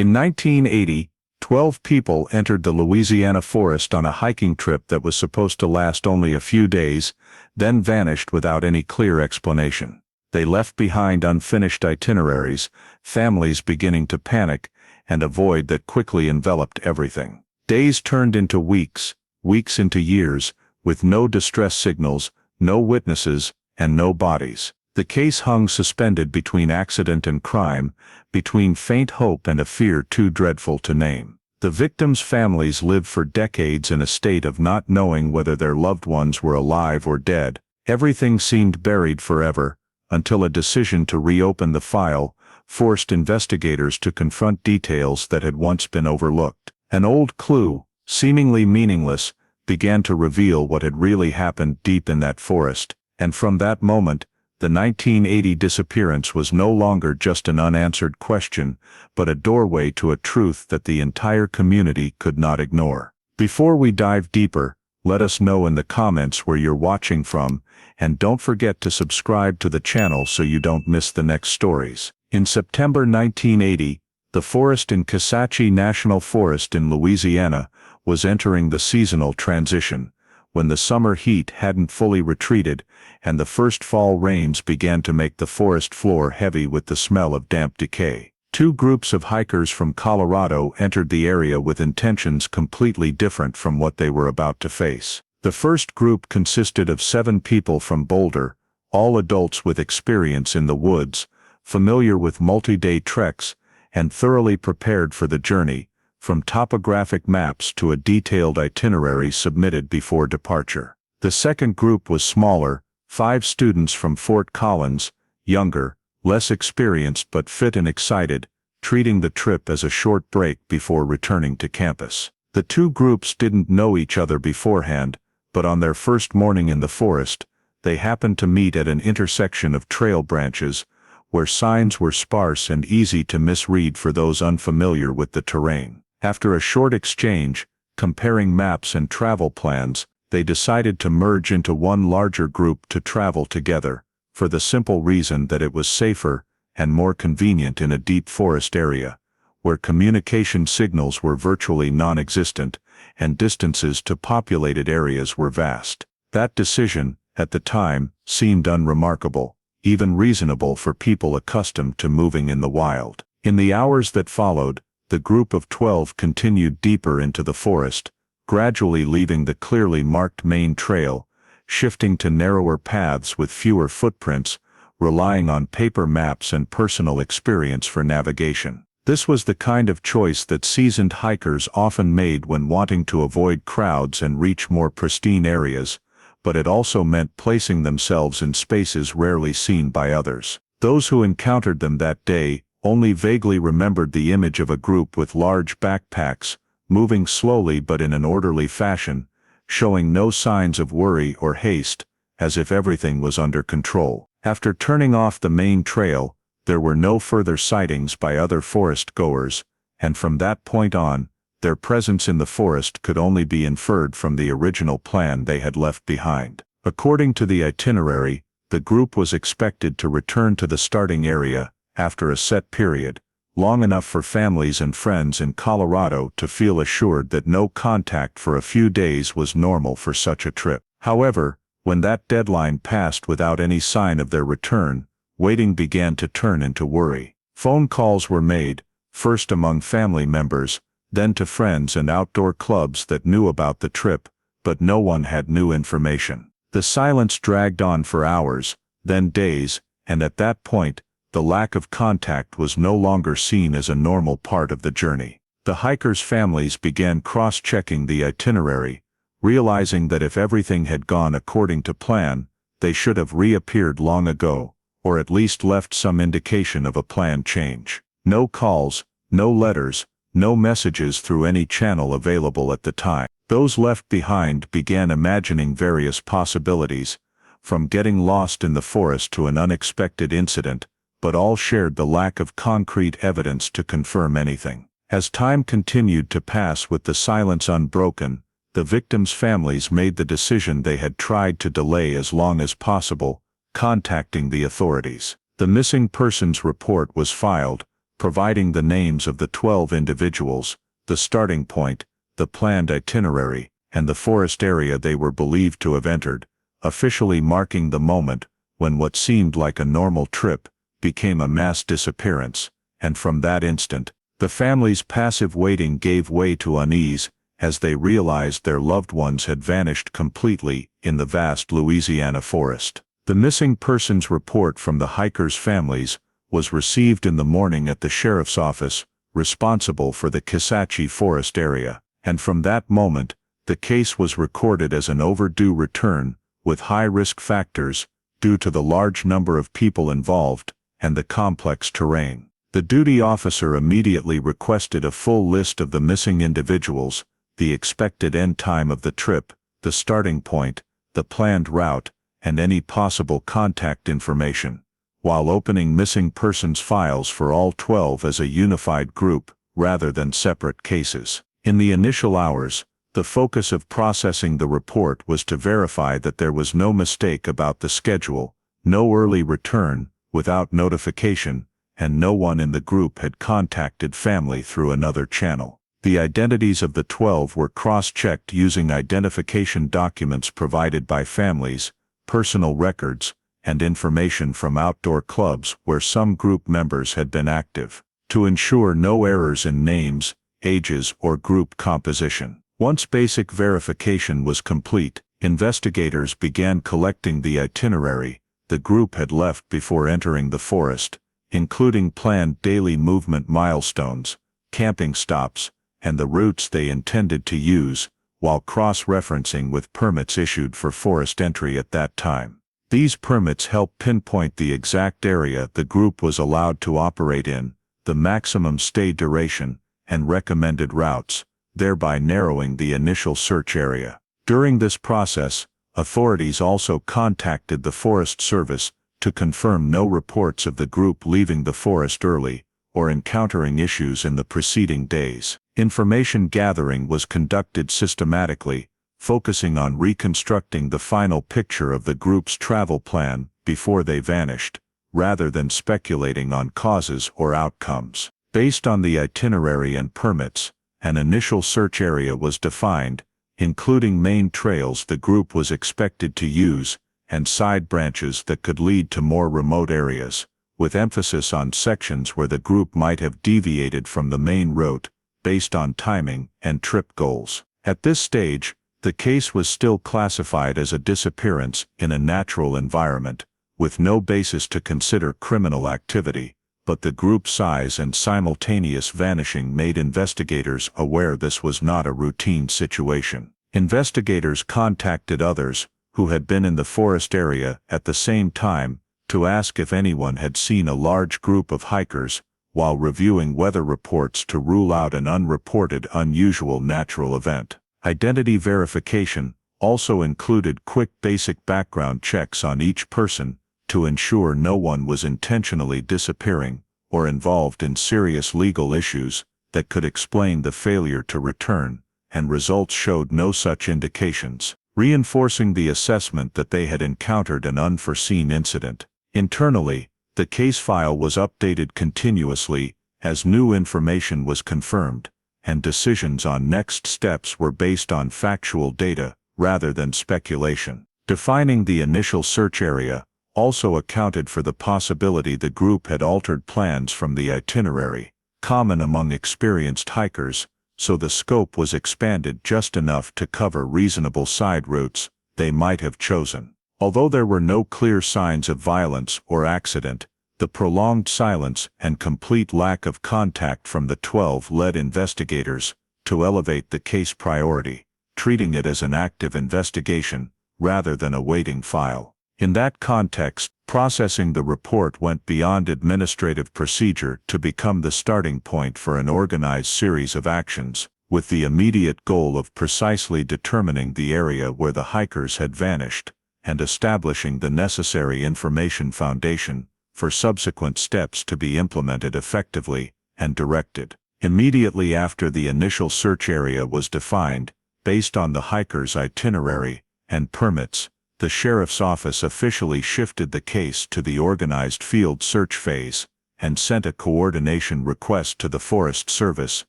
In 1980, 12 people entered the Louisiana forest on a hiking trip that was supposed to last only a few days, then vanished without any clear explanation. They left behind unfinished itineraries, families beginning to panic, and a void that quickly enveloped everything. Days turned into weeks, weeks into years, with no distress signals, no witnesses, and no bodies. The case hung suspended between accident and crime, between faint hope and a fear too dreadful to name. The victims' families lived for decades in a state of not knowing whether their loved ones were alive or dead. Everything seemed buried forever, until a decision to reopen the file forced investigators to confront details that had once been overlooked. An old clue, seemingly meaningless, began to reveal what had really happened deep in that forest, and from that moment, the 1980 disappearance was no longer just an unanswered question, but a doorway to a truth that the entire community could not ignore. Before we dive deeper, let us know in the comments where you're watching from, and don't forget to subscribe to the channel so you don't miss the next stories. In September 1980, the forest in Kisatchie National Forest in Louisiana was entering the seasonal transition, when the summer heat hadn't fully retreated, and the first fall rains began to make the forest floor heavy with the smell of damp decay. Two groups of hikers from Colorado entered the area with intentions completely different from what they were about to face. The first group consisted of 7 people from Boulder, all adults with experience in the woods, familiar with multi-day treks, and thoroughly prepared for the journey, from topographic maps to a detailed itinerary submitted before departure. The second group was smaller, 5 students from Fort Collins, younger, less experienced but fit and excited, treating the trip as a short break before returning to campus. The two groups didn't know each other beforehand, but on their first morning in the forest, they happened to meet at an intersection of trail branches, where signs were sparse and easy to misread for those unfamiliar with the terrain. After a short exchange, comparing maps and travel plans, they decided to merge into one larger group to travel together, for the simple reason that it was safer and more convenient in a deep forest area, where communication signals were virtually non-existent and distances to populated areas were vast. That decision, at the time, seemed unremarkable, even reasonable for people accustomed to moving in the wild. In the hours that followed, the group of 12 continued deeper into the forest, gradually leaving the clearly marked main trail, shifting to narrower paths with fewer footprints, relying on paper maps and personal experience for navigation. This was the kind of choice that seasoned hikers often made when wanting to avoid crowds and reach more pristine areas, but it also meant placing themselves in spaces rarely seen by others. Those who encountered them that day only vaguely remembered the image of a group with large backpacks, moving slowly but in an orderly fashion, showing no signs of worry or haste, as if everything was under control. After turning off the main trail, there were no further sightings by other forest goers, and from that point on, their presence in the forest could only be inferred from the original plan they had left behind. According to the itinerary, the group was expected to return to the starting area after a set period, long enough for families and friends in Colorado to feel assured that no contact for a few days was normal for such a trip. However, when that deadline passed without any sign of their return, waiting began to turn into worry. Phone calls were made, first among family members, then to friends and outdoor clubs that knew about the trip, but no one had new information. The silence dragged on for hours, then days, and at that point, the lack of contact was no longer seen as a normal part of the journey. The hikers' families began cross-checking the itinerary, realizing that if everything had gone according to plan, they should have reappeared long ago, or at least left some indication of a planned change. No calls, no letters, no messages through any channel available at the time. Those left behind began imagining various possibilities, from getting lost in the forest to an unexpected incident, but all shared the lack of concrete evidence to confirm anything. As time continued to pass with the silence unbroken, the victims' families made the decision they had tried to delay as long as possible, contacting the authorities. The missing persons report was filed, providing the names of the 12 individuals, the starting point, the planned itinerary, and the forest area they were believed to have entered, officially marking the moment when what seemed like a normal trip became a mass disappearance, and from that instant, the family's passive waiting gave way to unease as they realized their loved ones had vanished completely in the vast Louisiana forest. The missing persons report from the hikers' families was received in the morning at the sheriff's office, responsible for the Kisatchie Forest area, and from that moment, the case was recorded as an overdue return, with high-risk factors, due to the large number of people involved and the complex terrain. The duty officer immediately requested a full list of the missing individuals, the expected end time of the trip, the starting point, the planned route, and any possible contact information, while opening missing persons files for all 12 as a unified group, rather than separate cases. In the initial hours, the focus of processing the report was to verify that there was no mistake about the schedule, no early return without notification, and no one in the group had contacted family through another channel. The identities of the 12 were cross-checked using identification documents provided by families, personal records, and information from outdoor clubs where some group members had been active, to ensure no errors in names, ages, or group composition. Once basic verification was complete, investigators began collecting the itinerary the group had left before entering the forest, including planned daily movement milestones, camping stops, and the routes they intended to use, while cross-referencing with permits issued for forest entry at that time. These permits help pinpoint the exact area the group was allowed to operate in, the maximum stay duration, and recommended routes, thereby narrowing the initial search area. During this process, authorities also contacted the Forest Service to confirm no reports of the group leaving the forest early or encountering issues in the preceding days. Information gathering was conducted systematically, focusing on reconstructing the final picture of the group's travel plan before they vanished, rather than speculating on causes or outcomes. Based on the itinerary and permits, an initial search area was defined, including main trails the group was expected to use, and side branches that could lead to more remote areas, with emphasis on sections where the group might have deviated from the main route, based on timing and trip goals. At this stage, the case was still classified as a disappearance in a natural environment, with no basis to consider criminal activity, but the group size and simultaneous vanishing made investigators aware this was not a routine situation. Investigators contacted others who had been in the forest area at the same time to ask if anyone had seen a large group of hikers, while reviewing weather reports to rule out an unreported unusual natural event. Identity verification also included quick basic background checks on each person to ensure no one was intentionally disappearing or involved in serious legal issues that could explain the failure to return, and results showed no such indications, reinforcing the assessment that they had encountered an unforeseen incident. Internally, the case file was updated continuously as new information was confirmed, and decisions on next steps were based on factual data rather than speculation. Defining the initial search area also accounted for the possibility the group had altered plans from the itinerary, common among experienced hikers, so the scope was expanded just enough to cover reasonable side routes they might have chosen. Although there were no clear signs of violence or accident, the prolonged silence and complete lack of contact from the 12 led investigators to elevate the case priority, treating it as an active investigation rather than a waiting file. In that context, processing the report went beyond administrative procedure to become the starting point for an organized series of actions, with the immediate goal of precisely determining the area where the hikers had vanished, and establishing the necessary information foundation for subsequent steps to be implemented effectively and directed. Immediately after the initial search area was defined, based on the hikers' itinerary and permits, the sheriff's office officially shifted the case to the organized field search phase, and sent a coordination request to the Forest Service,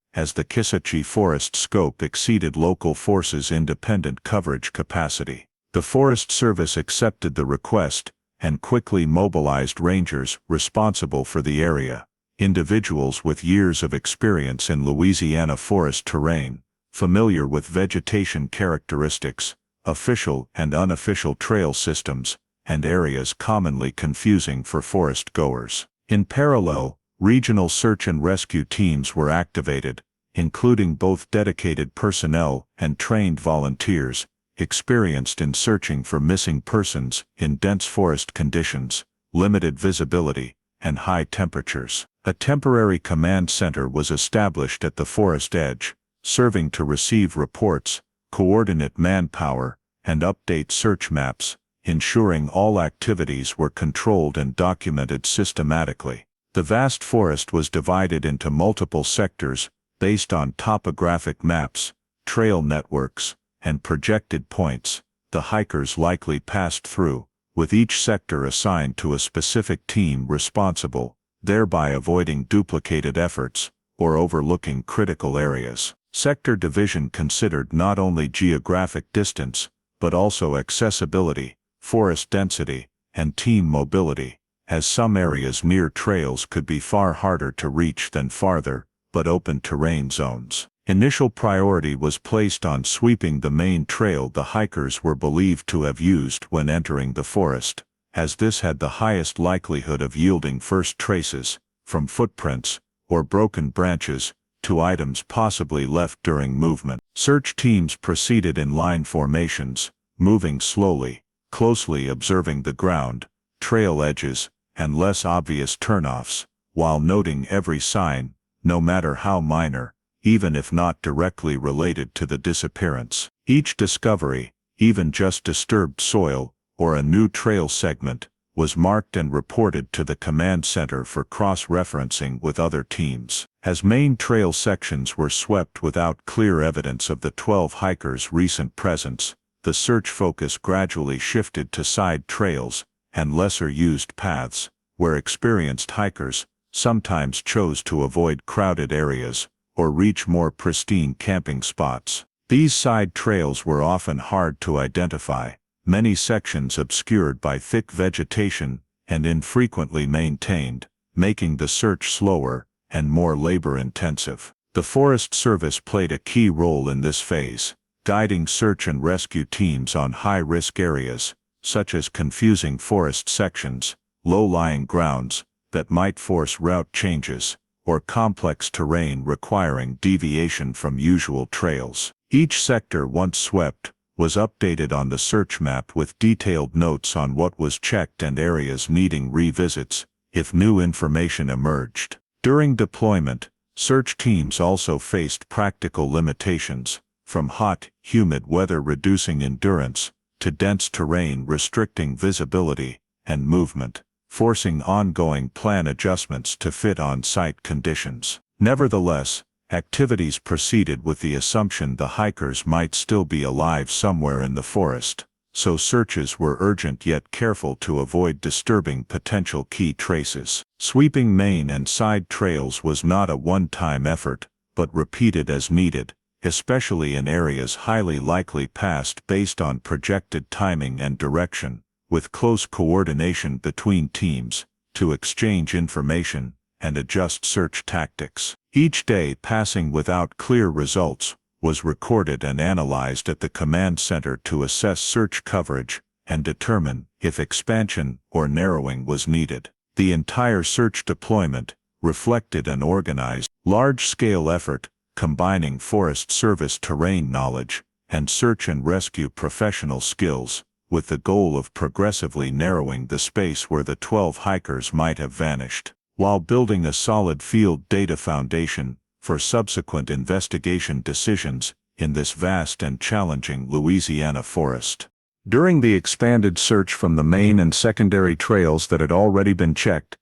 as the Kisatchie Forest scope exceeded local forces' independent coverage capacity. The Forest Service accepted the request and quickly mobilized rangers responsible for the area, individuals with years of experience in Louisiana forest terrain, familiar with vegetation characteristics, official and unofficial trail systems, and areas commonly confusing for forest goers. In parallel, regional search and rescue teams were activated, including both dedicated personnel and trained volunteers, experienced in searching for missing persons in dense forest conditions, limited visibility, and high temperatures. A temporary command center was established at the forest edge, serving to receive reports, coordinate manpower, and update search maps, ensuring all activities were controlled and documented systematically. The vast forest was divided into multiple sectors based on topographic maps, trail networks, and projected points the hikers likely passed through, with each sector assigned to a specific team responsible, thereby avoiding duplicated efforts or overlooking critical areas. Sector division considered not only geographic distance, but also accessibility, forest density, and team mobility, as some areas near trails could be far harder to reach than farther, but open terrain zones. Initial priority was placed on sweeping the main trail the hikers were believed to have used when entering the forest, as this had the highest likelihood of yielding first traces, from footprints or broken branches to items possibly left during movement. Search teams proceeded in line formations, moving slowly, closely observing the ground, trail edges, and less obvious turnoffs, while noting every sign, no matter how minor, even if not directly related to the disappearance. Each discovery, even just disturbed soil or a new trail segment, was marked and reported to the command center for cross-referencing with other teams. As main trail sections were swept without clear evidence of the 12 hikers' recent presence, the search focus gradually shifted to side trails and lesser-used paths, where experienced hikers sometimes chose to avoid crowded areas or reach more pristine camping spots. These side trails were often hard to identify, many sections obscured by thick vegetation and infrequently maintained, making the search slower and more labor-intensive. The Forest Service played a key role in this phase, guiding search and rescue teams on high-risk areas, such as confusing forest sections, low-lying grounds that might force route changes, or complex terrain requiring deviation from usual trails. Each sector, once swept, was updated on the search map with detailed notes on what was checked and areas needing revisits, if new information emerged. During deployment, search teams also faced practical limitations, from hot, humid weather reducing endurance, to dense terrain restricting visibility and movement, forcing ongoing plan adjustments to fit on-site conditions. Nevertheless, activities proceeded with the assumption the hikers might still be alive somewhere in the forest, so searches were urgent yet careful to avoid disturbing potential key traces. Sweeping main and side trails was not a one-time effort, but repeated as needed, especially in areas highly likely passed based on projected timing and direction, with close coordination between teams to exchange information and adjust search tactics. Each day passing without clear results was recorded and analyzed at the command center to assess search coverage and determine if expansion or narrowing was needed. The entire search deployment reflected an organized, large-scale effort combining Forest Service terrain knowledge and search and rescue professional skills, with the goal of progressively narrowing the space where the 12 hikers might have vanished, while building a solid field data foundation for subsequent investigation decisions in this vast and challenging Louisiana forest. During the expanded search from the main and secondary trails that had already been checked,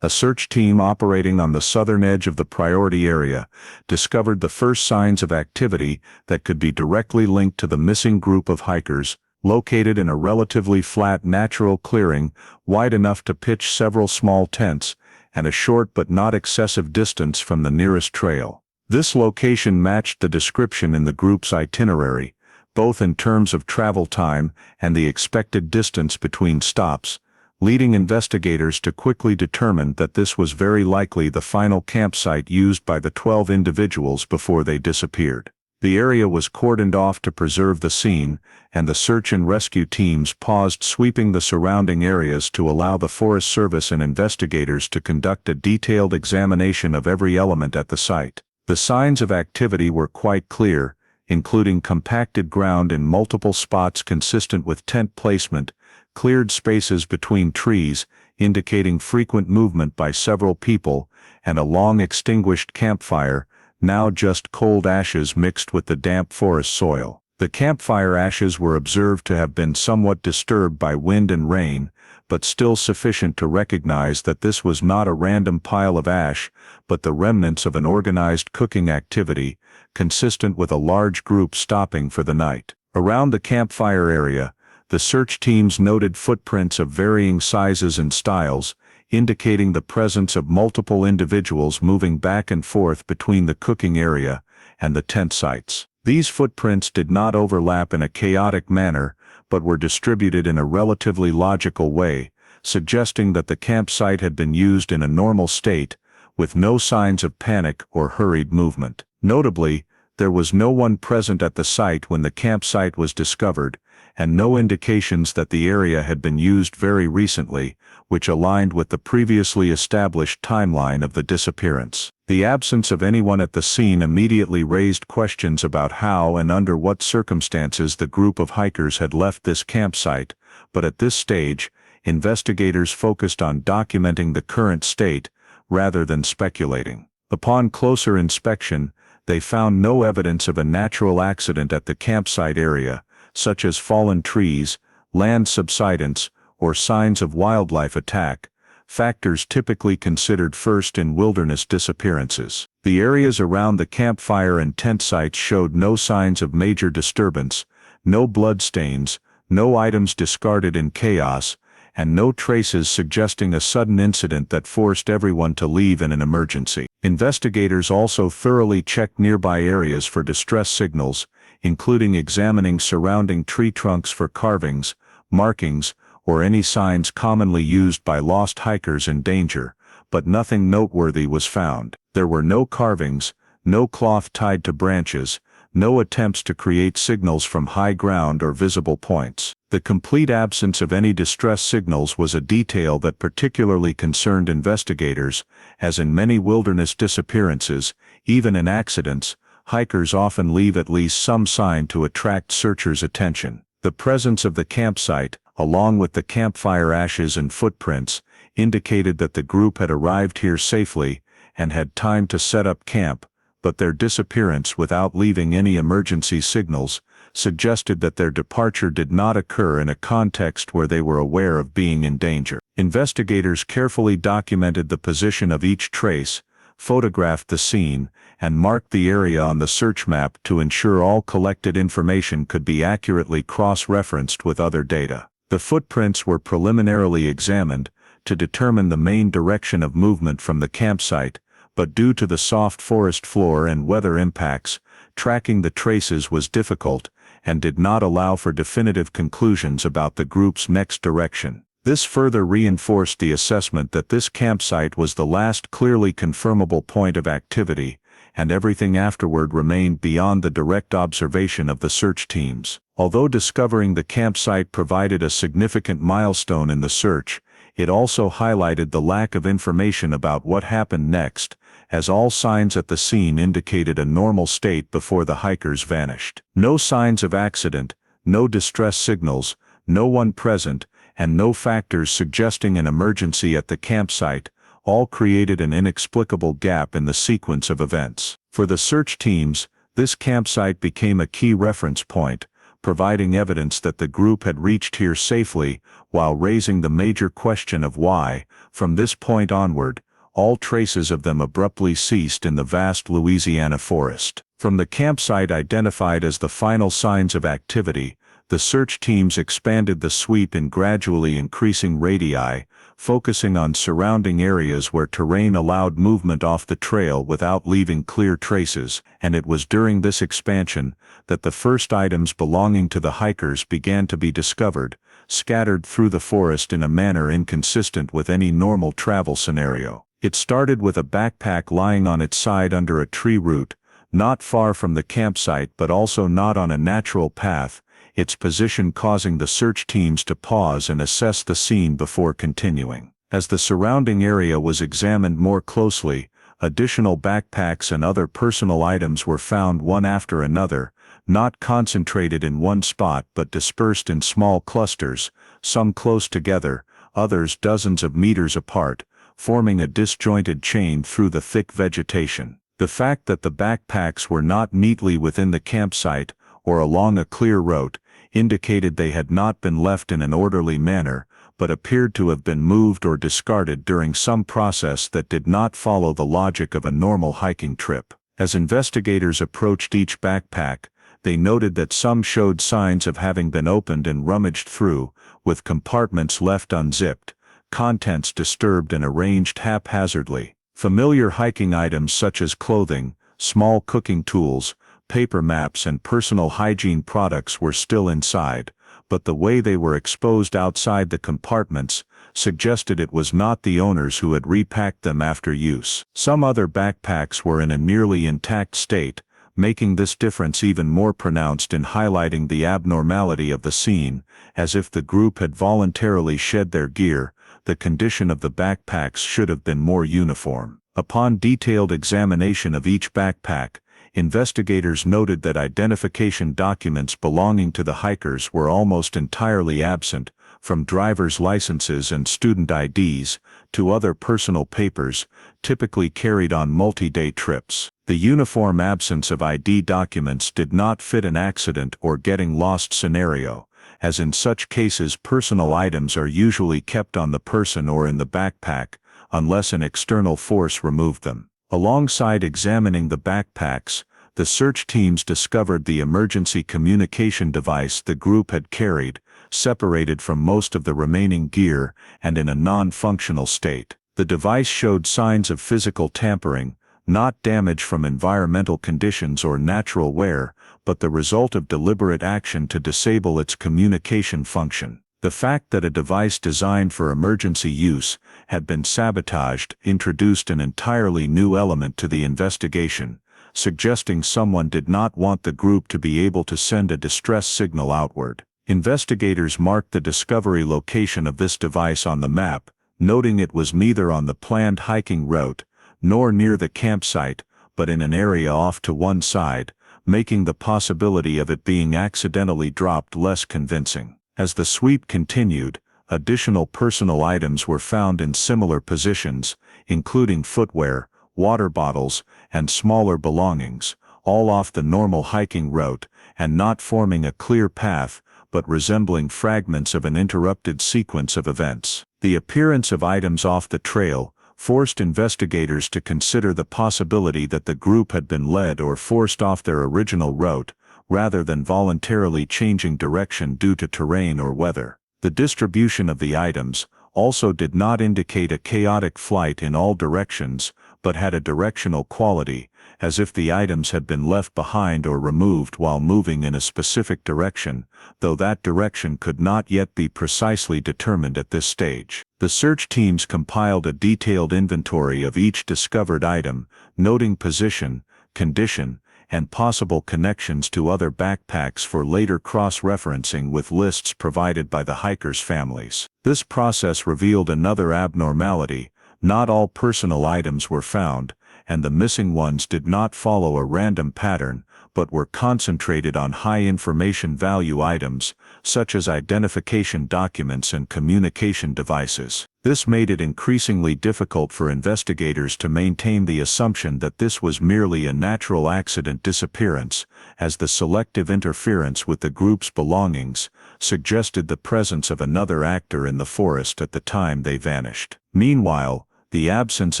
a search team operating on the southern edge of the priority area discovered the first signs of activity that could be directly linked to the missing group of hikers, located in a relatively flat natural clearing wide enough to pitch several small tents and a short but not excessive distance from the nearest trail. This location matched the description in the group's itinerary, both in terms of travel time and the expected distance between stops, leading investigators to quickly determine that this was very likely the final campsite used by the 12 individuals before they disappeared. The area was cordoned off to preserve the scene, and the search and rescue teams paused sweeping the surrounding areas to allow the Forest Service and investigators to conduct a detailed examination of every element at the site. The signs of activity were quite clear, including compacted ground in multiple spots consistent with tent placement, cleared spaces between trees, indicating frequent movement by several people, and a long extinguished campfire, now just cold ashes mixed with the damp forest soil. The campfire ashes were observed to have been somewhat disturbed by wind and rain, but still sufficient to recognize that this was not a random pile of ash, but the remnants of an organized cooking activity, consistent with a large group stopping for the night. Around the campfire area, the search teams noted footprints of varying sizes and styles, indicating the presence of multiple individuals moving back and forth between the cooking area and the tent sites. These footprints did not overlap in a chaotic manner, but were distributed in a relatively logical way, suggesting that the campsite had been used in a normal state, with no signs of panic or hurried movement. Notably, there was no one present at the site when the campsite was discovered, and no indications that the area had been used very recently, which aligned with the previously established timeline of the disappearance. The absence of anyone at the scene immediately raised questions about how and under what circumstances the group of hikers had left this campsite, but at this stage, investigators focused on documenting the current state, rather than speculating. Upon closer inspection, they found no evidence of a natural accident at the campsite area, such as fallen trees, land subsidence, or signs of wildlife attack, factors typically considered first in wilderness disappearances. The areas around the campfire and tent sites showed no signs of major disturbance, no bloodstains, no items discarded in chaos, and no traces suggesting a sudden incident that forced everyone to leave in an emergency. Investigators also thoroughly checked nearby areas for distress signals, including examining surrounding tree trunks for carvings, markings, or any signs commonly used by lost hikers in danger, but nothing noteworthy was found. There were no carvings, no cloth tied to branches, no attempts to create signals from high ground or visible points. The complete absence of any distress signals was a detail that particularly concerned investigators, as in many wilderness disappearances, even in accidents, hikers often leave at least some sign to attract searchers' attention. The presence of the campsite, along with the campfire ashes and footprints, indicated that the group had arrived here safely and had time to set up camp, but their disappearance without leaving any emergency signals suggested that their departure did not occur in a context where they were aware of being in danger. Investigators carefully documented the position of each trace, photographed the scene, and marked the area on the search map to ensure all collected information could be accurately cross-referenced with other data. The footprints were preliminarily examined to determine the main direction of movement from the campsite, but due to the soft forest floor and weather impacts, tracking the traces was difficult and did not allow for definitive conclusions about the group's next direction. This further reinforced the assessment that this campsite was the last clearly confirmable point of activity, and everything afterward remained beyond the direct observation of the search teams. Although discovering the campsite provided a significant milestone in the search, it also highlighted the lack of information about what happened next, as all signs at the scene indicated a normal state before the hikers vanished. No signs of accident, no distress signals, no one present, and no factors suggesting an emergency at the campsite, all created an inexplicable gap in the sequence of events. For the search teams, this campsite became a key reference point, providing evidence that the group had reached here safely, while raising the major question of why, from this point onward, all traces of them abruptly ceased in the vast Louisiana forest. From the campsite identified as the final signs of activity, The search teams expanded the sweep in gradually increasing radii, focusing on surrounding areas where terrain allowed movement off the trail without leaving clear traces, and it was during this expansion that the first items belonging to the hikers began to be discovered, scattered through the forest in a manner inconsistent with any normal travel scenario. It started with a backpack lying on its side under a tree root, not far from the campsite but also not on a natural path, its position causing the search teams to pause and assess the scene before continuing. As the surrounding area was examined more closely, additional backpacks and other personal items were found one after another, not concentrated in one spot but dispersed in small clusters, some close together, others dozens of meters apart, forming a disjointed chain through the thick vegetation. The fact that the backpacks were not neatly within the campsite or along a clear route indicated they had not been left in an orderly manner, but appeared to have been moved or discarded during some process that did not follow the logic of a normal hiking trip. As investigators approached each backpack, they noted that some showed signs of having been opened and rummaged through, with compartments left unzipped, contents disturbed and arranged haphazardly. Familiar hiking items such as clothing, small cooking tools, paper maps and personal hygiene products were still inside, but the way they were exposed outside the compartments suggested it was not the owners who had repacked them after use. Some other backpacks were in a nearly intact state, making this difference even more pronounced in highlighting the abnormality of the scene, as if the group had voluntarily shed their gear. The condition of the backpacks should have been more uniform. Upon detailed examination of each backpack, investigators noted that identification documents belonging to the hikers were almost entirely absent, from driver's licenses and student IDs to other personal papers, typically carried on multi-day trips. The uniform absence of ID documents did not fit an accident or getting lost scenario, as in such cases personal items are usually kept on the person or in the backpack, unless an external force removed them. Alongside examining the backpacks, the search teams discovered the emergency communication device the group had carried, separated from most of the remaining gear and in a non-functional state. The device showed signs of physical tampering, not damage from environmental conditions or natural wear, but the result of deliberate action to disable its communication function. The fact that a device designed for emergency use had been sabotaged introduced an entirely new element to the investigation, suggesting someone did not want the group to be able to send a distress signal outward. Investigators marked the discovery location of this device on the map, noting it was neither on the planned hiking route nor near the campsite, but in an area off to one side, making the possibility of it being accidentally dropped less convincing. As the sweep continued, additional personal items were found in similar positions, including footwear, water bottles, and smaller belongings, all off the normal hiking route and not forming a clear path, but resembling fragments of an interrupted sequence of events. The appearance of items off the trail forced investigators to consider the possibility that the group had been led or forced off their original route, rather than voluntarily changing direction due to terrain or weather. The distribution of the items also did not indicate a chaotic flight in all directions, but had a directional quality, as if the items had been left behind or removed while moving in a specific direction, though that direction could not yet be precisely determined at this stage. The search teams compiled a detailed inventory of each discovered item, noting position, condition, and possible connections to other backpacks for later cross-referencing with lists provided by the hikers' families. This process revealed another abnormality: not all personal items were found, and the missing ones did not follow a random pattern, but were concentrated on high information value items, such as identification documents and communication devices. This made it increasingly difficult for investigators to maintain the assumption that this was merely a natural accident disappearance, as the selective interference with the group's belongings suggested the presence of another actor in the forest at the time they vanished. Meanwhile, the absence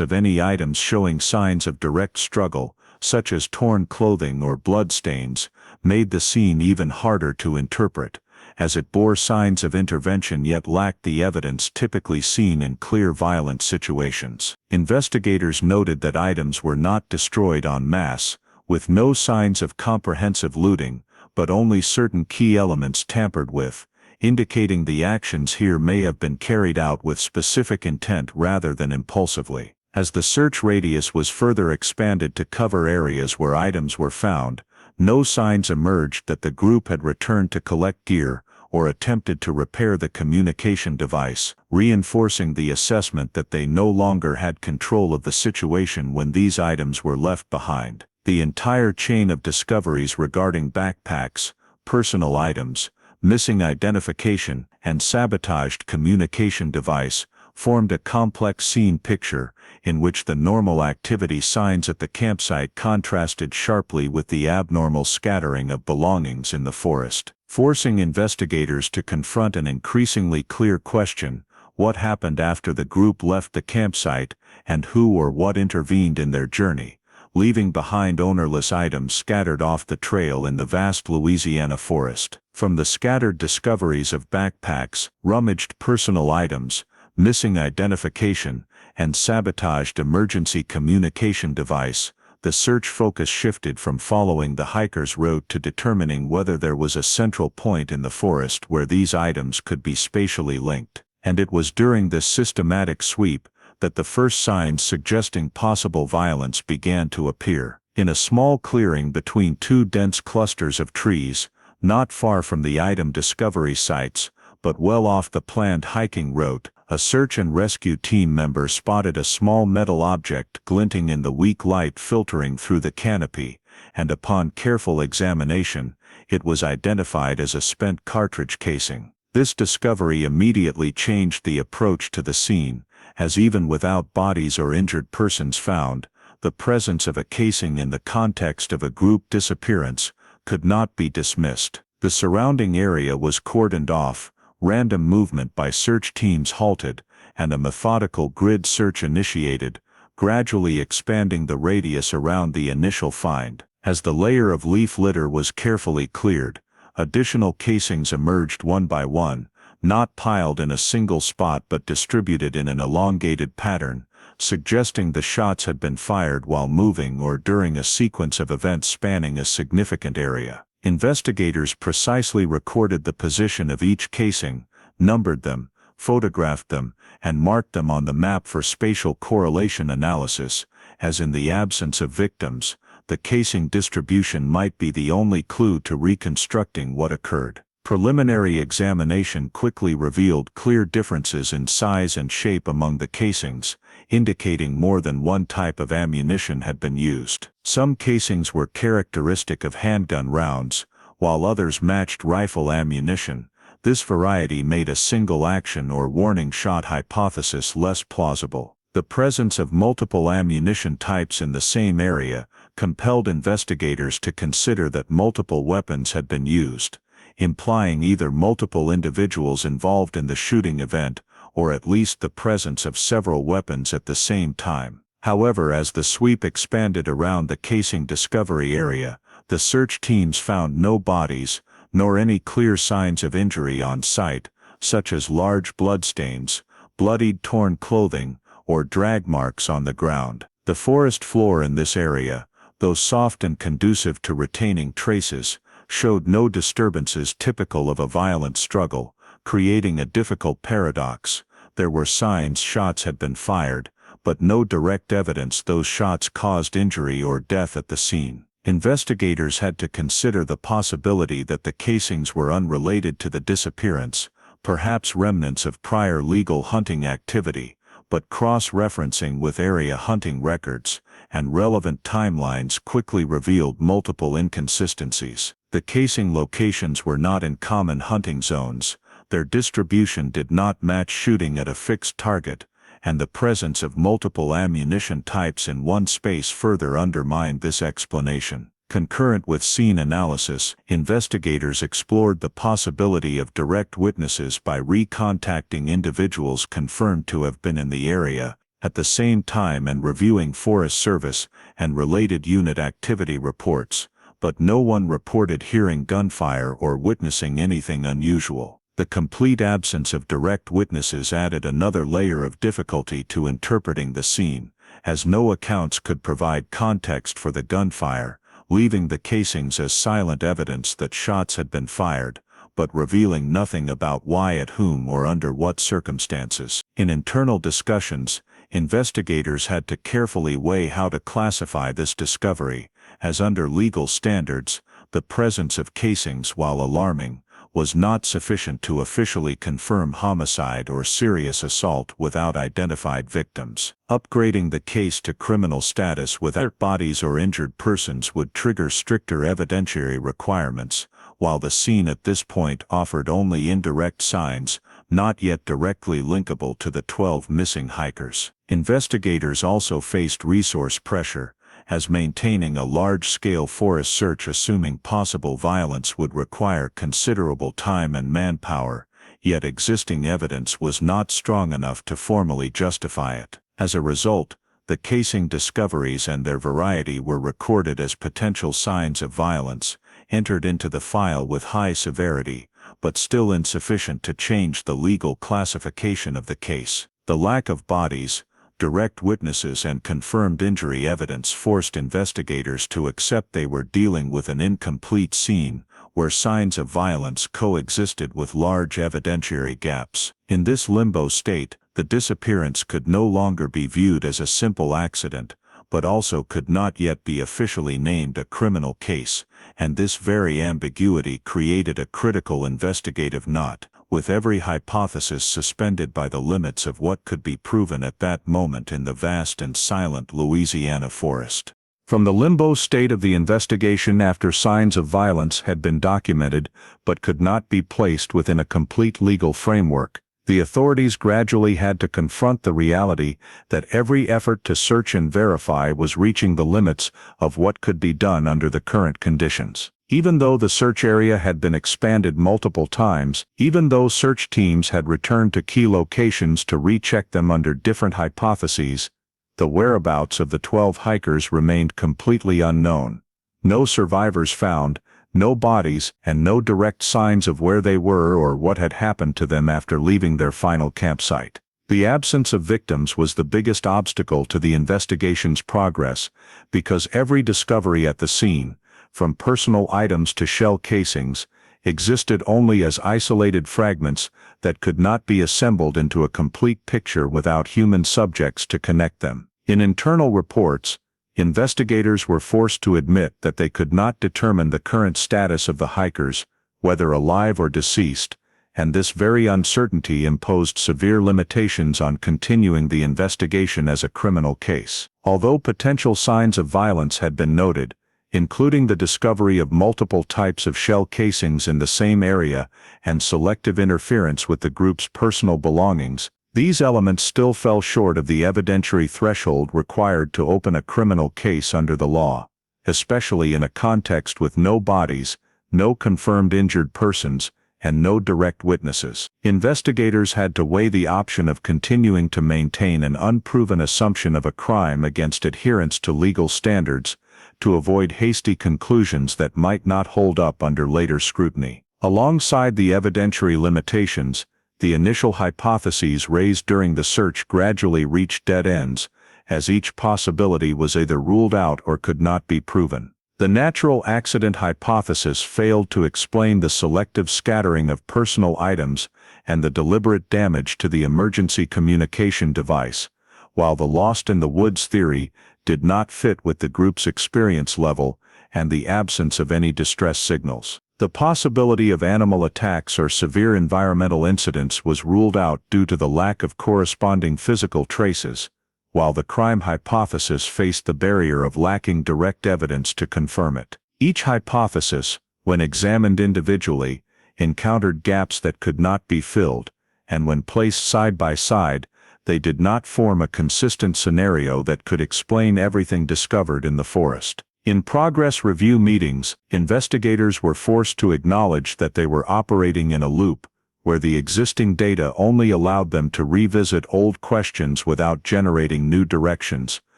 of any items showing signs of direct struggle, such as torn clothing or bloodstains, made the scene even harder to interpret, as it bore signs of intervention yet lacked the evidence typically seen in clear violent situations. Investigators noted that items were not destroyed en masse, with no signs of comprehensive looting, but only certain key elements tampered with, indicating the actions here may have been carried out with specific intent rather than impulsively. As the search radius was further expanded to cover areas where items were found, no signs emerged that the group had returned to collect gear or attempted to repair the communication device, reinforcing the assessment that they no longer had control of the situation when these items were left behind. The entire chain of discoveries regarding backpacks, personal items, missing identification, and sabotaged communication device formed a complex scene picture in which the normal activity signs at the campsite contrasted sharply with the abnormal scattering of belongings in the forest, forcing investigators to confront an increasingly clear question: what happened after the group left the campsite, and who or what intervened in their journey, leaving behind ownerless items scattered off the trail in the vast Louisiana forest. From the scattered discoveries of backpacks, rummaged personal items, missing identification, and sabotaged emergency communication device, the search focus shifted from following the hiker's route to determining whether there was a central point in the forest where these items could be spatially linked. And it was during this systematic sweep that the first signs suggesting possible violence began to appear. In a small clearing between two dense clusters of trees, not far from the item discovery sites, but well off the planned hiking route, a search and rescue team member spotted a small metal object glinting in the weak light filtering through the canopy, and upon careful examination, it was identified as a spent cartridge casing. This discovery immediately changed the approach to the scene, as even without bodies or injured persons found, the presence of a casing in the context of a group disappearance could not be dismissed. The surrounding area was cordoned off, random movement by search teams halted, and a methodical grid search initiated, gradually expanding the radius around the initial find. As the layer of leaf litter was carefully cleared, additional casings emerged one by one, not piled in a single spot but distributed in an elongated pattern, suggesting the shots had been fired while moving or during a sequence of events spanning a significant area. Investigators precisely recorded the position of each casing, numbered them, photographed them, and marked them on the map for spatial correlation analysis, as in the absence of victims, the casing distribution might be the only clue to reconstructing what occurred. Preliminary examination quickly revealed clear differences in size and shape among the casings, indicating more than one type of ammunition had been used. Some casings were characteristic of handgun rounds, while others matched rifle ammunition. This variety made a single action or warning shot hypothesis less plausible. The presence of multiple ammunition types in the same area compelled investigators to consider that multiple weapons had been used, implying either multiple individuals involved in the shooting event, or at least the presence of several weapons at the same time. However, as the sweep expanded around the casing discovery area, the search teams found no bodies, nor any clear signs of injury on site, such as large bloodstains, bloodied torn clothing, or drag marks on the ground. The forest floor in this area, though soft and conducive to retaining traces, showed no disturbances typical of a violent struggle, creating a difficult paradox. There were signs shots had been fired, but no direct evidence those shots caused injury or death at the scene. Investigators had to consider the possibility that the casings were unrelated to the disappearance, perhaps remnants of prior legal hunting activity, but cross-referencing with area hunting records and relevant timelines quickly revealed multiple inconsistencies. The casing locations were not in common hunting zones, their distribution did not match shooting at a fixed target, and the presence of multiple ammunition types in one space further undermined this explanation. Concurrent with scene analysis, investigators explored the possibility of direct witnesses by recontacting individuals confirmed to have been in the area, at the same time and reviewing Forest Service and related unit activity reports, but no one reported hearing gunfire or witnessing anything unusual. The complete absence of direct witnesses added another layer of difficulty to interpreting the scene, as no accounts could provide context for the gunfire, leaving the casings as silent evidence that shots had been fired, but revealing nothing about why, at whom, or under what circumstances. In internal discussions, investigators had to carefully weigh how to classify this discovery, as under legal standards, the presence of casings, while alarming, was not sufficient to officially confirm homicide or serious assault without identified victims. Upgrading the case to criminal status without bodies or injured persons would trigger stricter evidentiary requirements, while the scene at this point offered only indirect signs, not yet directly linkable to the 12 missing hikers. Investigators also faced resource pressure, as maintaining a large-scale forest search assuming possible violence would require considerable time and manpower, yet existing evidence was not strong enough to formally justify it. As a result, the casing discoveries and their variety were recorded as potential signs of violence, entered into the file with high severity, but still insufficient to change the legal classification of the case. The lack of bodies, direct witnesses, and confirmed injury evidence forced investigators to accept they were dealing with an incomplete scene, where signs of violence coexisted with large evidentiary gaps. In this limbo state, the disappearance could no longer be viewed as a simple accident, but also could not yet be officially named a criminal case, and this very ambiguity created a critical investigative knot, with every hypothesis suspended by the limits of what could be proven at that moment in the vast and silent Louisiana forest. From the limbo state of the investigation after signs of violence had been documented but could not be placed within a complete legal framework, the authorities gradually had to confront the reality that every effort to search and verify was reaching the limits of what could be done under the current conditions. Even though the search area had been expanded multiple times, even though search teams had returned to key locations to recheck them under different hypotheses, the whereabouts of the 12 hikers remained completely unknown. No survivors found, no bodies, and no direct signs of where they were or what had happened to them after leaving their final campsite. The absence of victims was the biggest obstacle to the investigation's progress, because every discovery at the scene, from personal items to shell casings, existed only as isolated fragments that could not be assembled into a complete picture without human subjects to connect them. In internal reports, investigators were forced to admit that they could not determine the current status of the hikers, whether alive or deceased, and this very uncertainty imposed severe limitations on continuing the investigation as a criminal case. Although potential signs of violence had been noted, including the discovery of multiple types of shell casings in the same area and selective interference with the group's personal belongings, these elements still fell short of the evidentiary threshold required to open a criminal case under the law, especially in a context with no bodies, no confirmed injured persons, and no direct witnesses. Investigators had to weigh the option of continuing to maintain an unproven assumption of a crime against adherence to legal standards, to avoid hasty conclusions that might not hold up under later scrutiny. Alongside the evidentiary limitations, the initial hypotheses raised during the search gradually reached dead ends, as each possibility was either ruled out or could not be proven. The natural accident hypothesis failed to explain the selective scattering of personal items and the deliberate damage to the emergency communication device, while the lost in the woods theory did not fit with the group's experience level and the absence of any distress signals. The possibility of animal attacks or severe environmental incidents was ruled out due to the lack of corresponding physical traces, while the crime hypothesis faced the barrier of lacking direct evidence to confirm it. Each hypothesis, when examined individually, encountered gaps that could not be filled, and when placed side by side, they did not form a consistent scenario that could explain everything discovered in the forest. In progress review meetings, investigators were forced to acknowledge that they were operating in a loop, where the existing data only allowed them to revisit old questions without generating new directions,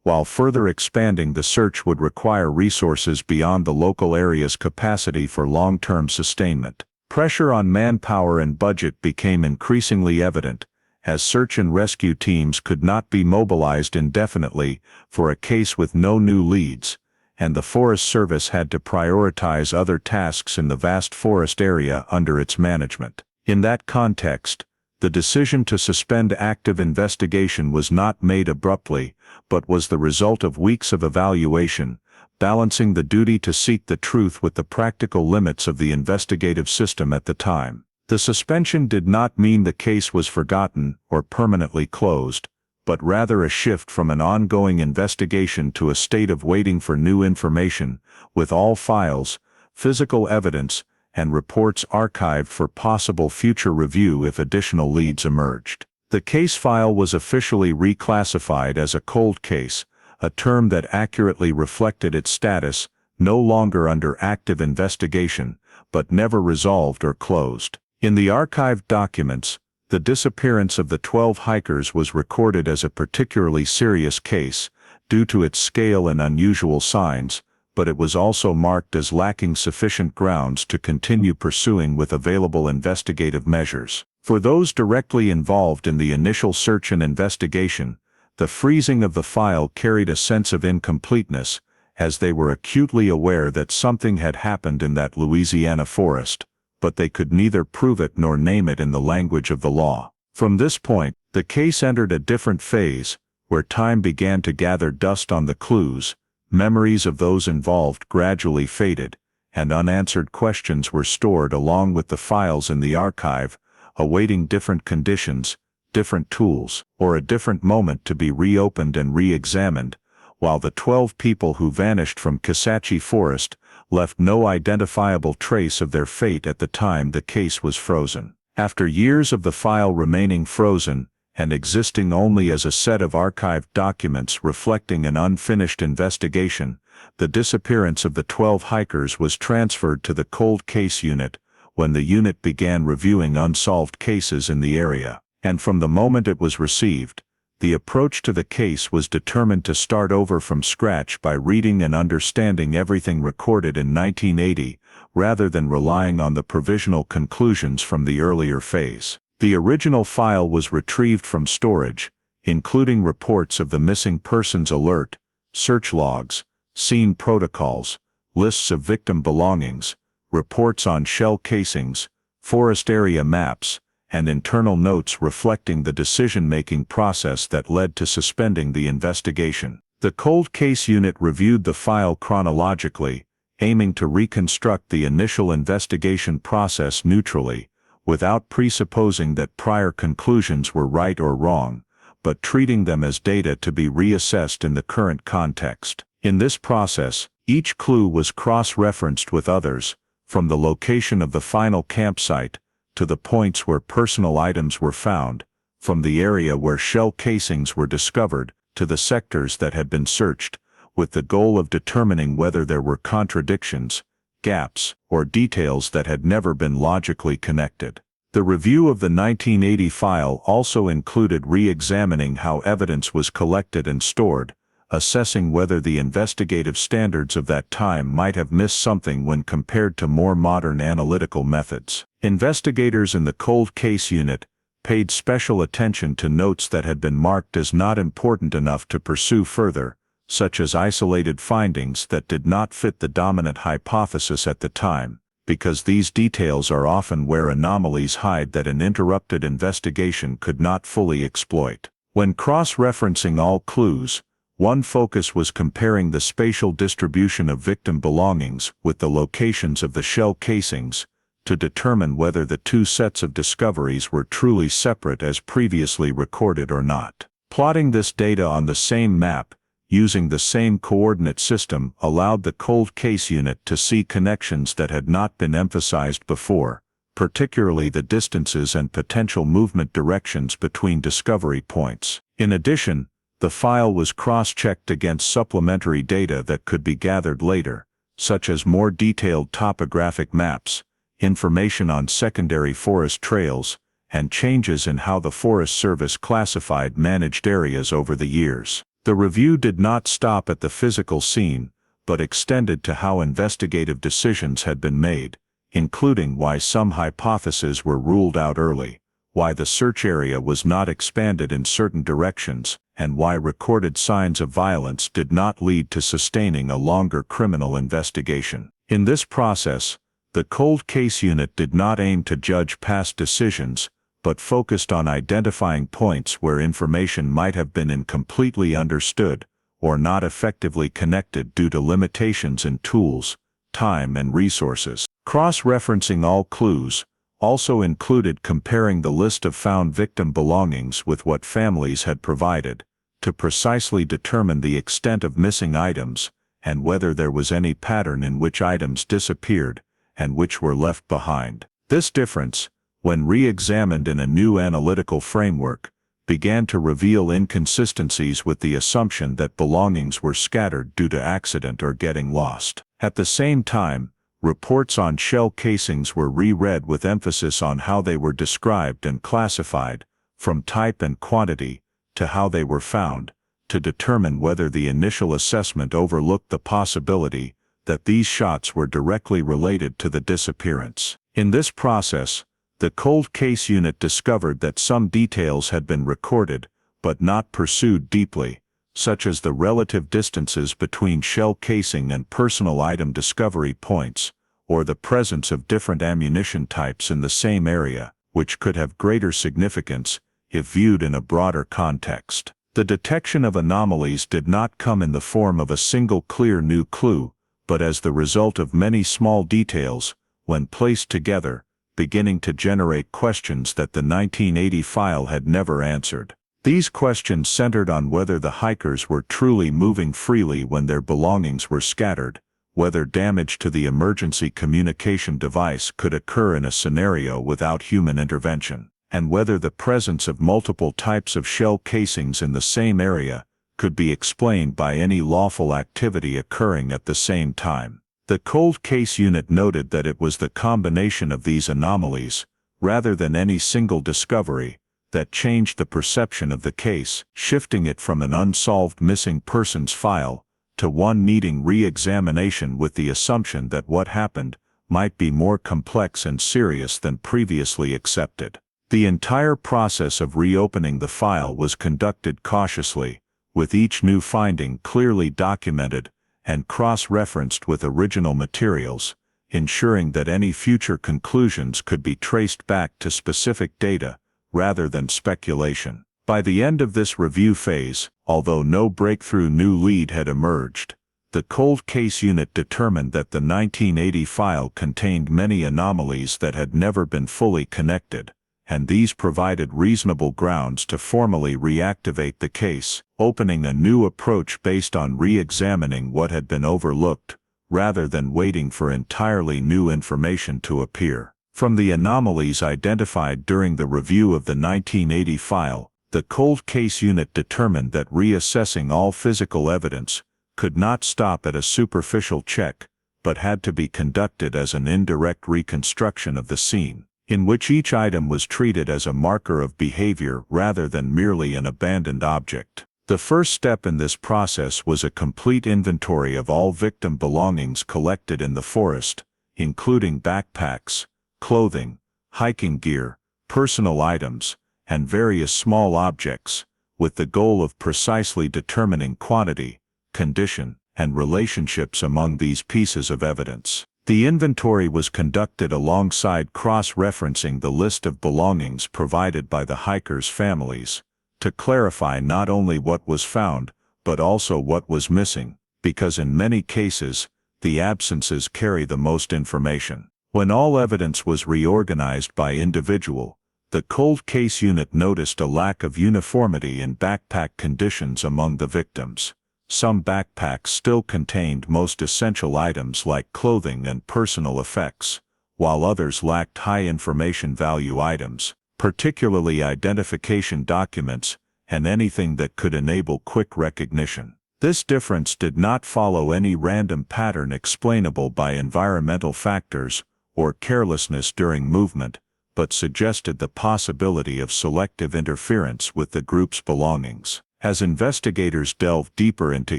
while further expanding the search would require resources beyond the local area's capacity for long-term sustainment. Pressure on manpower and budget became increasingly evident, as search and rescue teams could not be mobilized indefinitely for a case with no new leads, and the Forest Service had to prioritize other tasks in the vast forest area under its management. In that context, the decision to suspend active investigation was not made abruptly, but was the result of weeks of evaluation, balancing the duty to seek the truth with the practical limits of the investigative system at the time. The suspension did not mean the case was forgotten or permanently closed, but rather a shift from an ongoing investigation to a state of waiting for new information, with all files, physical evidence, and reports archived for possible future review if additional leads emerged. The case file was officially reclassified as a cold case, a term that accurately reflected its status, no longer under active investigation, but never resolved or closed. In the archived documents, the disappearance of the 12 hikers was recorded as a particularly serious case, due to its scale and unusual signs, but it was also marked as lacking sufficient grounds to continue pursuing with available investigative measures. For those directly involved in the initial search and investigation, the freezing of the file carried a sense of incompleteness, as they were acutely aware that something had happened in that Louisiana forest, but they could neither prove it nor name it in the language of the law. From this point, the case entered a different phase, where time began to gather dust on the clues, memories of those involved gradually faded, and unanswered questions were stored along with the files in the archive, awaiting different conditions, different tools, or a different moment to be reopened and re-examined, while the 12 people who vanished from Kisatchie Forest left no identifiable trace of their fate at the time the case was frozen. After years of the file remaining frozen, and existing only as a set of archived documents reflecting an unfinished investigation, the disappearance of the 12 hikers was transferred to the cold case unit, when the unit began reviewing unsolved cases in the area. And from the moment it was received, the approach to the case was determined to start over from scratch by reading and understanding everything recorded in 1980, rather than relying on the provisional conclusions from the earlier phase. The original file was retrieved from storage, including reports of the missing persons alert, search logs, scene protocols, lists of victim belongings, reports on shell casings, forest area maps, and internal notes reflecting the decision-making process that led to suspending the investigation. The cold case unit reviewed the file chronologically, aiming to reconstruct the initial investigation process neutrally, without presupposing that prior conclusions were right or wrong, but treating them as data to be reassessed in the current context. In this process, each clue was cross-referenced with others, from the location of the final campsite, to the points where personal items were found, from the area where shell casings were discovered, to the sectors that had been searched, with the goal of determining whether there were contradictions, gaps, or details that had never been logically connected. The review of the 1980 file also included re-examining how evidence was collected and stored, assessing whether the investigative standards of that time might have missed something when compared to more modern analytical methods. Investigators in the cold case unit paid special attention to notes that had been marked as not important enough to pursue further, such as isolated findings that did not fit the dominant hypothesis at the time, because these details are often where anomalies hide that an interrupted investigation could not fully exploit. When cross-referencing all clues, one focus was comparing the spatial distribution of victim belongings with the locations of the shell casings, to determine whether the two sets of discoveries were truly separate as previously recorded or not. Plotting this data on the same map, using the same coordinate system, allowed the cold case unit to see connections that had not been emphasized before, particularly the distances and potential movement directions between discovery points. In addition, the file was cross-checked against supplementary data that could be gathered later, such as more detailed topographic maps, information on secondary forest trails, and changes in how the Forest Service classified managed areas over the years. The review did not stop at the physical scene, but extended to how investigative decisions had been made, including why some hypotheses were ruled out early, why the search area was not expanded in certain directions, and why recorded signs of violence did not lead to sustaining a longer criminal investigation. In this process, the cold case unit did not aim to judge past decisions, but focused on identifying points where information might have been incompletely understood or not effectively connected due to limitations in tools, time, and resources. Cross-referencing all clues also included comparing the list of found victim belongings with what families had provided, to precisely determine the extent of missing items and whether there was any pattern in which items disappeared and which were left behind. This difference, when re-examined in a new analytical framework, began to reveal inconsistencies with the assumption that belongings were scattered due to accident or getting lost. At the same time, reports on shell casings were reread with emphasis on how they were described and classified, from type and quantity, to how they were found, to determine whether the initial assessment overlooked the possibility that these shots were directly related to the disappearance. In this process, the cold case unit discovered that some details had been recorded, but not pursued deeply, such as the relative distances between shell casing and personal item discovery points, or the presence of different ammunition types in the same area, which could have greater significance if viewed in a broader context. The detection of anomalies did not come in the form of a single clear new clue, but as the result of many small details, when placed together, beginning to generate questions that the 1980 file had never answered. These questions centered on whether the hikers were truly moving freely when their belongings were scattered, whether damage to the emergency communication device could occur in a scenario without human intervention, and whether the presence of multiple types of shell casings in the same area could be explained by any lawful activity occurring at the same time. The cold case unit noted that it was the combination of these anomalies, rather than any single discovery, that changed the perception of the case, shifting it from an unsolved missing persons file to one needing re-examination with the assumption that what happened might be more complex and serious than previously accepted. The entire process of reopening the file was conducted cautiously, with each new finding clearly documented and cross-referenced with original materials, ensuring that any future conclusions could be traced back to specific data, rather than speculation. By the end of this review phase, although no breakthrough new lead had emerged, the cold case unit determined that the 1980 file contained many anomalies that had never been fully connected, and these provided reasonable grounds to formally reactivate the case, opening a new approach based on re-examining what had been overlooked, rather than waiting for entirely new information to appear. From the anomalies identified during the review of the 1980 file, the cold case unit determined that reassessing all physical evidence could not stop at a superficial check, but had to be conducted as an indirect reconstruction of the scene, in which each item was treated as a marker of behavior rather than merely an abandoned object. The first step in this process was a complete inventory of all victim belongings collected in the forest, including backpacks, clothing, hiking gear, personal items, and various small objects, with the goal of precisely determining quantity, condition, and relationships among these pieces of evidence. The inventory was conducted alongside cross-referencing the list of belongings provided by the hikers' families, to clarify not only what was found, but also what was missing, because in many cases, the absences carry the most information. When all evidence was reorganized by individual, the cold case unit noticed a lack of uniformity in backpack conditions among the victims. Some backpacks still contained most essential items like clothing and personal effects, while others lacked high information value items, particularly identification documents and anything that could enable quick recognition. This difference did not follow any random pattern explainable by environmental factors or carelessness during movement, but suggested the possibility of selective interference with the group's belongings. As investigators delved deeper into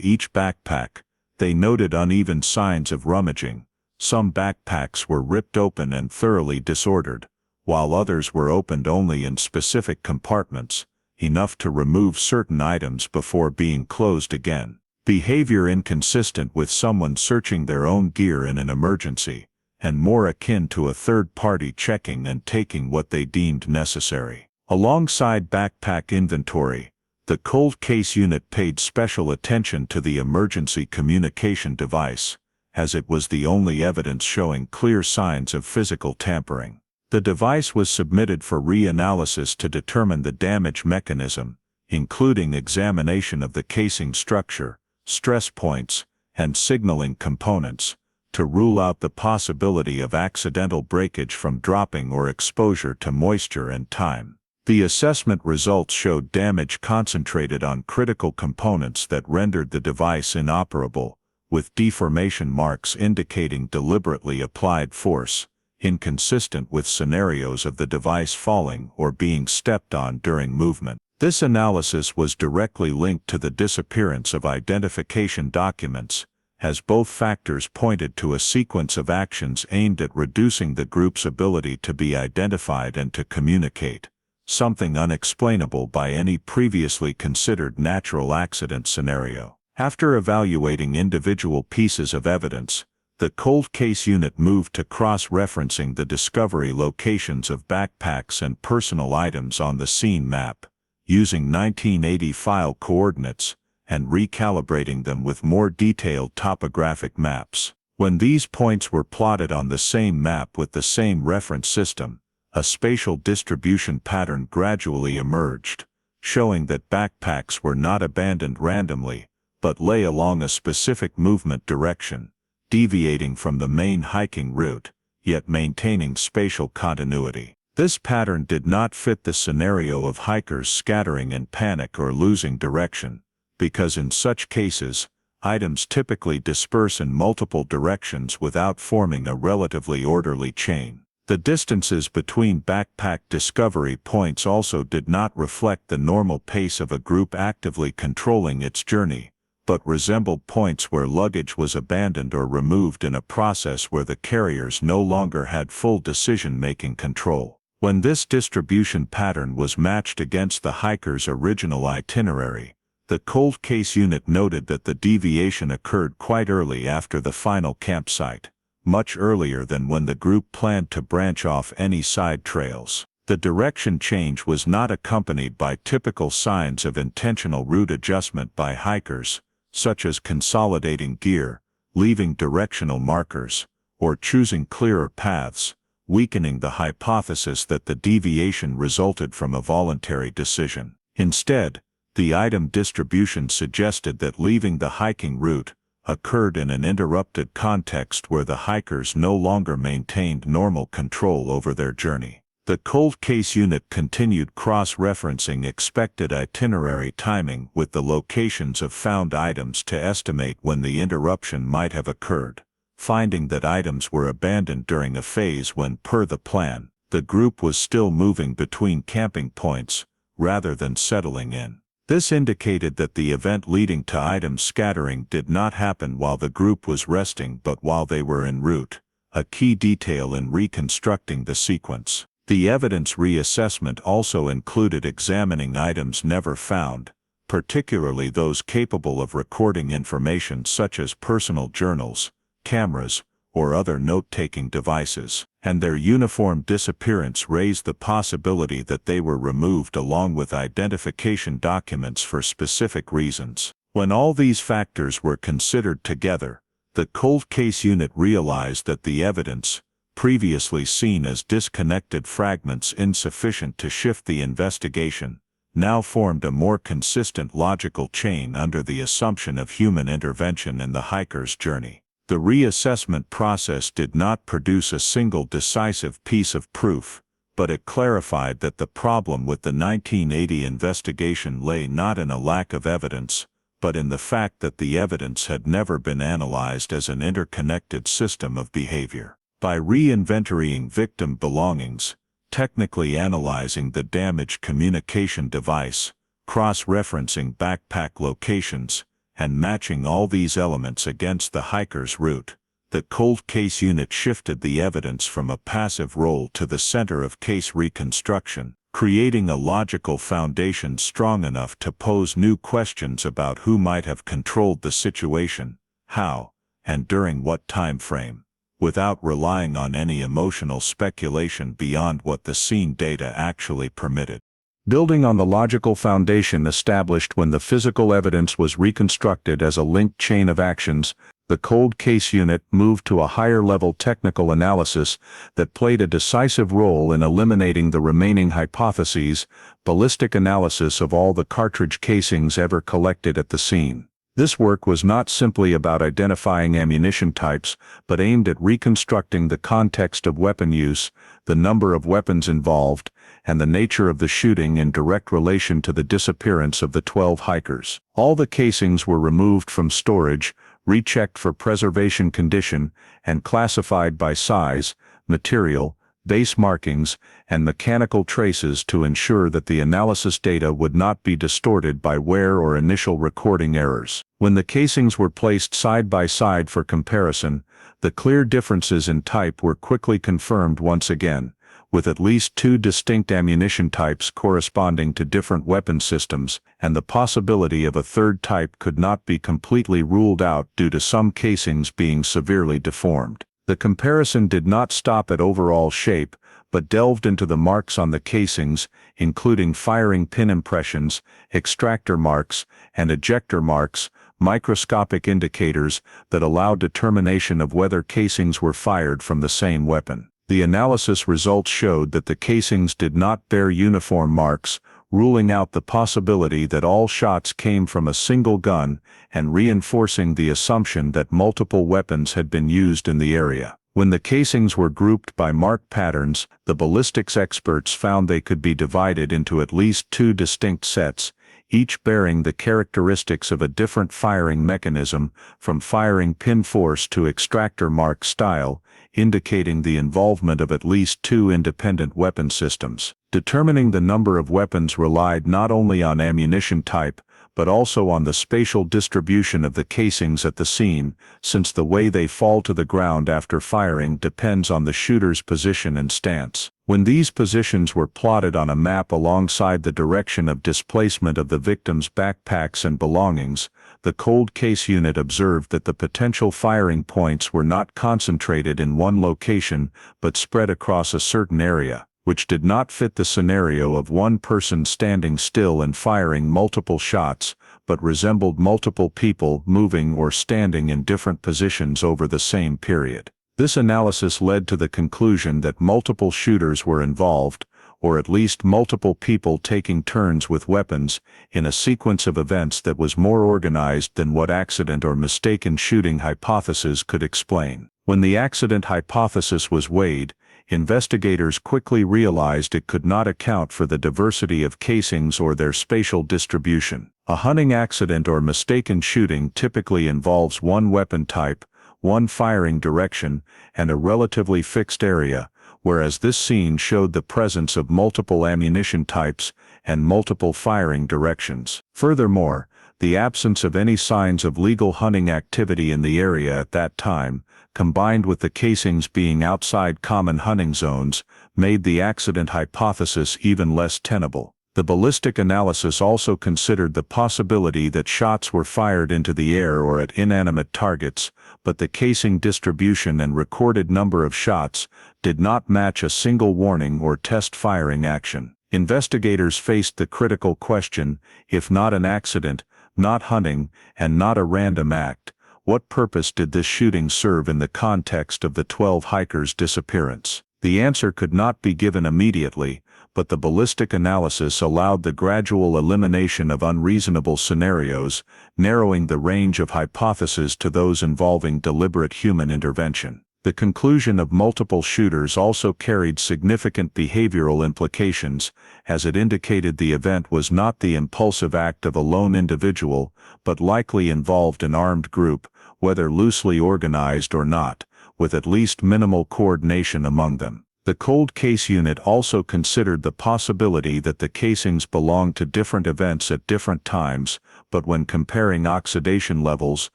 each backpack, they noted uneven signs of rummaging. Some backpacks were ripped open and thoroughly disordered, while others were opened only in specific compartments, enough to remove certain items before being closed again. Behavior inconsistent with someone searching their own gear in an emergency, and more akin to a third party checking and taking what they deemed necessary. Alongside backpack inventory, the cold case unit paid special attention to the emergency communication device, as it was the only evidence showing clear signs of physical tampering. The device was submitted for reanalysis to determine the damage mechanism, including examination of the casing structure, stress points, and signaling components, to rule out the possibility of accidental breakage from dropping or exposure to moisture and time. The assessment results showed damage concentrated on critical components that rendered the device inoperable, with deformation marks indicating deliberately applied force, inconsistent with scenarios of the device falling or being stepped on during movement. This analysis was directly linked to the disappearance of identification documents, as both factors pointed to a sequence of actions aimed at reducing the group's ability to be identified and to communicate, something unexplainable by any previously considered natural accident scenario. After evaluating individual pieces of evidence, the cold case unit moved to cross-referencing the discovery locations of backpacks and personal items on the scene map, using 1980 file coordinates, and recalibrating them with more detailed topographic maps. When these points were plotted on the same map with the same reference system, a spatial distribution pattern gradually emerged, showing that backpacks were not abandoned randomly, but lay along a specific movement direction, deviating from the main hiking route, yet maintaining spatial continuity. This pattern did not fit the scenario of hikers scattering in panic or losing direction, because in such cases, items typically disperse in multiple directions without forming a relatively orderly chain. The distances between backpack discovery points also did not reflect the normal pace of a group actively controlling its journey, but resembled points where luggage was abandoned or removed in a process where the carriers no longer had full decision-making control. When this distribution pattern was matched against the hiker's original itinerary, the cold case unit noted that the deviation occurred quite early after the final campsite, much earlier than when the group planned to branch off any side trails. The direction change was not accompanied by typical signs of intentional route adjustment by hikers, such as consolidating gear, leaving directional markers, or choosing clearer paths, weakening the hypothesis that the deviation resulted from a voluntary decision. Instead, the item distribution suggested that leaving the hiking route occurred in an interrupted context where the hikers no longer maintained normal control over their journey. The cold case unit continued cross-referencing expected itinerary timing with the locations of found items to estimate when the interruption might have occurred, finding that items were abandoned during a phase when, per the plan, the group was still moving between camping points, rather than settling in. This indicated that the event leading to items scattering did not happen while the group was resting but while they were en route, a key detail in reconstructing the sequence. The evidence reassessment also included examining items never found, particularly those capable of recording information such as personal journals, cameras, or other note-taking devices, and their uniform disappearance raised the possibility that they were removed along with identification documents for specific reasons. When all these factors were considered together, the cold case unit realized that the evidence, previously seen as disconnected fragments insufficient to shift the investigation, now formed a more consistent logical chain under the assumption of human intervention in the hiker's journey. The reassessment process did not produce a single decisive piece of proof, but it clarified that the problem with the 1980 investigation lay not in a lack of evidence, but in the fact that the evidence had never been analyzed as an interconnected system of behavior. By re-inventorying victim belongings, technically analyzing the damaged communication device, Cross-referencing backpack locations and matching all these elements against the hiker's route, the cold case unit shifted the evidence from a passive role to the center of case reconstruction, creating a logical foundation strong enough to pose new questions about who might have controlled the situation, how, and during what time frame, without relying on any emotional speculation beyond what the scene data actually permitted. Building on the logical foundation established when the physical evidence was reconstructed as a linked chain of actions, the cold case unit moved to a higher-level technical analysis that played a decisive role in eliminating the remaining hypotheses, ballistic analysis of all the cartridge casings ever collected at the scene. This work was not simply about identifying ammunition types, but aimed at reconstructing the context of weapon use, the number of weapons involved, and the nature of the shooting in direct relation to the disappearance of the 12 hikers. All the casings were removed from storage, rechecked for preservation condition, and classified by size, material, base markings, and mechanical traces to ensure that the analysis data would not be distorted by wear or initial recording errors. When the casings were placed side by side for comparison, the clear differences in type were quickly confirmed once again, with at least 2 distinct ammunition types corresponding to different weapon systems, and the possibility of a third type could not be completely ruled out due to some casings being severely deformed. The comparison did not stop at overall shape, but delved into the marks on the casings, including firing pin impressions, extractor marks, and ejector marks, microscopic indicators that allowed determination of whether casings were fired from the same weapon. The analysis results showed that the casings did not bear uniform marks, ruling out the possibility that all shots came from a single gun and reinforcing the assumption that multiple weapons had been used in the area. When the casings were grouped by mark patterns, the ballistics experts found they could be divided into at least 2 distinct sets, each bearing the characteristics of a different firing mechanism, from firing pin force to extractor mark style, indicating the involvement of at least 2 independent weapon systems. Determining the number of weapons relied not only on ammunition type, but also on the spatial distribution of the casings at the scene, since the way they fall to the ground after firing depends on the shooter's position and stance. When these positions were plotted on a map alongside the direction of displacement of the victim's backpacks and belongings, the cold case unit observed that the potential firing points were not concentrated in one location but spread across a certain area, which did not fit the scenario of one person standing still and firing multiple shots, but resembled multiple people moving or standing in different positions over the same period. This analysis led to the conclusion that multiple shooters were involved, or at least multiple people taking turns with weapons, in a sequence of events that was more organized than what accident or mistaken shooting hypothesis could explain. When the accident hypothesis was weighed, investigators quickly realized it could not account for the diversity of casings or their spatial distribution. A hunting accident or mistaken shooting typically involves one weapon type, one firing direction, and a relatively fixed area, whereas this scene showed the presence of multiple ammunition types and multiple firing directions. Furthermore, the absence of any signs of legal hunting activity in the area at that time, combined with the casings being outside common hunting zones, made the accident hypothesis even less tenable. The ballistic analysis also considered the possibility that shots were fired into the air or at inanimate targets, but the casing distribution and recorded number of shots did not match a single warning or test firing action. Investigators faced the critical question: if not an accident, not hunting, and not a random act, what purpose did this shooting serve in the context of the 12 hikers' disappearance? The answer could not be given immediately, but the ballistic analysis allowed the gradual elimination of unreasonable scenarios, narrowing the range of hypotheses to those involving deliberate human intervention. The conclusion of multiple shooters also carried significant behavioral implications, as it indicated the event was not the impulsive act of a lone individual, but likely involved an armed group, whether loosely organized or not, with at least minimal coordination among them. The cold case unit also considered the possibility that the casings belonged to different events at different times, but when comparing oxidation levels,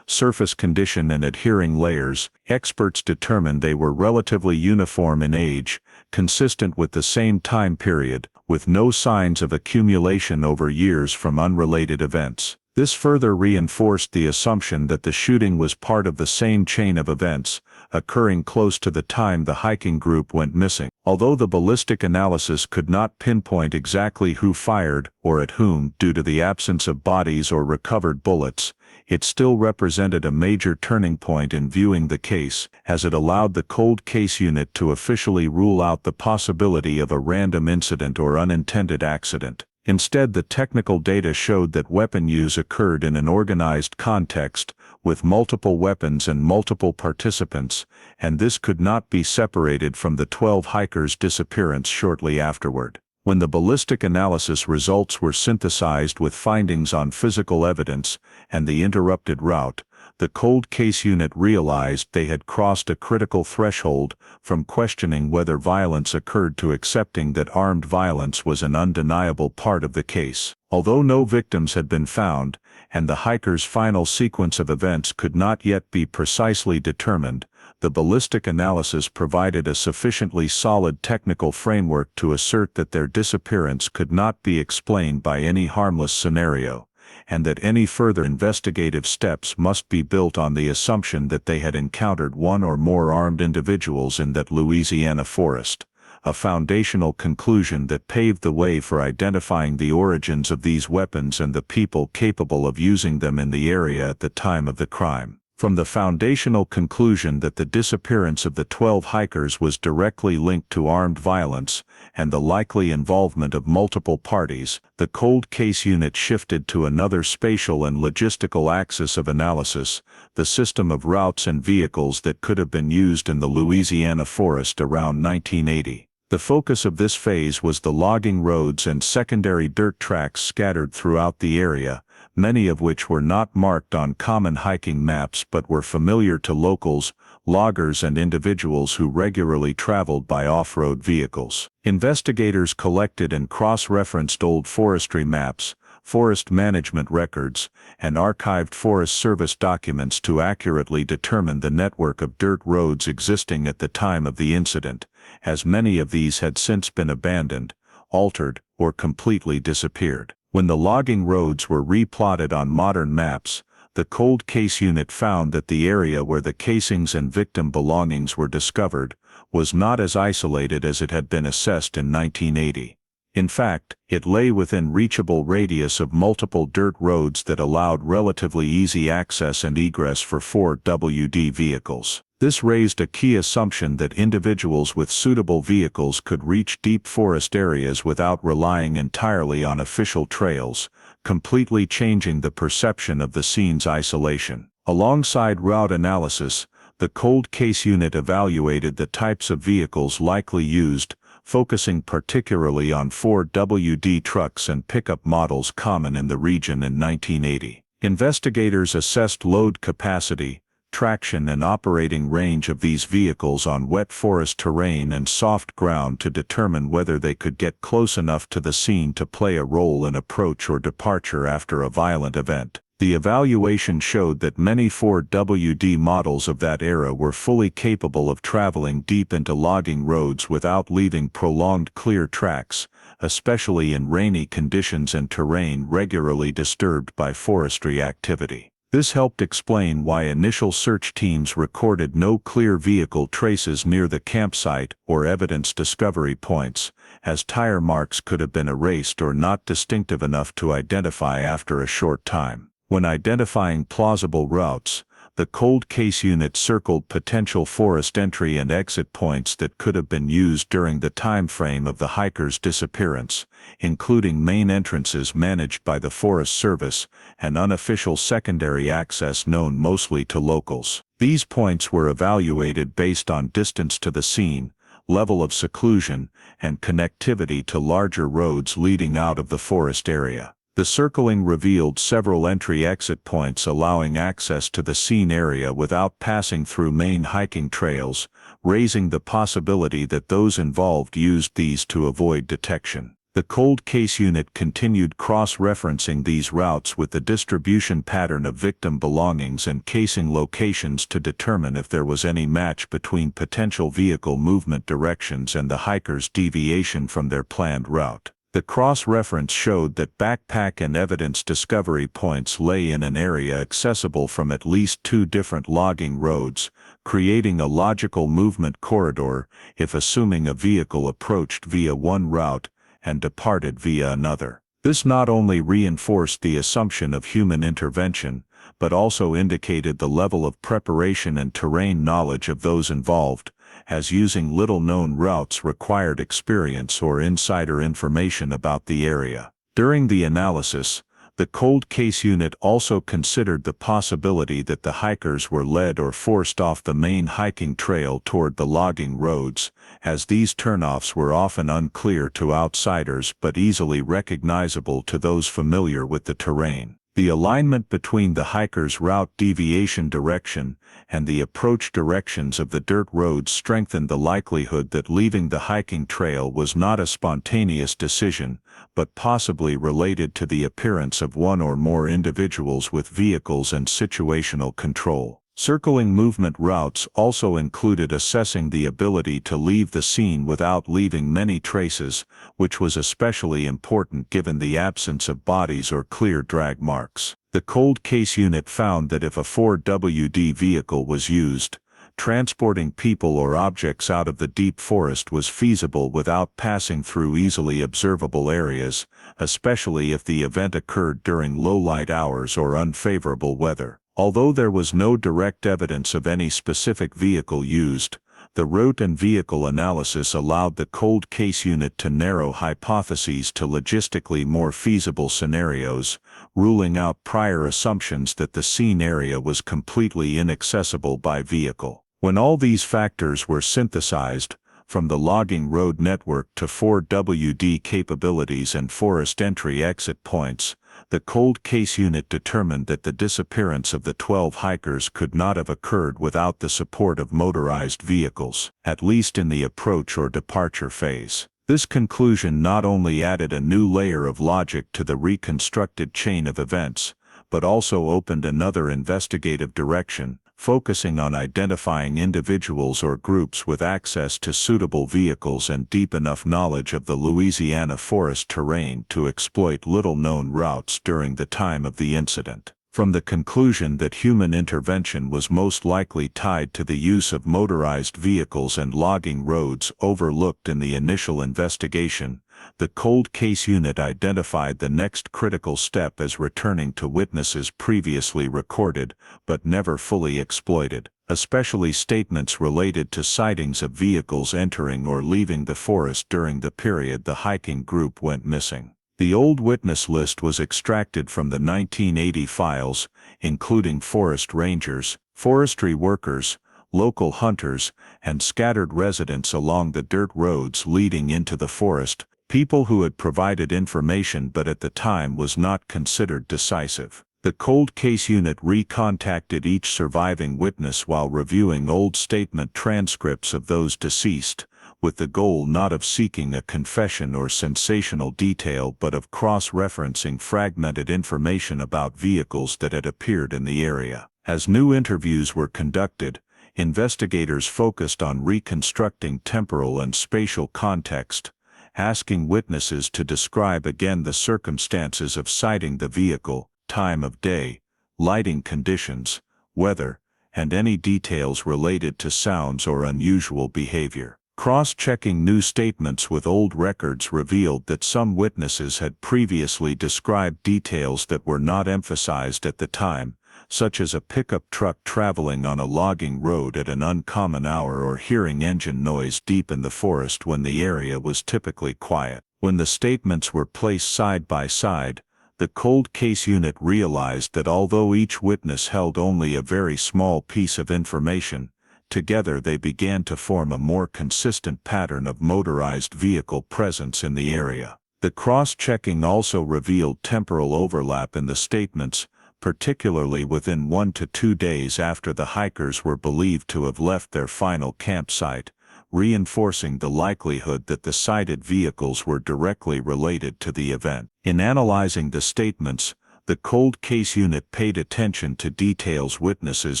surface condition and adhering layers, experts determined they were relatively uniform in age, consistent with the same time period, with no signs of accumulation over years from unrelated events. This further reinforced the assumption that the shooting was part of the same chain of events, occurring close to the time the hiking group went missing. Although the ballistic analysis could not pinpoint exactly who fired or at whom due to the absence of bodies or recovered bullets, it still represented a major turning point in viewing the case, as it allowed the cold case unit to officially rule out the possibility of a random incident or unintended accident. Instead, the technical data showed that weapon use occurred in an organized context, with multiple weapons and multiple participants, and this could not be separated from the 12 hikers' disappearance shortly afterward. When the ballistic analysis results were synthesized with findings on physical evidence and the interrupted route, the cold case unit realized they had crossed a critical threshold from questioning whether violence occurred to accepting that armed violence was an undeniable part of the case. Although no victims had been found, and the hikers' final sequence of events could not yet be precisely determined, the ballistic analysis provided a sufficiently solid technical framework to assert that their disappearance could not be explained by any harmless scenario, and that any further investigative steps must be built on the assumption that they had encountered one or more armed individuals in that Louisiana forest, a foundational conclusion that paved the way for identifying the origins of these weapons and the people capable of using them in the area at the time of the crime. From the foundational conclusion that the disappearance of the 12 hikers was directly linked to armed violence and the likely involvement of multiple parties, the cold case unit shifted to another spatial and logistical axis of analysis, the system of routes and vehicles that could have been used in the Louisiana forest around 1980. The focus of this phase was the logging roads and secondary dirt tracks scattered throughout the area, many of which were not marked on common hiking maps but were familiar to locals, loggers and individuals who regularly traveled by off-road vehicles. Investigators collected and cross-referenced old forestry maps, forest management records, and archived Forest Service documents to accurately determine the network of dirt roads existing at the time of the incident, as many of these had since been abandoned, altered, or completely disappeared. When the logging roads were replotted on modern maps, the cold case unit found that the area where the casings and victim belongings were discovered was not as isolated as it had been assessed in 1980. In fact, it lay within reachable radius of multiple dirt roads that allowed relatively easy access and egress for 4WD vehicles. This raised a key assumption that individuals with suitable vehicles could reach deep forest areas without relying entirely on official trails, completely changing the perception of the scene's isolation. Alongside route analysis, the cold case unit evaluated the types of vehicles likely used, focusing particularly on 4WD trucks and pickup models common in the region in 1980. Investigators assessed load capacity, traction and operating range of these vehicles on wet forest terrain and soft ground to determine whether they could get close enough to the scene to play a role in approach or departure after a violent event. The evaluation showed that many 4WD models of that era were fully capable of traveling deep into logging roads without leaving prolonged clear tracks, especially in rainy conditions and terrain regularly disturbed by forestry activity. This helped explain why initial search teams recorded no clear vehicle traces near the campsite or evidence discovery points, as tire marks could have been erased or not distinctive enough to identify after a short time. When identifying plausible routes, the cold case unit circled potential forest entry and exit points that could have been used during the time frame of the hikers' disappearance, including main entrances managed by the Forest Service and unofficial secondary access known mostly to locals. These points were evaluated based on distance to the scene, level of seclusion, and connectivity to larger roads leading out of the forest area. The circling revealed several entry-exit points allowing access to the scene area without passing through main hiking trails, raising the possibility that those involved used these to avoid detection. The cold case unit continued cross-referencing these routes with the distribution pattern of victim belongings and casing locations to determine if there was any match between potential vehicle movement directions and the hikers' deviation from their planned route. The cross-reference showed that backpack and evidence discovery points lay in an area accessible from at least 2 different logging roads, creating a logical movement corridor if assuming a vehicle approached via one route and departed via another. This not only reinforced the assumption of human intervention, but also indicated the level of preparation and terrain knowledge of those involved, as using little-known routes required experience or insider information about the area. During the analysis, the cold case unit also considered the possibility that the hikers were led or forced off the main hiking trail toward the logging roads, as these turnoffs were often unclear to outsiders but easily recognizable to those familiar with the terrain. The alignment between the hikers' route deviation direction and the approach directions of the dirt roads strengthened the likelihood that leaving the hiking trail was not a spontaneous decision, but possibly related to the appearance of one or more individuals with vehicles and situational control. Circling movement routes also included assessing the ability to leave the scene without leaving many traces, which was especially important given the absence of bodies or clear drag marks. The cold case unit found that if a 4WD vehicle was used, transporting people or objects out of the deep forest was feasible without passing through easily observable areas, especially if the event occurred during low-light hours or unfavorable weather. Although there was no direct evidence of any specific vehicle used, the route and vehicle analysis allowed the cold case unit to narrow hypotheses to logistically more feasible scenarios, ruling out prior assumptions that the scene area was completely inaccessible by vehicle. When all these factors were synthesized, from the logging road network to 4WD capabilities and forest entry-exit points, the cold case unit determined that the disappearance of the 12 hikers could not have occurred without the support of motorized vehicles, at least in the approach or departure phase. This conclusion not only added a new layer of logic to the reconstructed chain of events, but also opened another investigative direction, focusing on identifying individuals or groups with access to suitable vehicles and deep enough knowledge of the Louisiana forest terrain to exploit little-known routes during the time of the incident. From the conclusion that human intervention was most likely tied to the use of motorized vehicles and logging roads overlooked in the initial investigation, the cold case unit identified the next critical step as returning to witnesses previously recorded but never fully exploited, especially statements related to sightings of vehicles entering or leaving the forest during the period the hiking group went missing. The old witness list was extracted from the 1980 files, including forest rangers, forestry workers, local hunters, and scattered residents along the dirt roads leading into the forest, people who had provided information but at the time was not considered decisive. The cold case unit recontacted each surviving witness while reviewing old statement transcripts of those deceased, with the goal not of seeking a confession or sensational detail but of cross-referencing fragmented information about vehicles that had appeared in the area. As new interviews were conducted, investigators focused on reconstructing temporal and spatial context, asking witnesses to describe again the circumstances of sighting the vehicle, time of day, lighting conditions, weather, and any details related to sounds or unusual behavior. Cross-checking new statements with old records revealed that some witnesses had previously described details that were not emphasized at the time, such as a pickup truck traveling on a logging road at an uncommon hour or hearing engine noise deep in the forest when the area was typically quiet. When the statements were placed side by side, the cold case unit realized that although each witness held only a very small piece of information, together they began to form a more consistent pattern of motorized vehicle presence in the area. The cross-checking also revealed temporal overlap in the statements, particularly within 1 to 2 days after the hikers were believed to have left their final campsite, reinforcing the likelihood that the sighted vehicles were directly related to the event. In analyzing the statements, the cold case unit paid attention to details witnesses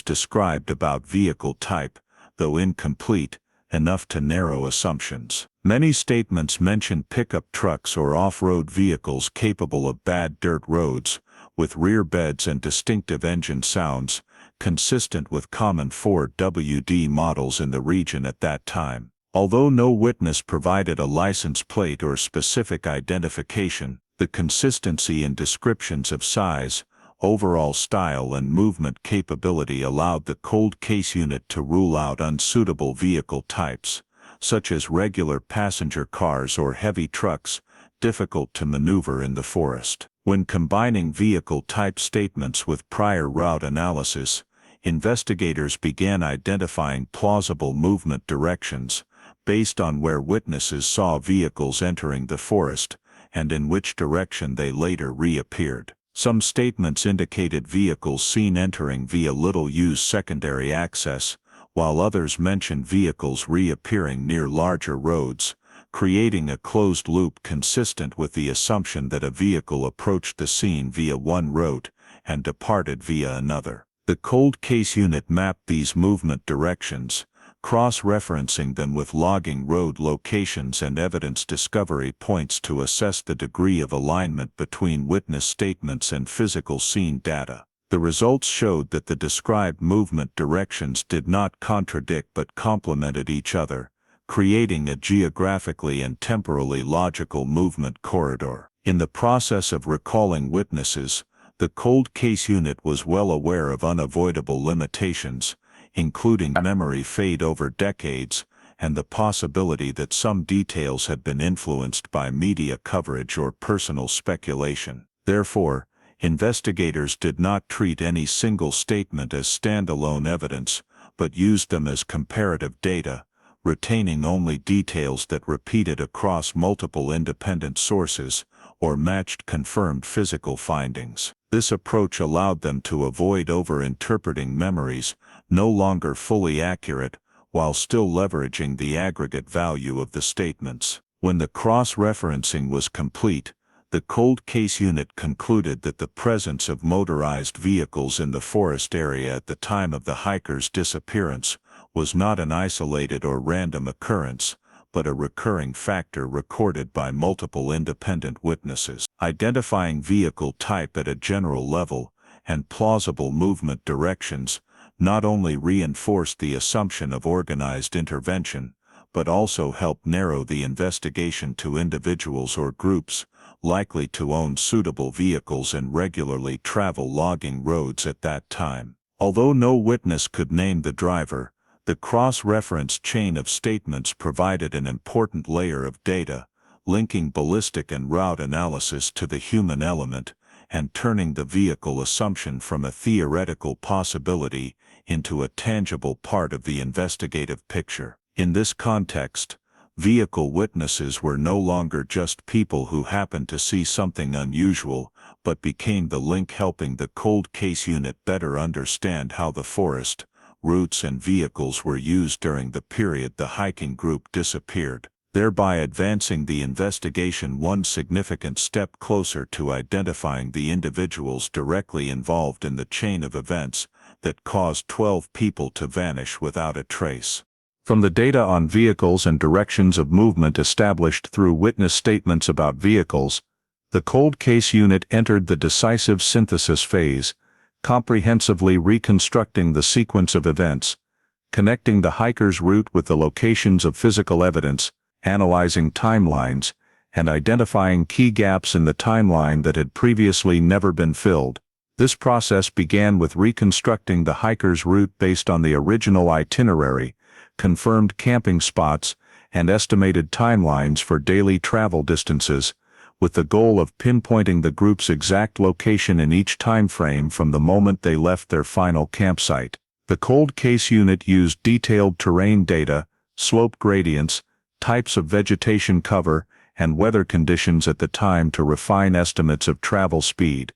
described about vehicle type, though incomplete, enough to narrow assumptions. Many statements mention pickup trucks or off-road vehicles capable of bad dirt roads, with rear beds and distinctive engine sounds, consistent with common Ford WD models in the region at that time. Although no witness provided a license plate or specific identification, the consistency in descriptions of size, overall style and movement capability allowed the cold case unit to rule out unsuitable vehicle types, such as regular passenger cars or heavy trucks, difficult to maneuver in the forest. When combining vehicle type statements with prior route analysis, investigators began identifying plausible movement directions, based on where witnesses saw vehicles entering the forest, and in which direction they later reappeared. Some statements indicated vehicles seen entering via little-used secondary access, while others mentioned vehicles reappearing near larger roads, creating a closed loop consistent with the assumption that a vehicle approached the scene via one route and departed via another. The cold case unit mapped these movement directions, cross-referencing them with logging road locations and evidence discovery points to assess the degree of alignment between witness statements and physical scene data. The results showed that the described movement directions did not contradict but complemented each other, creating a geographically and temporally logical movement corridor. In the process of recalling witnesses, the cold case unit was well aware of unavoidable limitations, including memory fade over decades, and the possibility that some details had been influenced by media coverage or personal speculation. Therefore, investigators did not treat any single statement as standalone evidence, but used them as comparative data, retaining only details that repeated across multiple independent sources or matched confirmed physical findings. This approach allowed them to avoid over-interpreting memories, no longer fully accurate, while still leveraging the aggregate value of the statements. When the cross-referencing was complete, the cold case unit concluded that the presence of motorized vehicles in the forest area at the time of the hikers' disappearance was not an isolated or random occurrence, but a recurring factor recorded by multiple independent witnesses. Identifying vehicle type at a general level and plausible movement directions not only reinforced the assumption of organized intervention, but also helped narrow the investigation to individuals or groups likely to own suitable vehicles and regularly travel logging roads at that time. Although no witness could name the driver, the cross-referenced chain of statements provided an important layer of data, linking ballistic and route analysis to the human element, and turning the vehicle assumption from a theoretical possibility into a tangible part of the investigative picture. In this context, vehicle witnesses were no longer just people who happened to see something unusual, but became the link helping the cold case unit better understand how the forest, routes and vehicles were used during the period the hiking group disappeared, thereby advancing the investigation one significant step closer to identifying the individuals directly involved in the chain of events that caused 12 people to vanish without a trace. From the data on vehicles and directions of movement established through witness statements about vehicles, the cold case unit entered the decisive synthesis phase, comprehensively reconstructing the sequence of events, connecting the hiker's route with the locations of physical evidence, analyzing timelines, and identifying key gaps in the timeline that had previously never been filled. This process began with reconstructing the hiker's route based on the original itinerary, confirmed camping spots, and estimated timelines for daily travel distances, with the goal of pinpointing the group's exact location in each time frame from the moment they left their final campsite. The cold case unit used detailed terrain data, slope gradients, types of vegetation cover, and weather conditions at the time to refine estimates of travel speed,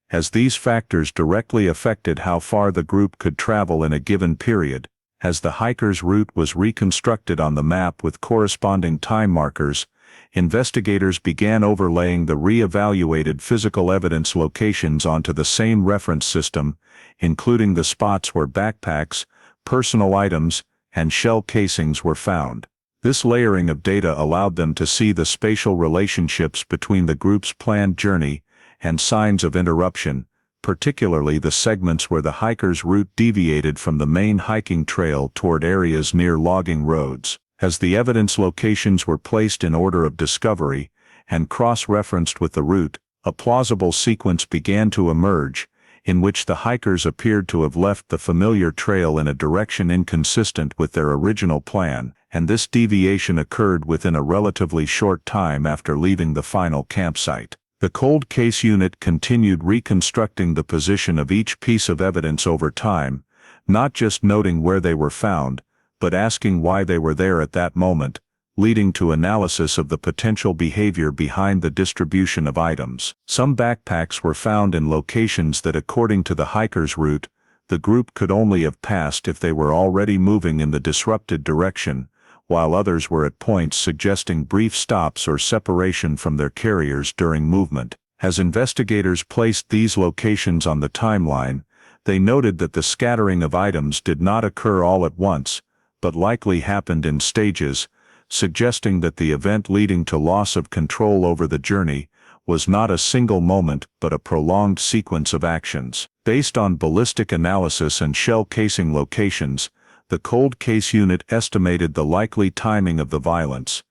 as these factors directly affected how far the group could travel in a given period. As the hiker's route was reconstructed on the map with corresponding time markers, investigators began overlaying the re-evaluated physical evidence locations onto the same reference system, including the spots where backpacks, personal items, and shell casings were found. This layering of data allowed them to see the spatial relationships between the group's planned journey and signs of interruption, particularly the segments where the hiker's route deviated from the main hiking trail toward areas near logging roads. As the evidence locations were placed in order of discovery and cross-referenced with the route, a plausible sequence began to emerge, in which the hikers appeared to have left the familiar trail in a direction inconsistent with their original plan, and this deviation occurred within a relatively short time after leaving the final campsite. The cold case unit continued reconstructing the position of each piece of evidence over time, not just noting where they were found, but asking why they were there at that moment, leading to analysis of the potential behavior behind the distribution of items. Some backpacks were found in locations that, according to the hiker's route, the group could only have passed if they were already moving in the disrupted direction, while others were at points suggesting brief stops or separation from their carriers during movement. As investigators placed these locations on the timeline, they noted that the scattering of items did not occur all at once, but likely happened in stages, suggesting that the event leading to loss of control over the journey was not a single moment but a prolonged sequence of actions. Based on ballistic analysis and shell casing locations, the cold case unit estimated the likely timing of the violence,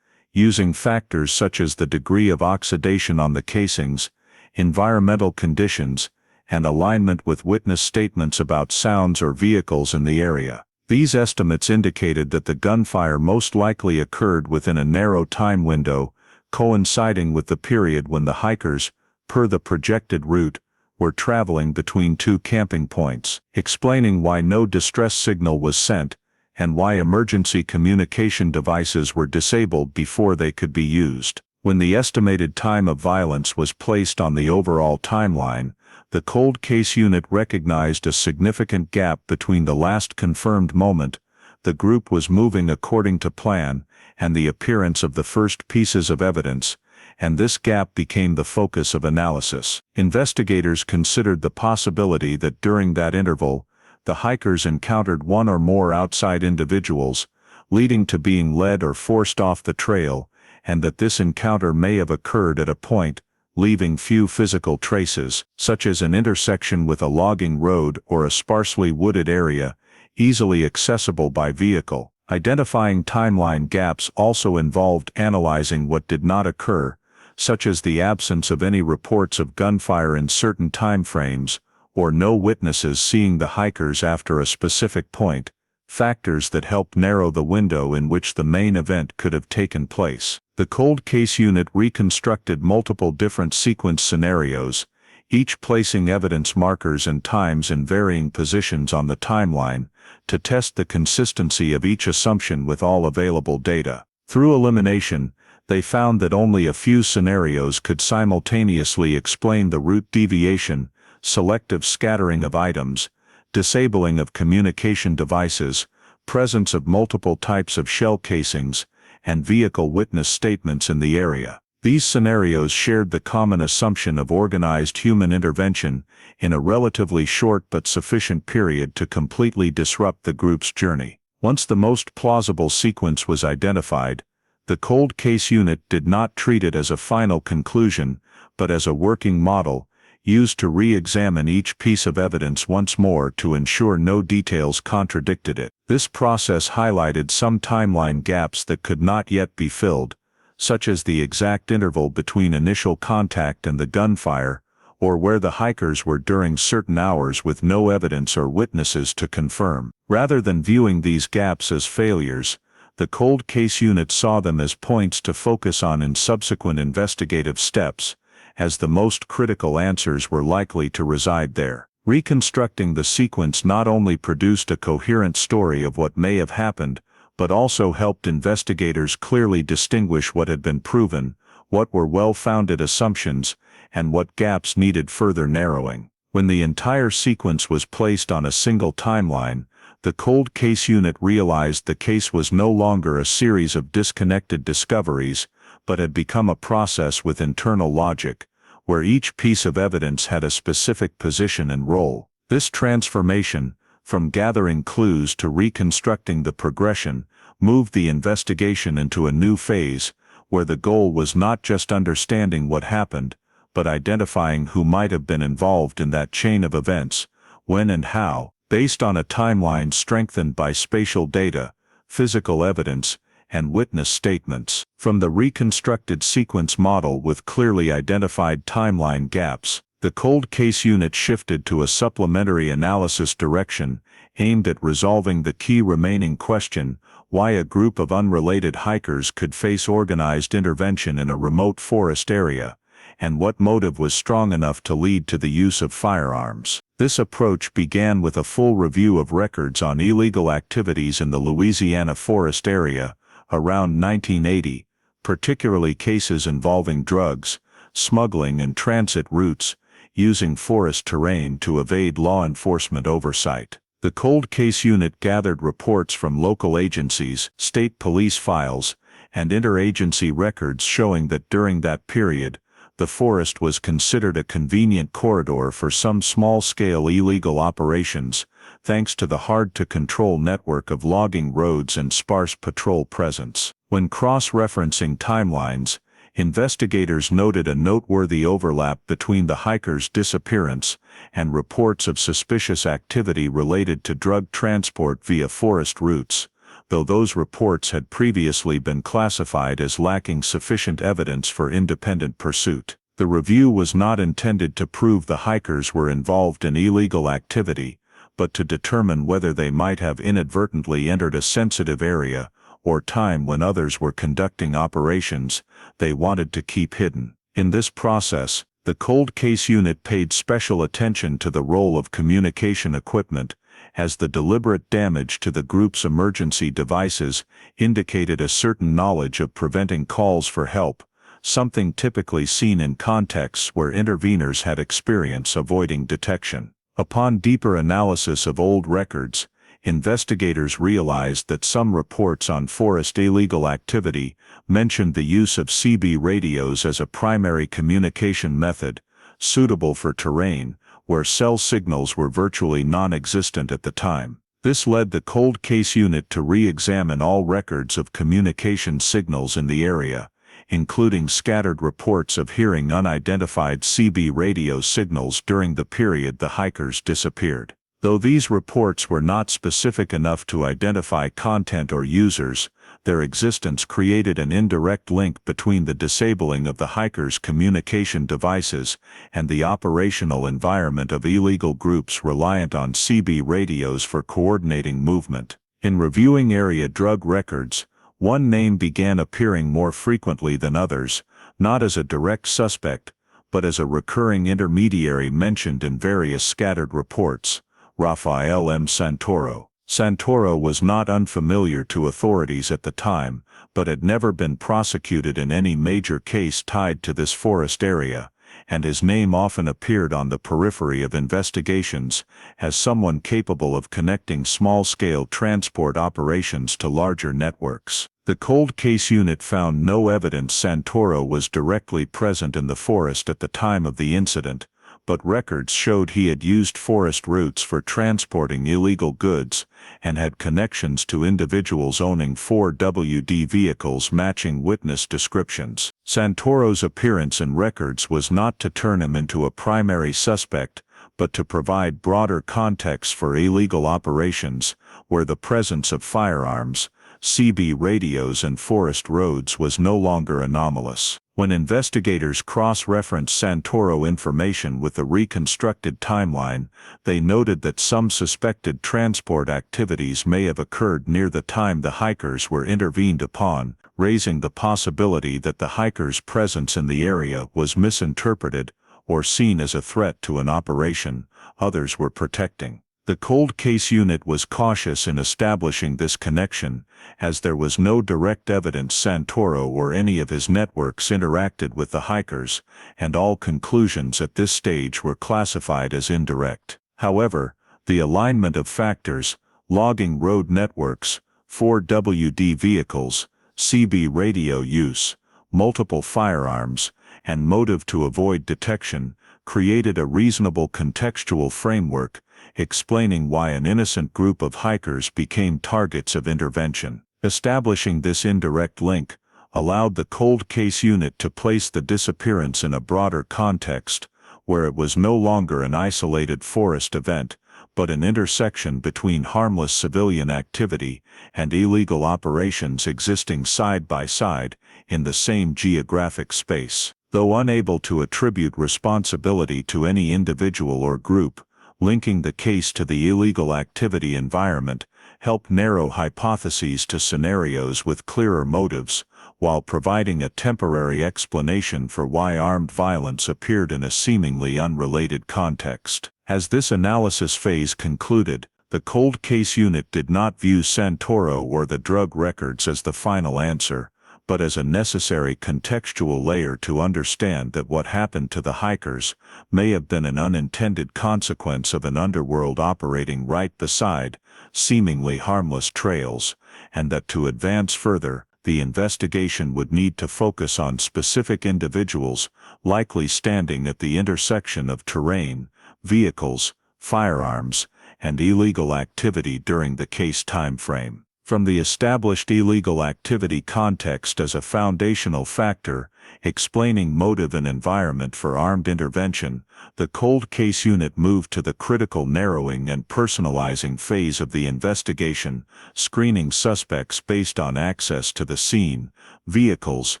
using factors such as the degree of oxidation on the casings, environmental conditions, and alignment with witness statements about sounds or vehicles in the area. These estimates indicated that the gunfire most likely occurred within a narrow time window, coinciding with the period when the hikers, per the projected route, were traveling between two camping points, explaining why no distress signal was sent, and why emergency communication devices were disabled before they could be used. When the estimated time of violence was placed on the overall timeline, the cold case unit recognized a significant gap between the last confirmed moment the group was moving according to plan and the appearance of the first pieces of evidence, and this gap became the focus of analysis. Investigators considered the possibility that during that interval, the hikers encountered one or more outside individuals, leading to being led or forced off the trail, and that this encounter may have occurred at a point, leaving few physical traces, such as an intersection with a logging road or a sparsely wooded area, easily accessible by vehicle. Identifying timeline gaps also involved analyzing what did not occur, such as the absence of any reports of gunfire in certain time frames, or no witnesses seeing the hikers after a specific point, factors that help narrow the window in which the main event could have taken place. The cold case unit reconstructed multiple different sequence scenarios, each placing evidence markers and times in varying positions on the timeline, to test the consistency of each assumption with all available data. Through elimination, they found that only a few scenarios could simultaneously explain the route deviation, selective scattering of items, disabling of communication devices, presence of multiple types of shell casings, and vehicle witness statements in the area. These scenarios shared the common assumption of organized human intervention in a relatively short but sufficient period to completely disrupt the group's journey. Once the most plausible sequence was identified, the cold case unit did not treat it as a final conclusion, but as a working model, used to re-examine each piece of evidence once more to ensure no details contradicted it. This process highlighted some timeline gaps that could not yet be filled, such as the exact interval between initial contact and the gunfire, or where the hikers were during certain hours with no evidence or witnesses to confirm. Rather than viewing these gaps as failures, the cold case unit saw them as points to focus on in subsequent investigative steps, as the most critical answers were likely to reside there. Reconstructing the sequence not only produced a coherent story of what may have happened, but also helped investigators clearly distinguish what had been proven, what were well-founded assumptions, and what gaps needed further narrowing. When the entire sequence was placed on a single timeline, the cold case unit realized the case was no longer a series of disconnected discoveries, but had become a process with internal logic, where each piece of evidence had a specific position and role. This transformation, from gathering clues to reconstructing the progression, moved the investigation into a new phase, where the goal was not just understanding what happened, but identifying who might have been involved in that chain of events, when and how, based on a timeline strengthened by spatial data, physical evidence, and witness statements. From the reconstructed sequence model with clearly identified timeline gaps, the cold case unit shifted to a supplementary analysis direction aimed at resolving the key remaining question: why a group of unrelated hikers could face organized intervention in a remote forest area, and what motive was strong enough to lead to the use of firearms. This approach began with a full review of records on illegal activities in the Louisiana forest area around 1980, particularly cases involving drugs, smuggling, and transit routes, using forest terrain to evade law enforcement oversight. The cold case unit gathered reports from local agencies, state police files, and interagency records showing that during that period, the forest was considered a convenient corridor for some small-scale illegal operations, thanks to the hard-to-control network of logging roads and sparse patrol presence. When cross-referencing timelines, investigators noted a noteworthy overlap between the hikers' disappearance and reports of suspicious activity related to drug transport via forest routes, though those reports had previously been classified as lacking sufficient evidence for independent pursuit. The review was not intended to prove the hikers were involved in illegal activity, but to determine whether they might have inadvertently entered a sensitive area or time when others were conducting operations they wanted to keep hidden. In this process, the cold case unit paid special attention to the role of communication equipment, as the deliberate damage to the group's emergency devices indicated a certain knowledge of preventing calls for help, something typically seen in contexts where interveners had experience avoiding detection. Upon deeper analysis of old records, investigators realized that some reports on forest illegal activity mentioned the use of CB radios as a primary communication method, suitable for terrain where cell signals were virtually non-existent at the time. This led the cold case unit to re-examine all records of communication signals in the area, including scattered reports of hearing unidentified CB radio signals during the period the hikers disappeared. Though these reports were not specific enough to identify content or users, their existence created an indirect link between the disabling of the hikers' communication devices and the operational environment of illegal groups reliant on CB radios for coordinating movement. In reviewing area drug records, one name began appearing more frequently than others, not as a direct suspect, but as a recurring intermediary mentioned in various scattered reports: Rafael M. Santoro. Santoro was not unfamiliar to authorities at the time, but had never been prosecuted in any major case tied to this forest area, and his name often appeared on the periphery of investigations as someone capable of connecting small-scale transport operations to larger networks. The cold case unit found no evidence Santoro was directly present in the forest at the time of the incident, but records showed he had used forest routes for transporting illegal goods and had connections to individuals owning 4WD vehicles matching witness descriptions. Santoro's appearance in records was not to turn him into a primary suspect, but to provide broader context for illegal operations, where the presence of firearms, CB radios, and forest roads was no longer anomalous. When investigators cross-referenced Santoro information with the reconstructed timeline, they noted that some suspected transport activities may have occurred near the time the hikers were intervened upon, raising the possibility that the hikers' presence in the area was misinterpreted or seen as a threat to an operation others were protecting. The cold case unit was cautious in establishing this connection, as there was no direct evidence Santoro or any of his networks interacted with the hikers, and all conclusions at this stage were classified as indirect. However, the alignment of factors, logging road networks, 4WD vehicles, CB radio use, multiple firearms, and motive to avoid detection, created a reasonable contextual framework, explaining why an innocent group of hikers became targets of intervention. Establishing this indirect link allowed the cold case unit to place the disappearance in a broader context, where it was no longer an isolated forest event, but an intersection between harmless civilian activity and illegal operations existing side by side in the same geographic space. Though unable to attribute responsibility to any individual or group, linking the case to the illegal activity environment helped narrow hypotheses to scenarios with clearer motives, while providing a temporary explanation for why armed violence appeared in a seemingly unrelated context. As this analysis phase concluded, the cold case unit did not view Santoro or the drug records as the final answer, but as a necessary contextual layer to understand that what happened to the hikers may have been an unintended consequence of an underworld operating right beside seemingly harmless trails, and that to advance further, the investigation would need to focus on specific individuals, likely standing at the intersection of terrain, vehicles, firearms, and illegal activity during the case timeframe. From the established illegal activity context as a foundational factor, explaining motive and environment for armed intervention, the cold case unit moved to the critical narrowing and personalizing phase of the investigation, screening suspects based on access to the scene, vehicles,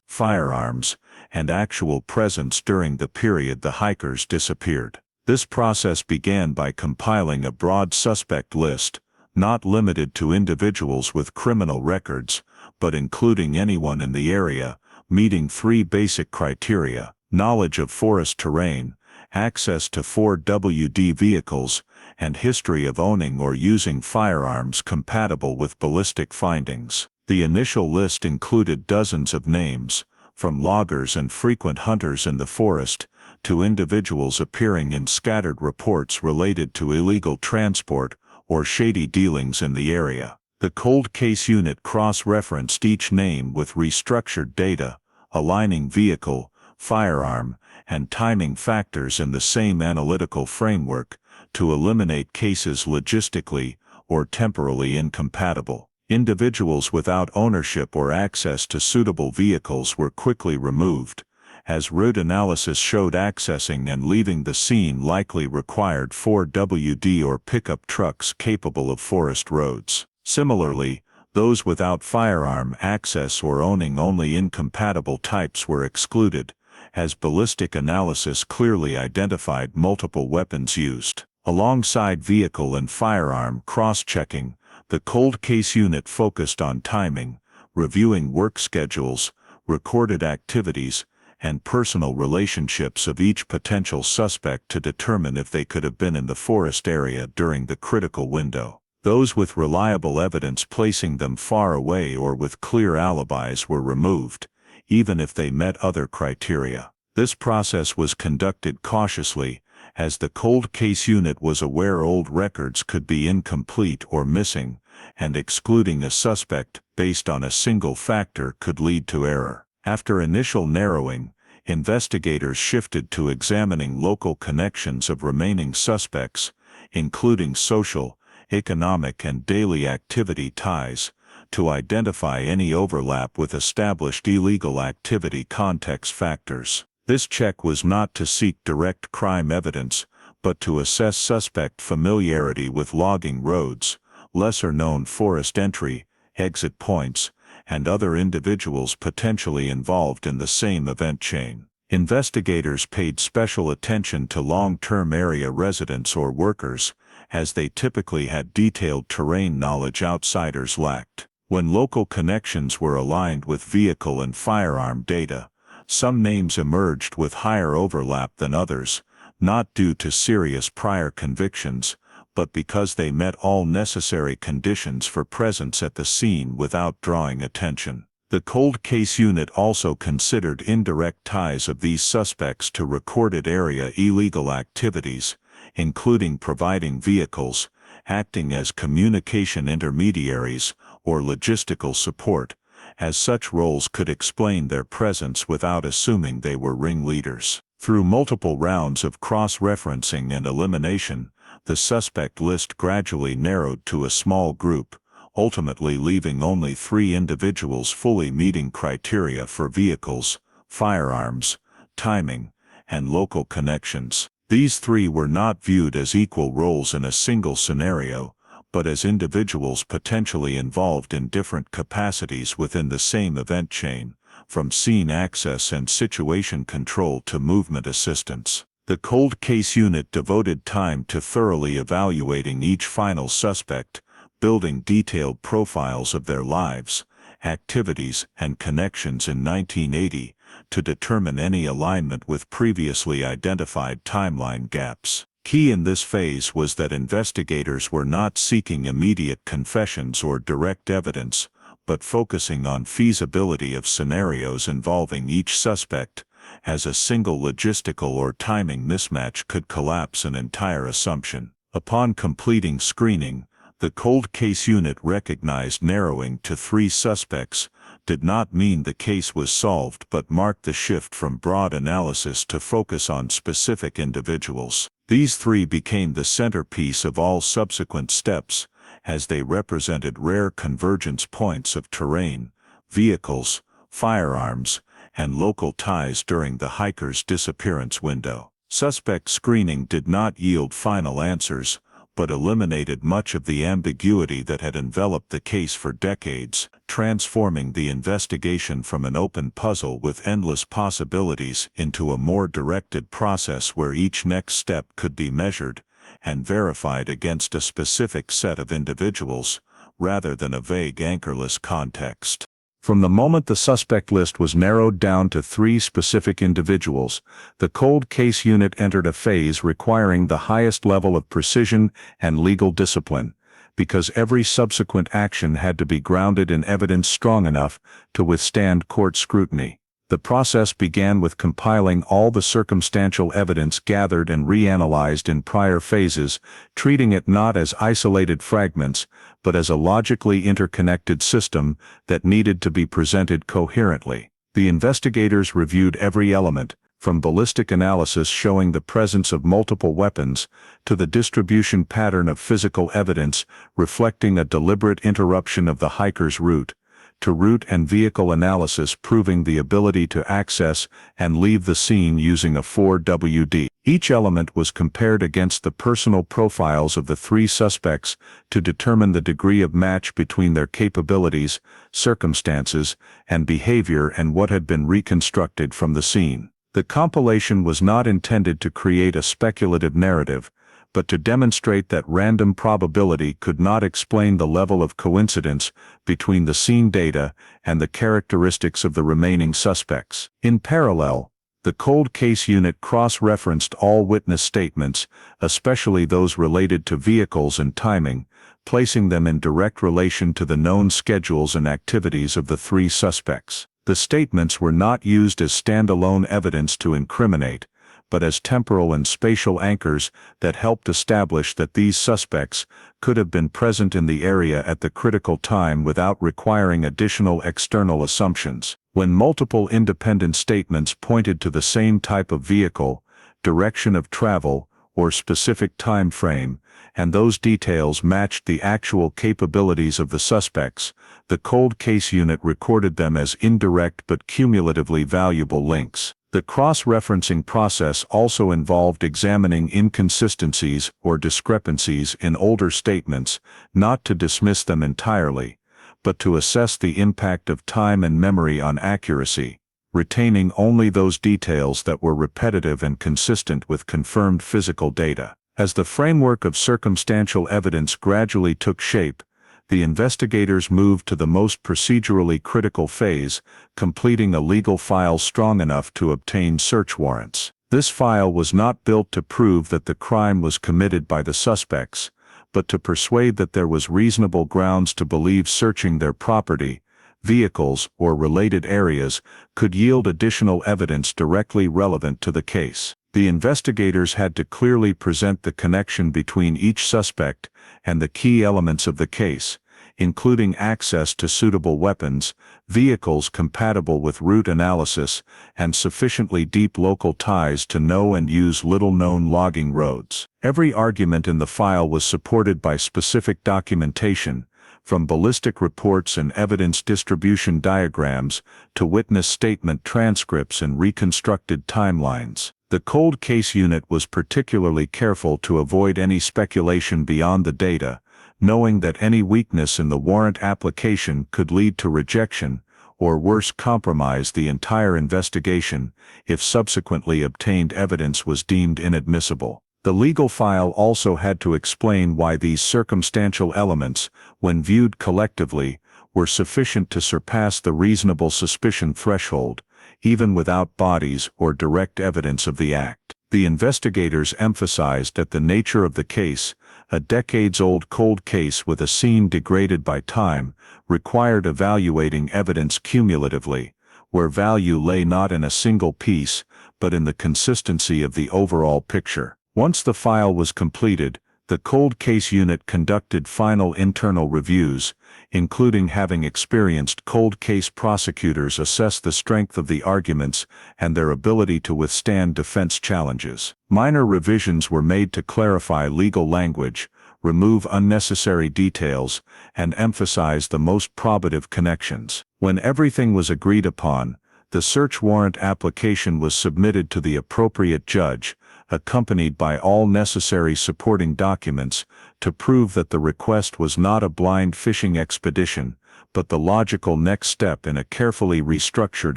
firearms, and actual presence during the period the hikers disappeared. This process began by compiling a broad suspect list, not limited to individuals with criminal records, but including anyone in the area, meeting three basic criteria: knowledge of forest terrain, access to 4WD vehicles, and history of owning or using firearms compatible with ballistic findings. The initial list included dozens of names, from loggers and frequent hunters in the forest, to individuals appearing in scattered reports related to illegal transport or shady dealings in the area. The cold case unit cross-referenced each name with restructured data, aligning vehicle, firearm, and timing factors in the same analytical framework to eliminate cases logistically or temporally incompatible. Individuals without ownership or access to suitable vehicles were quickly removed, as route analysis showed accessing and leaving the scene likely required 4WD or pickup trucks capable of forest roads. Similarly, those without firearm access or owning only incompatible types were excluded, as ballistic analysis clearly identified multiple weapons used. Alongside vehicle and firearm cross-checking, the cold case unit focused on timing, reviewing work schedules, recorded activities, and personal relationships of each potential suspect to determine if they could have been in the forest area during the critical window. Those with reliable evidence placing them far away or with clear alibis were removed, even if they met other criteria. This process was conducted cautiously, as the cold case unit was aware old records could be incomplete or missing, and excluding a suspect based on a single factor could lead to error. After initial narrowing, investigators shifted to examining local connections of remaining suspects, including social, economic, and daily activity ties, to identify any overlap with established illegal activity context factors. This check was not to seek direct crime evidence, but to assess suspect familiarity with logging roads, lesser-known forest entry, exit points, and other individuals potentially involved in the same event chain. Investigators paid special attention to long-term area residents or workers, as they typically had detailed terrain knowledge outsiders lacked. When local connections were aligned with vehicle and firearm data, some names emerged with higher overlap than others, not due to serious prior convictions, but because they met all necessary conditions for presence at the scene without drawing attention. The cold case unit also considered indirect ties of these suspects to recorded area illegal activities, including providing vehicles, acting as communication intermediaries, or logistical support, as such roles could explain their presence without assuming they were ringleaders. Through multiple rounds of cross-referencing and elimination, the suspect list gradually narrowed to a small group, ultimately leaving only 3 individuals fully meeting criteria for vehicles, firearms, timing, and local connections. These 3 were not viewed as equal roles in a single scenario, but as individuals potentially involved in different capacities within the same event chain, from scene access and situation control to movement assistance. The cold case unit devoted time to thoroughly evaluating each final suspect, building detailed profiles of their lives, activities, and connections in 1980 to determine any alignment with previously identified timeline gaps. Key in this phase was that investigators were not seeking immediate confessions or direct evidence, but focusing on feasibility of scenarios involving each suspect, as a single logistical or timing mismatch could collapse an entire assumption. Upon completing screening, the cold case unit recognized narrowing to 3 suspects did not mean the case was solved but marked the shift from broad analysis to focus on specific individuals. These 3 became the centerpiece of all subsequent steps, as they represented rare convergence points of terrain, vehicles, firearms, and local ties during the hiker's disappearance window. Suspect screening did not yield final answers, but eliminated much of the ambiguity that had enveloped the case for decades, transforming the investigation from an open puzzle with endless possibilities into a more directed process where each next step could be measured and verified against a specific set of individuals, rather than a vague anchorless context. From the moment the suspect list was narrowed down to 3 specific individuals, the cold case unit entered a phase requiring the highest level of precision and legal discipline, because every subsequent action had to be grounded in evidence strong enough to withstand court scrutiny. The process began with compiling all the circumstantial evidence gathered and reanalyzed in prior phases, treating it not as isolated fragments, but as a logically interconnected system that needed to be presented coherently. The investigators reviewed every element, from ballistic analysis showing the presence of multiple weapons, to the distribution pattern of physical evidence reflecting a deliberate interruption of the hiker's route, to route and vehicle analysis proving the ability to access and leave the scene using a 4WD. Each element was compared against the personal profiles of the 3 suspects to determine the degree of match between their capabilities, circumstances, and behavior and what had been reconstructed from the scene. The compilation was not intended to create a speculative narrative, but to demonstrate that random probability could not explain the level of coincidence between the scene data and the characteristics of the remaining suspects. In parallel, the cold case unit cross-referenced all witness statements, especially those related to vehicles and timing, placing them in direct relation to the known schedules and activities of the 3 suspects. The statements were not used as standalone evidence to incriminate, but as temporal and spatial anchors that helped establish that these suspects could have been present in the area at the critical time without requiring additional external assumptions. When multiple independent statements pointed to the same type of vehicle, direction of travel, or specific time frame, and those details matched the actual capabilities of the suspects, the cold case unit recorded them as indirect but cumulatively valuable links. The cross-referencing process also involved examining inconsistencies or discrepancies in older statements, not to dismiss them entirely, but to assess the impact of time and memory on accuracy, retaining only those details that were repetitive and consistent with confirmed physical data. As the framework of circumstantial evidence gradually took shape, the investigators moved to the most procedurally critical phase, completing a legal file strong enough to obtain search warrants. This file was not built to prove that the crime was committed by the suspects, but to persuade that there was reasonable grounds to believe searching their property, vehicles, or related areas could yield additional evidence directly relevant to the case. The investigators had to clearly present the connection between each suspect and the key elements of the case, including access to suitable weapons, vehicles compatible with route analysis, and sufficiently deep local ties to know and use little-known logging roads. Every argument in the file was supported by specific documentation, from ballistic reports and evidence distribution diagrams to witness statement transcripts and reconstructed timelines. The cold case unit was particularly careful to avoid any speculation beyond the data, knowing that any weakness in the warrant application could lead to rejection, or worse, compromise the entire investigation if subsequently obtained evidence was deemed inadmissible. The legal file also had to explain why these circumstantial elements, when viewed collectively, were sufficient to surpass the reasonable suspicion threshold, even without bodies or direct evidence of the act. The investigators emphasized that the nature of the case, a decades-old cold case with a scene degraded by time, required evaluating evidence cumulatively, where value lay not in a single piece, but in the consistency of the overall picture. Once the file was completed, the cold case unit conducted final internal reviews, including having experienced cold case prosecutors assess the strength of the arguments and their ability to withstand defense challenges. Minor revisions were made to clarify legal language, remove unnecessary details, and emphasize the most probative connections. When everything was agreed upon, the search warrant application was submitted to the appropriate judge, accompanied by all necessary supporting documents, to prove that the request was not a blind fishing expedition, but the logical next step in a carefully restructured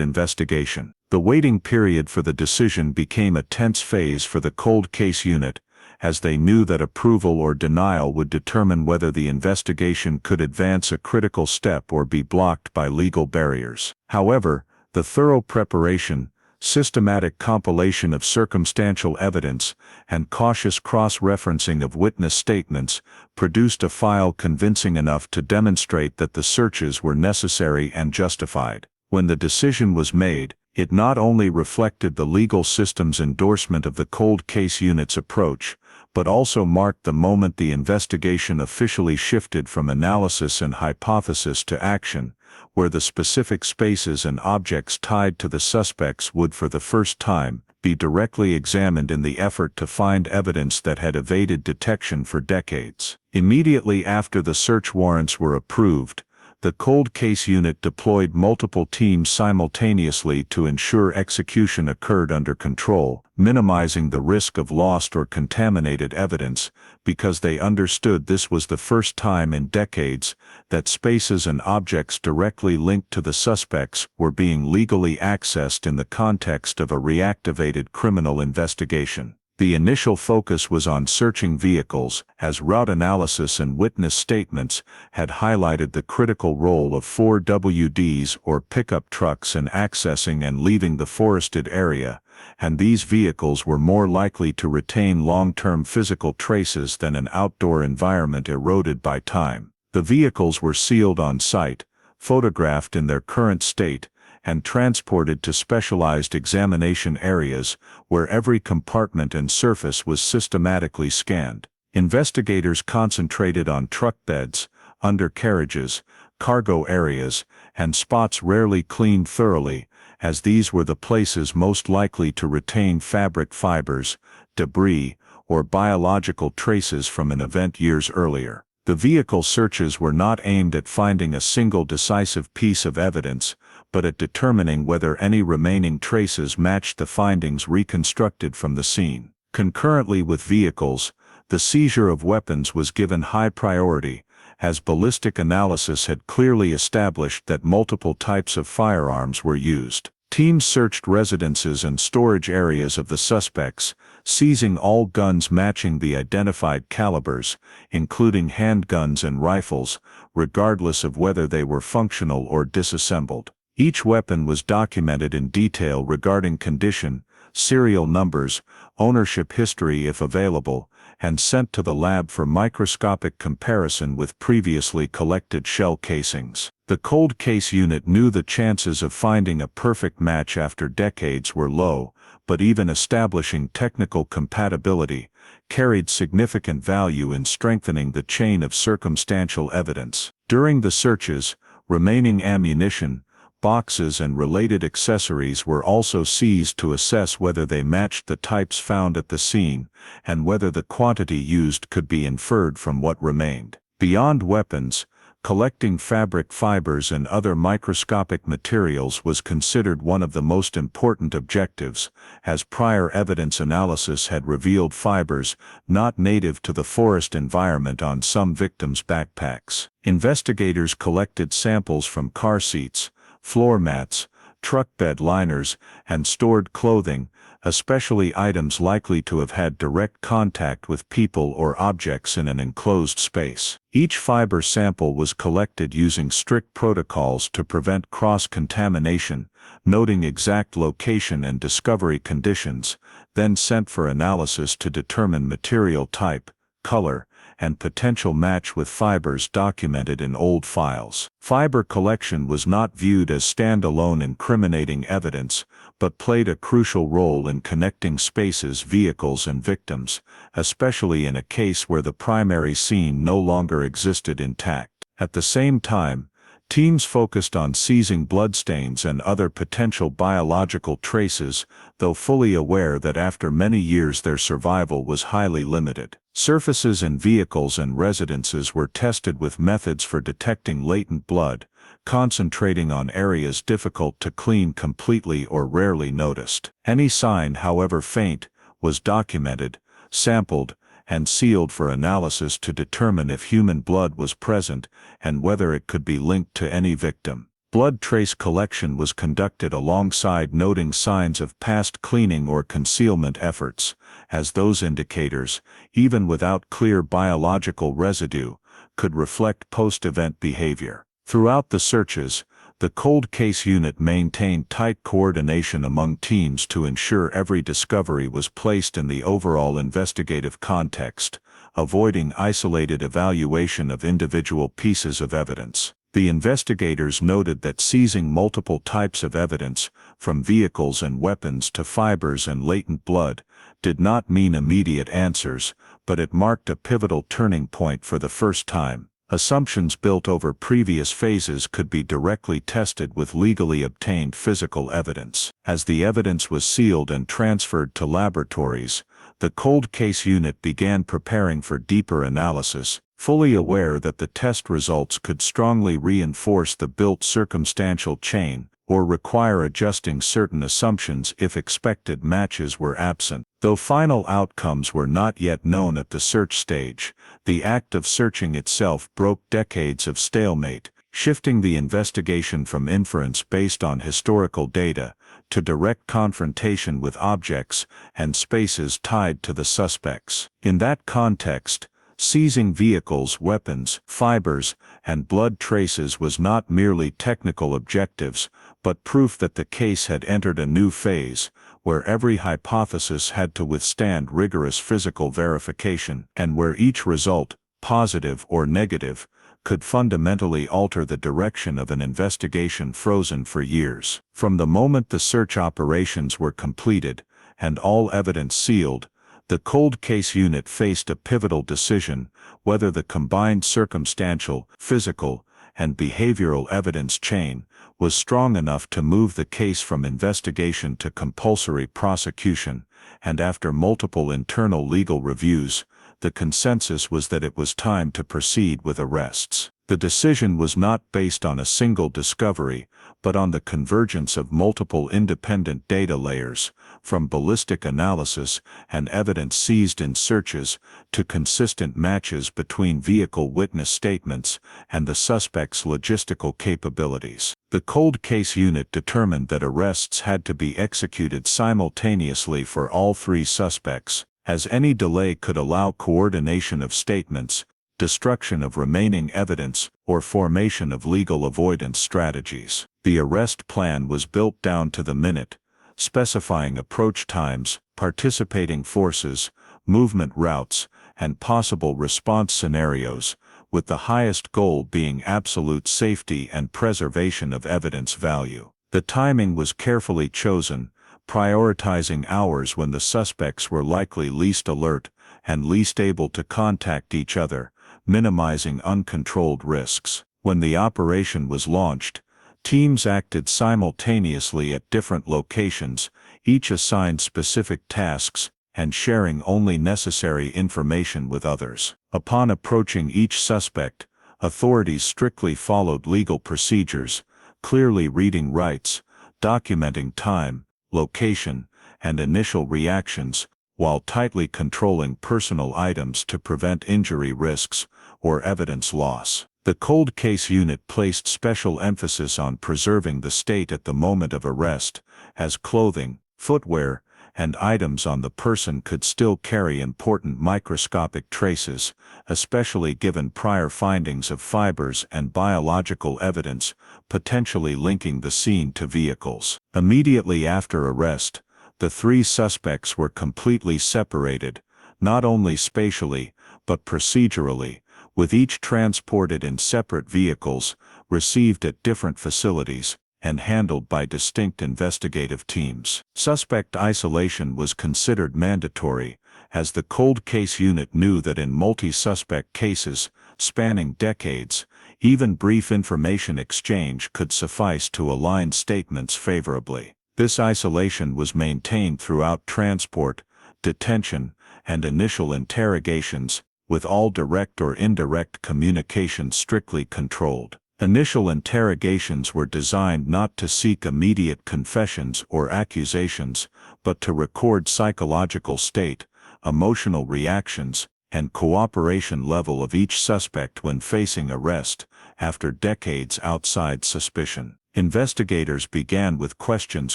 investigation. The waiting period for the decision became a tense phase for the cold case unit, as they knew that approval or denial would determine whether the investigation could advance a critical step or be blocked by legal barriers. However, the thorough preparation, systematic compilation of circumstantial evidence, and cautious cross-referencing of witness statements produced a file convincing enough to demonstrate that the searches were necessary and justified. When the decision was made, it not only reflected the legal system's endorsement of the cold case unit's approach, but also marked the moment the investigation officially shifted from analysis and hypothesis to action, where the specific spaces and objects tied to the suspects would for the first time be directly examined in the effort to find evidence that had evaded detection for decades. Immediately after the search warrants were approved, the cold case unit deployed multiple teams simultaneously to ensure execution occurred under control, minimizing the risk of lost or contaminated evidence, because they understood this was the first time in decades that spaces and objects directly linked to the suspects were being legally accessed in the context of a reactivated criminal investigation. The initial focus was on searching vehicles, as route analysis and witness statements had highlighted the critical role of 4WDs or pickup trucks in accessing and leaving the forested area, and these vehicles were more likely to retain long-term physical traces than an outdoor environment eroded by time. The vehicles were sealed on site, photographed in their current state, and transported to specialized examination areas where every compartment and surface was systematically scanned. Investigators concentrated on truck beds, undercarriages, cargo areas, and spots rarely cleaned thoroughly, as these were the places most likely to retain fabric fibers, debris, or biological traces from an event years earlier. The vehicle searches were not aimed at finding a single decisive piece of evidence, but at determining whether any remaining traces matched the findings reconstructed from the scene. Concurrently with vehicles, the seizure of weapons was given high priority, as ballistic analysis had clearly established that multiple types of firearms were used. Teams searched residences and storage areas of the suspects, seizing all guns matching the identified calibers, including handguns and rifles, regardless of whether they were functional or disassembled. Each weapon was documented in detail regarding condition, serial numbers, ownership history if available, and sent to the lab for microscopic comparison with previously collected shell casings. The cold case unit knew the chances of finding a perfect match after decades were low, but even establishing technical compatibility carried significant value in strengthening the chain of circumstantial evidence. During the searches, remaining ammunition, boxes and related accessories were also seized to assess whether they matched the types found at the scene, and whether the quantity used could be inferred from what remained. Beyond weapons, collecting fabric fibers and other microscopic materials was considered one of the most important objectives, as prior evidence analysis had revealed fibers not native to the forest environment on some victims' backpacks. Investigators collected samples from car seats, floor mats, truck bed liners, and stored clothing, especially items likely to have had direct contact with people or objects in an enclosed space. Each fiber sample was collected using strict protocols to prevent cross-contamination, noting exact location and discovery conditions, then sent for analysis to determine material type, color, and potential match with fibers documented in old files. Fiber collection was not viewed as standalone incriminating evidence, but played a crucial role in connecting spaces, vehicles, and victims, especially in a case where the primary scene no longer existed intact. At the same time, teams focused on seizing bloodstains and other potential biological traces, though fully aware that after many years their survival was highly limited. Surfaces in vehicles and residences were tested with methods for detecting latent blood, concentrating on areas difficult to clean completely or rarely noticed. Any sign, however faint, was documented, sampled, and sealed for analysis to determine if human blood was present and whether it could be linked to any victim. Blood trace collection was conducted alongside noting signs of past cleaning or concealment efforts, as those indicators, even without clear biological residue, could reflect post-event behavior. Throughout the searches, the cold case unit maintained tight coordination among teams to ensure every discovery was placed in the overall investigative context, avoiding isolated evaluation of individual pieces of evidence. The investigators noted that seizing multiple types of evidence, from vehicles and weapons to fibers and latent blood, did not mean immediate answers, but it marked a pivotal turning point for the first time. Assumptions built over previous phases could be directly tested with legally obtained physical evidence. As the evidence was sealed and transferred to laboratories, the cold case unit began preparing for deeper analysis, fully aware that the test results could strongly reinforce the built circumstantial chain, or require adjusting certain assumptions if expected matches were absent. Though final outcomes were not yet known at the search stage, the act of searching itself broke decades of stalemate, shifting the investigation from inference based on historical data to direct confrontation with objects and spaces tied to the suspects. In that context, seizing vehicles, weapons, fibers, and blood traces was not merely technical objectives, but proof that the case had entered a new phase, where every hypothesis had to withstand rigorous physical verification, and where each result, positive or negative, could fundamentally alter the direction of an investigation frozen for years. From the moment the search operations were completed, and all evidence sealed, the cold case unit faced a pivotal decision: whether the combined circumstantial, physical, and behavioral evidence chain was strong enough to move the case from investigation to compulsory prosecution, and after multiple internal legal reviews, the consensus was that it was time to proceed with arrests. The decision was not based on a single discovery, but on the convergence of multiple independent data layers, from ballistic analysis and evidence seized in searches to consistent matches between vehicle witness statements and the suspect's logistical capabilities. The cold case unit determined that arrests had to be executed simultaneously for all three suspects, as any delay could allow coordination of statements, destruction of remaining evidence, or formation of legal avoidance strategies. The arrest plan was built down to the minute, specifying approach times, participating forces, movement routes, and possible response scenarios, with the highest goal being absolute safety and preservation of evidence value. The timing was carefully chosen, prioritizing hours when the suspects were likely least alert and least able to contact each other, minimizing uncontrolled risks. When the operation was launched, teams acted simultaneously at different locations, each assigned specific tasks, and sharing only necessary information with others. Upon approaching each suspect, authorities strictly followed legal procedures, clearly reading rights, documenting time, location, and initial reactions, while tightly controlling personal items to prevent injury risks or evidence loss. The cold case unit placed special emphasis on preserving the state at the moment of arrest, as clothing, footwear, and items on the person could still carry important microscopic traces, especially given prior findings of fibers and biological evidence, potentially linking the scene to vehicles. Immediately after arrest, the three suspects were completely separated, not only spatially, but procedurally, with each transported in separate vehicles, received at different facilities, and handled by distinct investigative teams. Suspect isolation was considered mandatory, as the cold case unit knew that in multi-suspect cases, spanning decades, even brief information exchange could suffice to align statements favorably. This isolation was maintained throughout transport, detention, and initial interrogations, with all direct or indirect communication strictly controlled. Initial interrogations were designed not to seek immediate confessions or accusations, but to record psychological state, emotional reactions, and cooperation level of each suspect when facing arrest, after decades outside suspicion. Investigators began with questions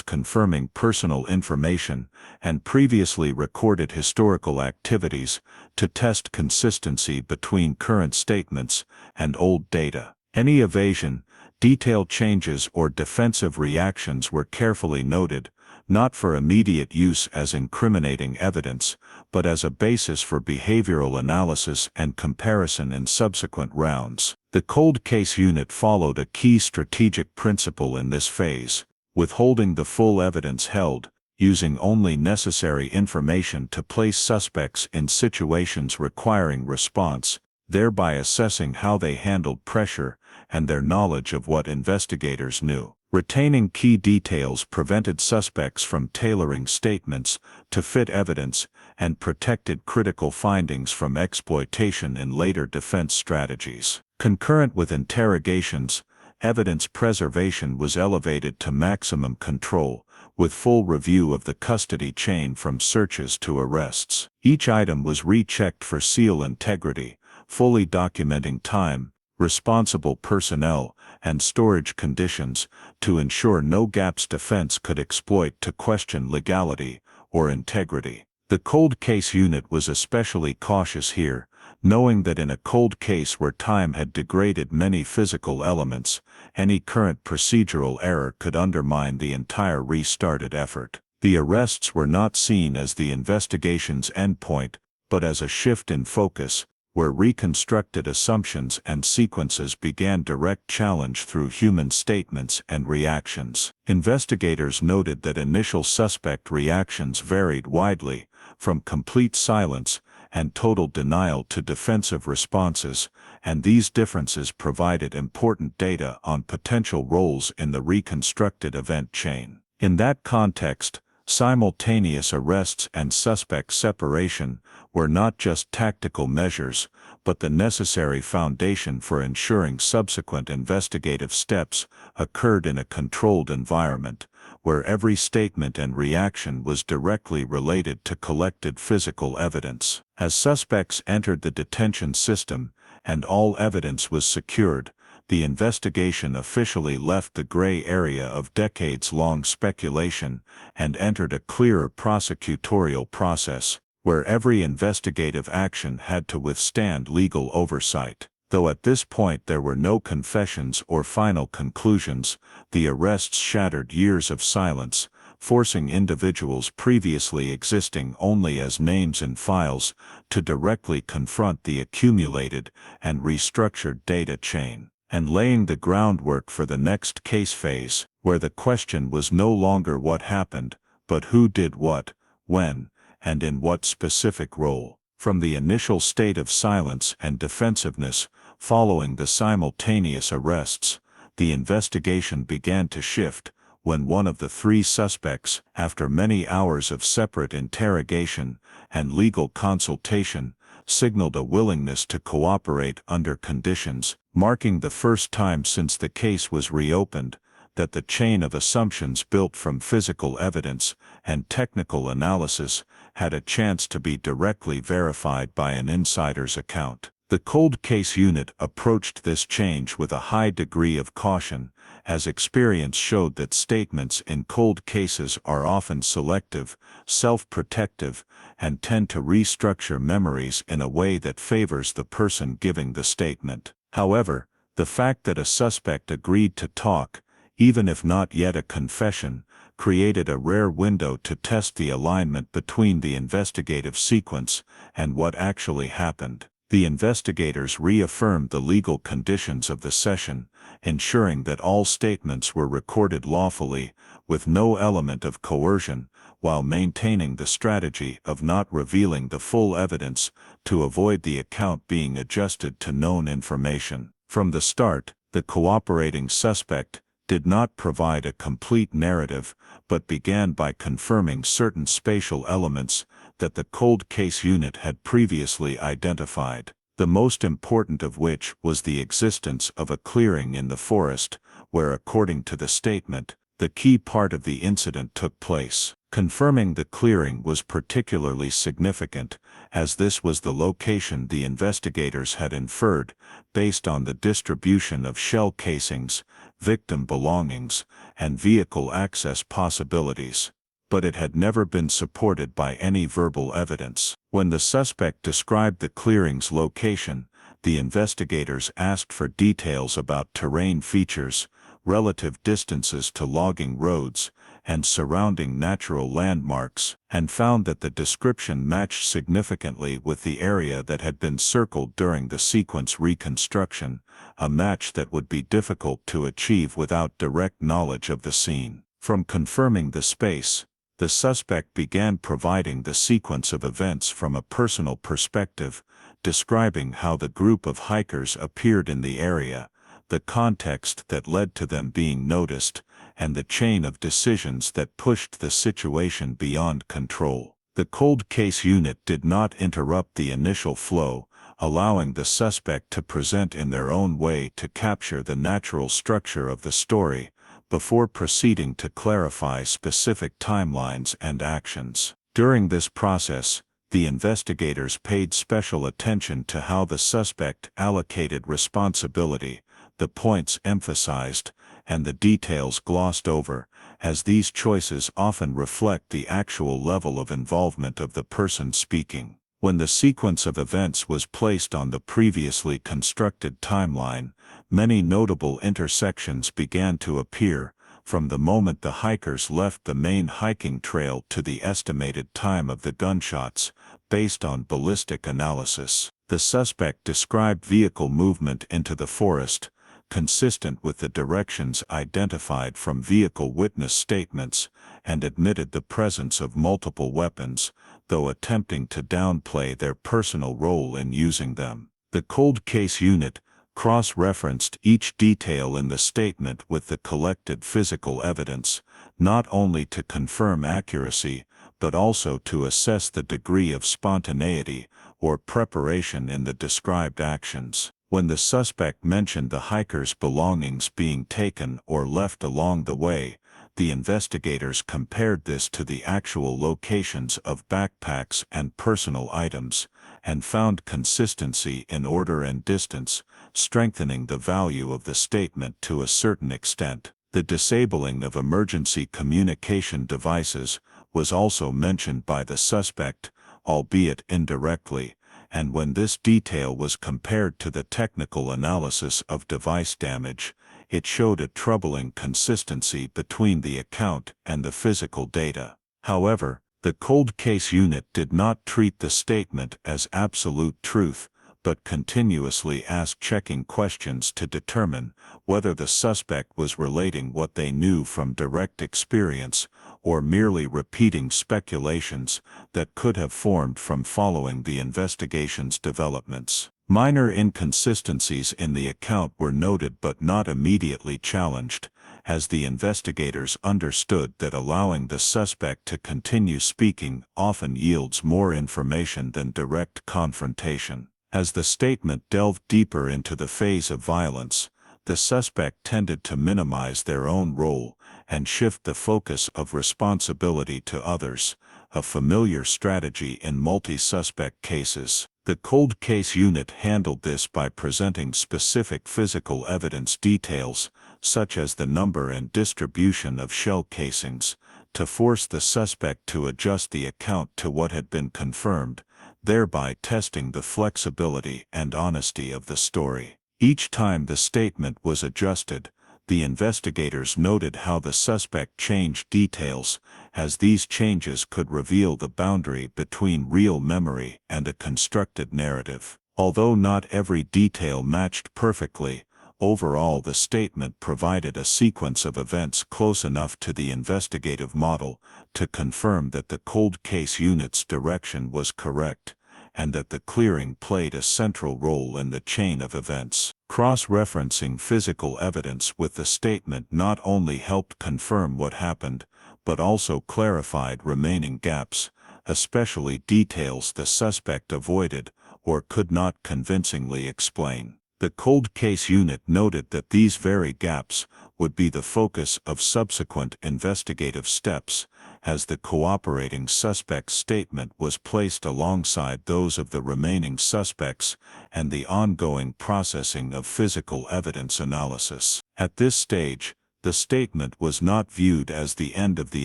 confirming personal information and previously recorded historical activities to test consistency between current statements and old data. Any evasion, detailed changes, or defensive reactions were carefully noted, not for immediate use as incriminating evidence, but as a basis for behavioral analysis and comparison in subsequent rounds. The cold case unit followed a key strategic principle in this phase, withholding the full evidence held, using only necessary information to place suspects in situations requiring response, thereby assessing how they handled pressure and their knowledge of what investigators knew. Retaining key details prevented suspects from tailoring statements to fit evidence and protected critical findings from exploitation in later defense strategies. Concurrent with interrogations, evidence preservation was elevated to maximum control, with full review of the custody chain from searches to arrests. Each item was rechecked for seal integrity, fully documenting time, responsible personnel, and storage conditions to ensure no gaps defense could exploit to question legality or integrity. The cold case unit was especially cautious here, knowing that in a cold case where time had degraded many physical elements, any current procedural error could undermine the entire restarted effort. The arrests were not seen as the investigation's endpoint, but as a shift in focus, where reconstructed assumptions and sequences began direct challenge through human statements and reactions. Investigators noted that initial suspect reactions varied widely, from complete silence and total denial to defensive responses, and these differences provided important data on potential roles in the reconstructed event chain. In that context, simultaneous arrests and suspect separation were not just tactical measures, but the necessary foundation for ensuring subsequent investigative steps occurred in a controlled environment, where every statement and reaction was directly related to collected physical evidence. As suspects entered the detention system and all evidence was secured, the investigation officially left the gray area of decades-long speculation and entered a clearer prosecutorial process, where every investigative action had to withstand legal oversight. Though at this point there were no confessions or final conclusions, the arrests shattered years of silence, forcing individuals previously existing only as names in files to directly confront the accumulated and restructured data chain, and laying the groundwork for the next case phase, where the question was no longer what happened, but who did what, when, and in what specific role. From the initial state of silence and defensiveness following the simultaneous arrests, the investigation began to shift when one of the three suspects, after many hours of separate interrogation and legal consultation, signaled a willingness to cooperate under conditions, marking the first time since the case was reopened that the chain of assumptions built from physical evidence and technical analysis had a chance to be directly verified by an insider's account. The cold case unit approached this change with a high degree of caution, as experience showed that statements in cold cases are often selective, self-protective, and tend to restructure memories in a way that favors the person giving the statement. However, the fact that a suspect agreed to talk, even if not yet a confession, created a rare window to test the alignment between the investigative sequence and what actually happened. The investigators reaffirmed the legal conditions of the session, ensuring that all statements were recorded lawfully, with no element of coercion, while maintaining the strategy of not revealing the full evidence to avoid the account being adjusted to known information. From the start, the cooperating suspect did not provide a complete narrative, but began by confirming certain spatial elements that the cold case unit had previously identified, the most important of which was the existence of a clearing in the forest, where, according to the statement, the key part of the incident took place. Confirming the clearing was particularly significant, as this was the location the investigators had inferred, based on the distribution of shell casings, victim belongings, and vehicle access possibilities. But it had never been supported by any verbal evidence. When the suspect described the clearing's location, the investigators asked for details about terrain features, relative distances to logging roads, and surrounding natural landmarks, and found that the description matched significantly with the area that had been circled during the sequence reconstruction, a match that would be difficult to achieve without direct knowledge of the scene. From confirming the space, the suspect began providing the sequence of events from a personal perspective, describing how the group of hikers appeared in the area, the context that led to them being noticed, and the chain of decisions that pushed the situation beyond control. The cold case unit did not interrupt the initial flow, allowing the suspect to present in their own way to capture the natural structure of the story, before proceeding to clarify specific timelines and actions. During this process, the investigators paid special attention to how the suspect allocated responsibility, the points emphasized, and the details glossed over, as these choices often reflect the actual level of involvement of the person speaking. When the sequence of events was placed on the previously constructed timeline, many notable intersections began to appear, from the moment the hikers left the main hiking trail to the estimated time of the gunshots, based on ballistic analysis. The suspect described vehicle movement into the forest, consistent with the directions identified from vehicle witness statements, and admitted the presence of multiple weapons, though attempting to downplay their personal role in using them. The cold case unit cross-referenced each detail in the statement with the collected physical evidence, not only to confirm accuracy, but also to assess the degree of spontaneity or preparation in the described actions. When the suspect mentioned the hikers' belongings being taken or left along the way, the investigators compared this to the actual locations of backpacks and personal items, and found consistency in order and distance, strengthening the value of the statement to a certain extent. The disabling of emergency communication devices was also mentioned by the suspect, albeit indirectly, and when this detail was compared to the technical analysis of device damage, it showed a troubling consistency between the account and the physical data. However, the cold case unit did not treat the statement as absolute truth, but continuously asked checking questions to determine whether the suspect was relating what they knew from direct experience or merely repeating speculations that could have formed from following the investigation's developments. Minor inconsistencies in the account were noted but not immediately challenged, as the investigators understood that allowing the suspect to continue speaking often yields more information than direct confrontation. As the statement delved deeper into the phase of violence, the suspect tended to minimize their own role and shift the focus of responsibility to others, a familiar strategy in multi-suspect cases. The cold case unit handled this by presenting specific physical evidence details, such as the number and distribution of shell casings, to force the suspect to adjust the account to what had been confirmed, thereby testing the flexibility and honesty of the story. Each time the statement was adjusted, the investigators noted how the suspect changed details, as these changes could reveal the boundary between real memory and a constructed narrative. Although not every detail matched perfectly, overall the statement provided a sequence of events close enough to the investigative model to confirm that the cold case unit's direction was correct, and that the clearing played a central role in the chain of events. Cross-referencing physical evidence with the statement not only helped confirm what happened, but also clarified remaining gaps, especially details the suspect avoided or could not convincingly explain. The cold case unit noted that these very gaps would be the focus of subsequent investigative steps, as the cooperating suspect's statement was placed alongside those of the remaining suspects and the ongoing processing of physical evidence analysis. At this stage, the statement was not viewed as the end of the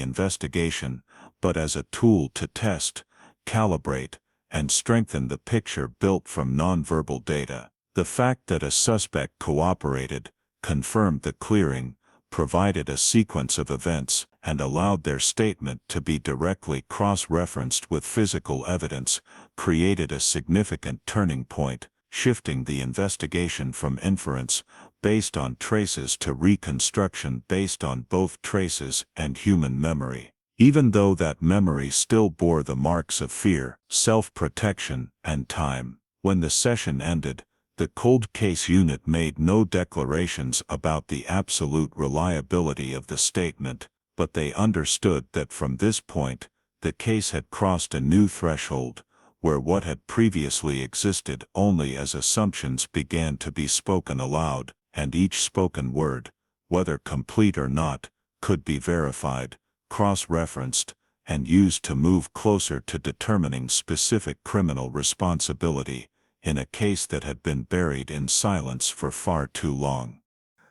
investigation, but as a tool to test, calibrate, and strengthen the picture built from nonverbal data. The fact that a suspect cooperated, confirmed the clearing, provided a sequence of events, and allowed their statement to be directly cross-referenced with physical evidence, created a significant turning point, shifting the investigation from inference based on traces to reconstruction based on both traces and human memory. Even though that memory still bore the marks of fear, self-protection, and time. When the session ended, the cold case unit made no declarations about the absolute reliability of the statement, but they understood that from this point, the case had crossed a new threshold, where what had previously existed only as assumptions began to be spoken aloud, and each spoken word, whether complete or not, could be verified, cross-referenced, and used to move closer to determining specific criminal responsibility in a case that had been buried in silence for far too long.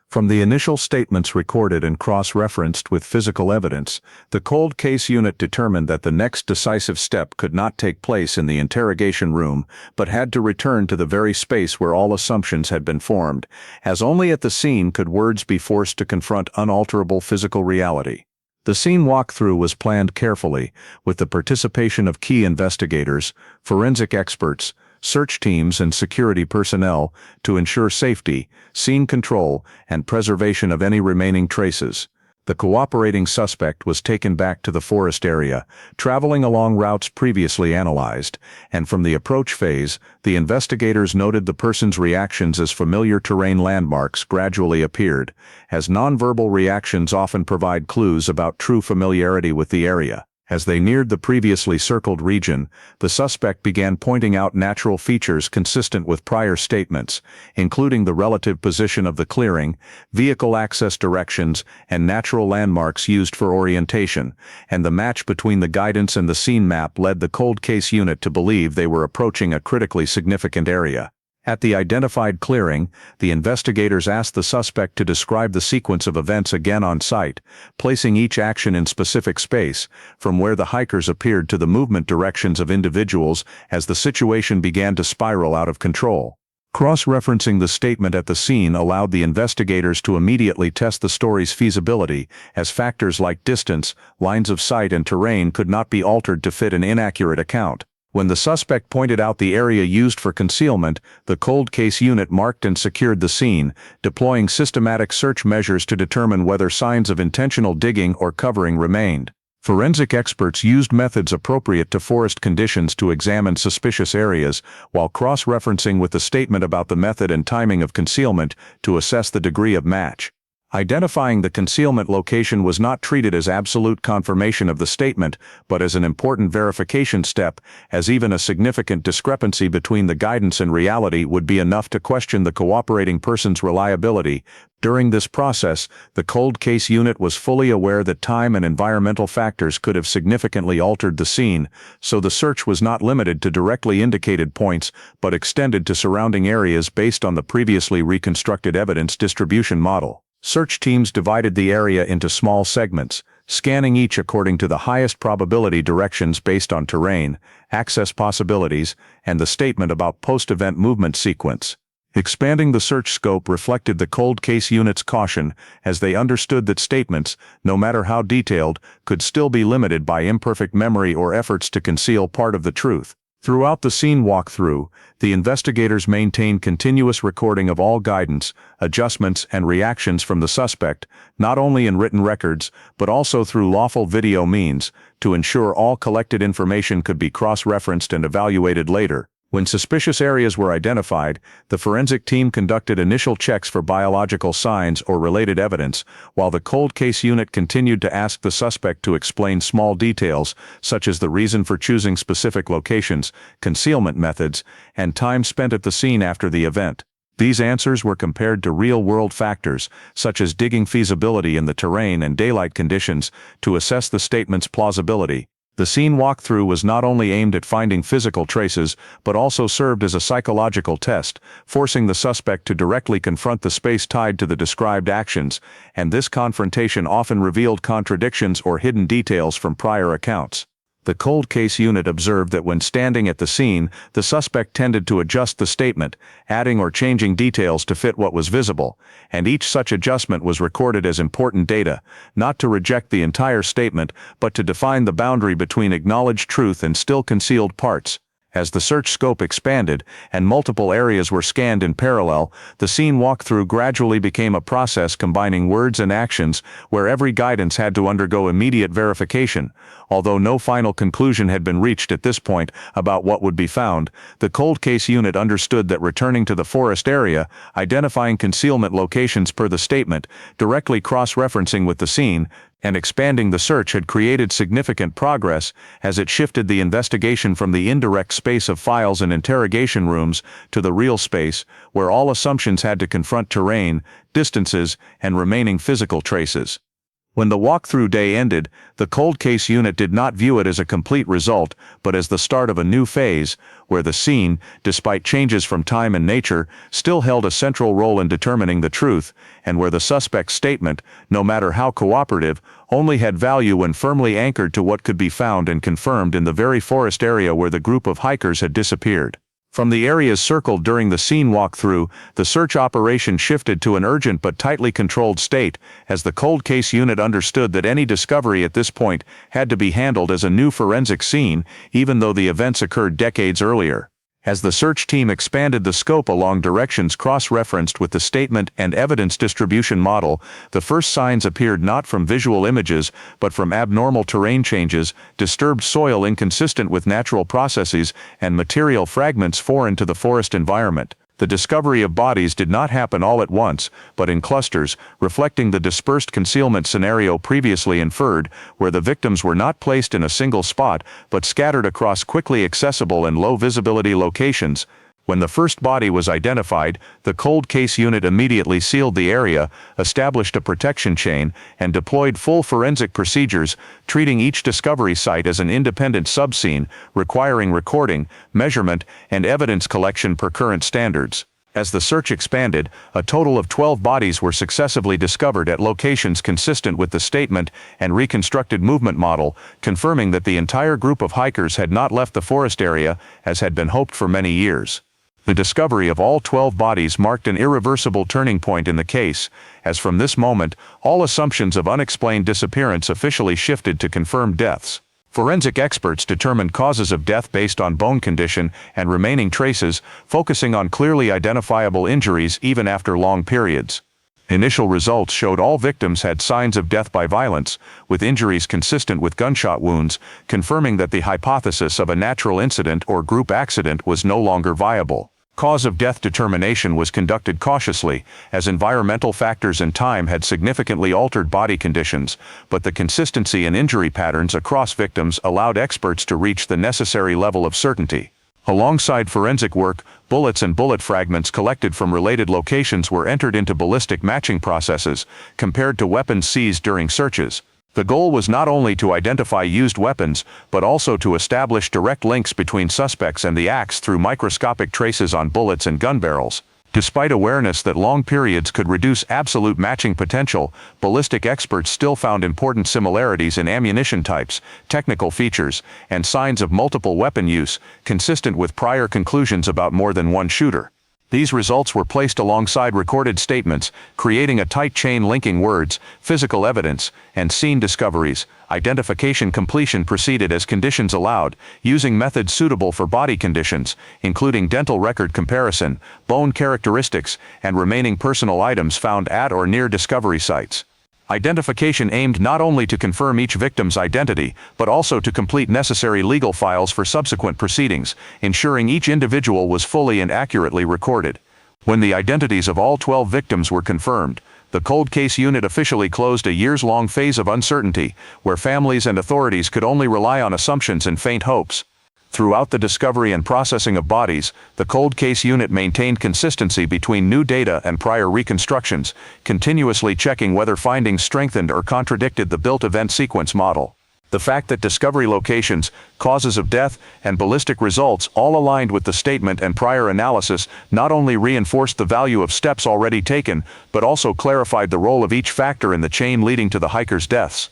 From the initial statements recorded and cross-referenced with physical evidence, the cold case unit determined that the next decisive step could not take place in the interrogation room, but had to return to the very space where all assumptions had been formed, as only at the scene could words be forced to confront unalterable physical reality. The scene walkthrough was planned carefully, with the participation of key investigators, forensic experts, search teams, and security personnel to ensure safety, scene control, and preservation of any remaining traces. The cooperating suspect was taken back to the forest area, traveling along routes previously analyzed, and from the approach phase, the investigators noted the person's reactions as familiar terrain landmarks gradually appeared, as nonverbal reactions often provide clues about true familiarity with the area. As they neared the previously circled region, the suspect began pointing out natural features consistent with prior statements, including the relative position of the clearing, vehicle access directions, and natural landmarks used for orientation, and the match between the guidance and the scene map led the cold case unit to believe they were approaching a critically significant area. At the identified clearing, the investigators asked the suspect to describe the sequence of events again on site, placing each action in specific space, from where the hikers appeared to the movement directions of individuals as the situation began to spiral out of control. Cross-referencing the statement at the scene allowed the investigators to immediately test the story's feasibility, as factors like distance, lines of sight, and terrain could not be altered to fit an inaccurate account. When the suspect pointed out the area used for concealment, the cold case unit marked and secured the scene, deploying systematic search measures to determine whether signs of intentional digging or covering remained. Forensic experts used methods appropriate to forest conditions to examine suspicious areas, while cross-referencing with the statement about the method and timing of concealment to assess the degree of match. Identifying the concealment location was not treated as absolute confirmation of the statement, but as an important verification step, as even a significant discrepancy between the guidance and reality would be enough to question the cooperating person's reliability. During this process, the cold case unit was fully aware that time and environmental factors could have significantly altered the scene, so the search was not limited to directly indicated points, but extended to surrounding areas based on the previously reconstructed evidence distribution model. Search teams divided the area into small segments, scanning each according to the highest probability directions based on terrain, access possibilities, and the statement about post-event movement sequence. Expanding the search scope reflected the cold case unit's caution, as they understood that statements, no matter how detailed, could still be limited by imperfect memory or efforts to conceal part of the truth. Throughout the scene walkthrough, the investigators maintained continuous recording of all guidance, adjustments, and reactions from the suspect, not only in written records, but also through lawful video means, to ensure all collected information could be cross-referenced and evaluated later. When suspicious areas were identified, the forensic team conducted initial checks for biological signs or related evidence, while the cold case unit continued to ask the suspect to explain small details, such as the reason for choosing specific locations, concealment methods, and time spent at the scene after the event. These answers were compared to real-world factors, such as digging feasibility in the terrain and daylight conditions, to assess the statement's plausibility. The scene walkthrough was not only aimed at finding physical traces, but also served as a psychological test, forcing the suspect to directly confront the space tied to the described actions, and this confrontation often revealed contradictions or hidden details from prior accounts. The cold case unit observed that when standing at the scene, the suspect tended to adjust the statement, adding or changing details to fit what was visible, and each such adjustment was recorded as important data, not to reject the entire statement, but to define the boundary between acknowledged truth and still concealed parts. As the search scope expanded and multiple areas were scanned in parallel, the scene walkthrough gradually became a process combining words and actions where every guidance had to undergo immediate verification. Although no final conclusion had been reached at this point about what would be found, the cold case unit understood that returning to the forest area, identifying concealment locations per the statement, directly cross-referencing with the scene, and expanding the search had created significant progress, as it shifted the investigation from the indirect space of files and interrogation rooms to the real space, where all assumptions had to confront terrain, distances, and remaining physical traces. When the walkthrough day ended, the cold case unit did not view it as a complete result, but as the start of a new phase, where the scene, despite changes from time and nature, still held a central role in determining the truth, and where the suspect's statement, no matter how cooperative, only had value when firmly anchored to what could be found and confirmed in the very forest area where the group of hikers had disappeared. From the areas circled during the scene walkthrough, the search operation shifted to an urgent but tightly controlled state, as the cold case unit understood that any discovery at this point had to be handled as a new forensic scene, even though the events occurred decades earlier. As the search team expanded the scope along directions cross-referenced with the statement and evidence distribution model, the first signs appeared not from visual images, but from abnormal terrain changes, disturbed soil inconsistent with natural processes, and material fragments foreign to the forest environment. The discovery of bodies did not happen all at once, but in clusters, reflecting the dispersed concealment scenario previously inferred, where the victims were not placed in a single spot, but scattered across quickly accessible and low-visibility locations. When the first body was identified, the cold case unit immediately sealed the area, established a protection chain, and deployed full forensic procedures, treating each discovery site as an independent subscene, requiring recording, measurement, and evidence collection per current standards. As the search expanded, a total of 12 bodies were successively discovered at locations consistent with the statement and reconstructed movement model, confirming that the entire group of hikers had not left the forest area, as had been hoped for many years. The discovery of all 12 bodies marked an irreversible turning point in the case, as from this moment, all assumptions of unexplained disappearance officially shifted to confirmed deaths. Forensic experts determined causes of death based on bone condition and remaining traces, focusing on clearly identifiable injuries even after long periods. Initial results showed all victims had signs of death by violence, with injuries consistent with gunshot wounds, confirming that the hypothesis of a natural incident or group accident was no longer viable. Cause of death determination was conducted cautiously, as environmental factors and time had significantly altered body conditions, but the consistency in injury patterns across victims allowed experts to reach the necessary level of certainty. Alongside forensic work, bullets and bullet fragments collected from related locations were entered into ballistic matching processes, compared to weapons seized during searches. The goal was not only to identify used weapons, but also to establish direct links between suspects and the acts through microscopic traces on bullets and gun barrels. Despite awareness that long periods could reduce absolute matching potential, ballistic experts still found important similarities in ammunition types, technical features, and signs of multiple weapon use, consistent with prior conclusions about more than one shooter. These results were placed alongside recorded statements, creating a tight chain linking words, physical evidence, and scene discoveries. Identification completion proceeded as conditions allowed, using methods suitable for body conditions, including dental record comparison, bone characteristics, and remaining personal items found at or near discovery sites. Identification aimed not only to confirm each victim's identity, but also to complete necessary legal files for subsequent proceedings, ensuring each individual was fully and accurately recorded. When the identities of all 12 victims were confirmed, the cold case unit officially closed a years-long phase of uncertainty, where families and authorities could only rely on assumptions and faint hopes. Throughout the discovery and processing of bodies, the cold case unit maintained consistency between new data and prior reconstructions, continuously checking whether findings strengthened or contradicted the built event sequence model. The fact that discovery locations, causes of death, and ballistic results all aligned with the statement and prior analysis not only reinforced the value of steps already taken, but also clarified the role of each factor in the chain leading to the hikers' deaths.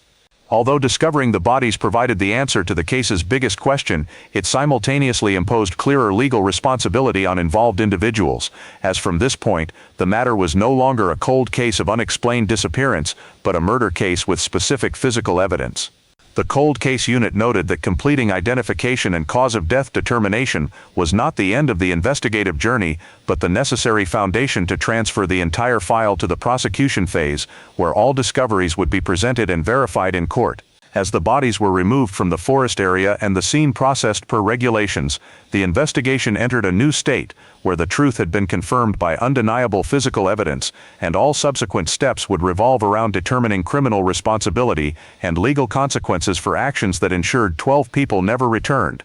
Although discovering the bodies provided the answer to the case's biggest question, it simultaneously imposed clearer legal responsibility on involved individuals, as from this point, the matter was no longer a cold case of unexplained disappearance, but a murder case with specific physical evidence. The cold case unit noted that completing identification and cause of death determination was not the end of the investigative journey, but the necessary foundation to transfer the entire file to the prosecution phase, where all discoveries would be presented and verified in court. As the bodies were removed from the forest area and the scene processed per regulations, the investigation entered a new state, where the truth had been confirmed by undeniable physical evidence, and all subsequent steps would revolve around determining criminal responsibility and legal consequences for actions that ensured 12 people never returned.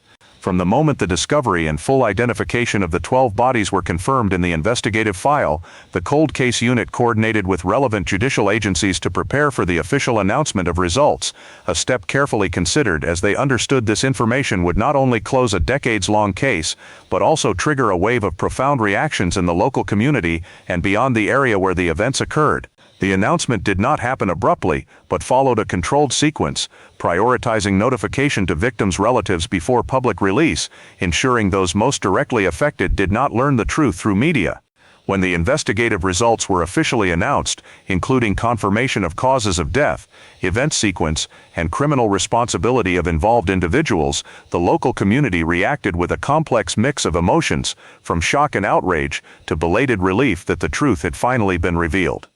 From the moment the discovery and full identification of the 12 bodies were confirmed in the investigative file, the cold case unit coordinated with relevant judicial agencies to prepare for the official announcement of results, a step carefully considered as they understood this information would not only close a decades-long case, but also trigger a wave of profound reactions in the local community and beyond the area where the events occurred. The announcement did not happen abruptly, but followed a controlled sequence, prioritizing notification to victims' relatives before public release, ensuring those most directly affected did not learn the truth through media. When the investigative results were officially announced, including confirmation of causes of death, event sequence, and criminal responsibility of involved individuals, the local community reacted with a complex mix of emotions, from shock and outrage to belated relief that the truth had finally been revealed.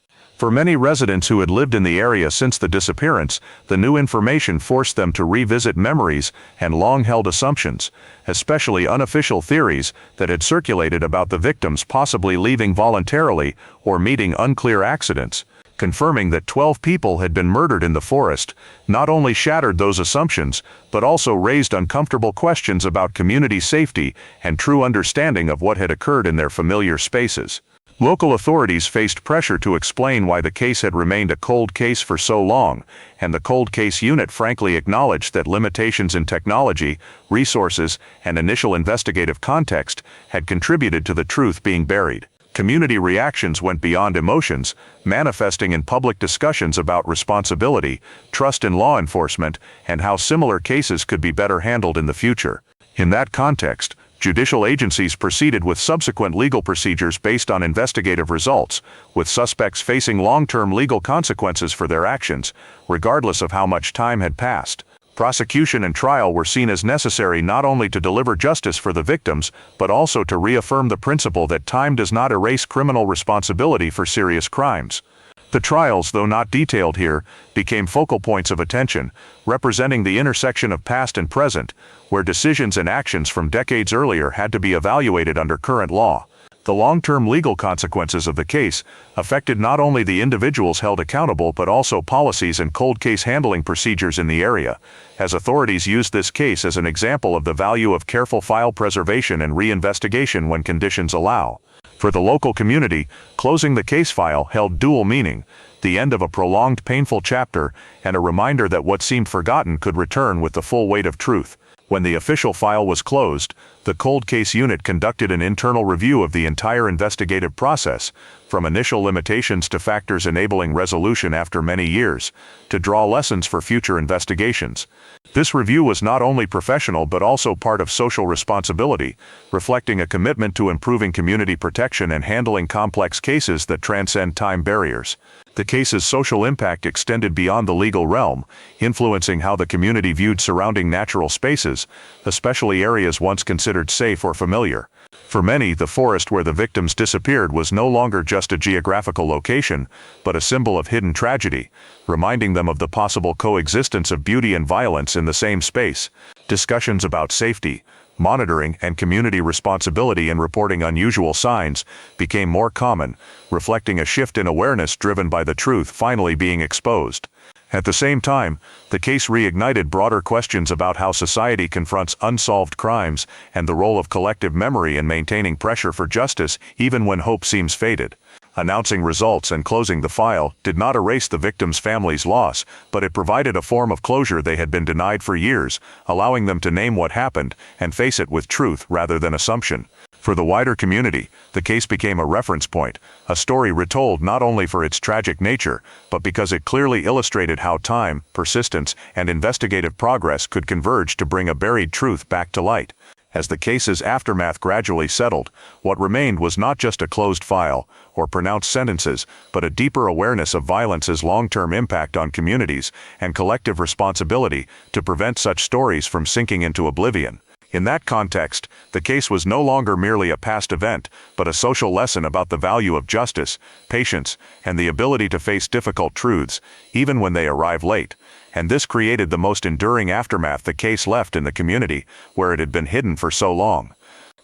For many residents who had lived in the area since the disappearance, the new information forced them to revisit memories and long-held assumptions, especially unofficial theories that had circulated about the victims possibly leaving voluntarily or meeting unclear accidents. confirming that 12 people had been murdered in the forest, not only shattered those assumptions, but also raised uncomfortable questions about community safety and true understanding of what had occurred in their familiar spaces. Local authorities faced pressure to explain why the case had remained a cold case for so long, and the cold case unit frankly acknowledged that limitations in technology, resources, and initial investigative context had contributed to the truth being buried. Community reactions went beyond emotions, manifesting in public discussions about responsibility, trust in law enforcement, and how similar cases could be better handled in the future. In that context, judicial agencies proceeded with subsequent legal procedures based on investigative results, with suspects facing long-term legal consequences for their actions, regardless of how much time had passed. Prosecution and trial were seen as necessary not only to deliver justice for the victims, but also to reaffirm the principle that time does not erase criminal responsibility for serious crimes. The trials, though not detailed here, became focal points of attention, representing the intersection of past and present, where decisions and actions from decades earlier had to be evaluated under current law. The long-term legal consequences of the case affected not only the individuals held accountable but also policies and cold case handling procedures in the area, as authorities used this case as an example of the value of careful file preservation and reinvestigation when conditions allow. For the local community, closing the case file held dual meaning: the end of a prolonged painful chapter and a reminder that what seemed forgotten could return with the full weight of truth. When the official file was closed, the cold case unit conducted an internal review of the entire investigative process, from initial limitations to factors enabling resolution after many years, to draw lessons for future investigations. This review was not only professional but also part of social responsibility, reflecting a commitment to improving community protection and handling complex cases that transcend time barriers. The case's social impact extended beyond the legal realm, influencing how the community viewed surrounding natural spaces, especially areas once considered safe or familiar. For many, the forest where the victims disappeared was no longer just a geographical location, but a symbol of hidden tragedy, reminding them of the possible coexistence of beauty and violence in the same space. Discussions about safety, monitoring, and community responsibility in reporting unusual signs became more common, reflecting a shift in awareness driven by the truth finally being exposed. At the same time, the case reignited broader questions about how society confronts unsolved crimes and the role of collective memory in maintaining pressure for justice even when hope seems faded. Announcing results and closing the file did not erase the victims' families' loss, but it provided a form of closure they had been denied for years, allowing them to name what happened and face it with truth rather than assumption. For the wider community, the case became a reference point, a story retold not only for its tragic nature, but because it clearly illustrated how time, persistence, and investigative progress could converge to bring a buried truth back to light. As the case's aftermath gradually settled, what remained was not just a closed file or pronounced sentences, but a deeper awareness of violence's long-term impact on communities and collective responsibility to prevent such stories from sinking into oblivion. In that context, the case was no longer merely a past event, but a social lesson about the value of justice, patience, and the ability to face difficult truths, even when they arrive late. And this created the most enduring aftermath the case left in the community, where it had been hidden for so long.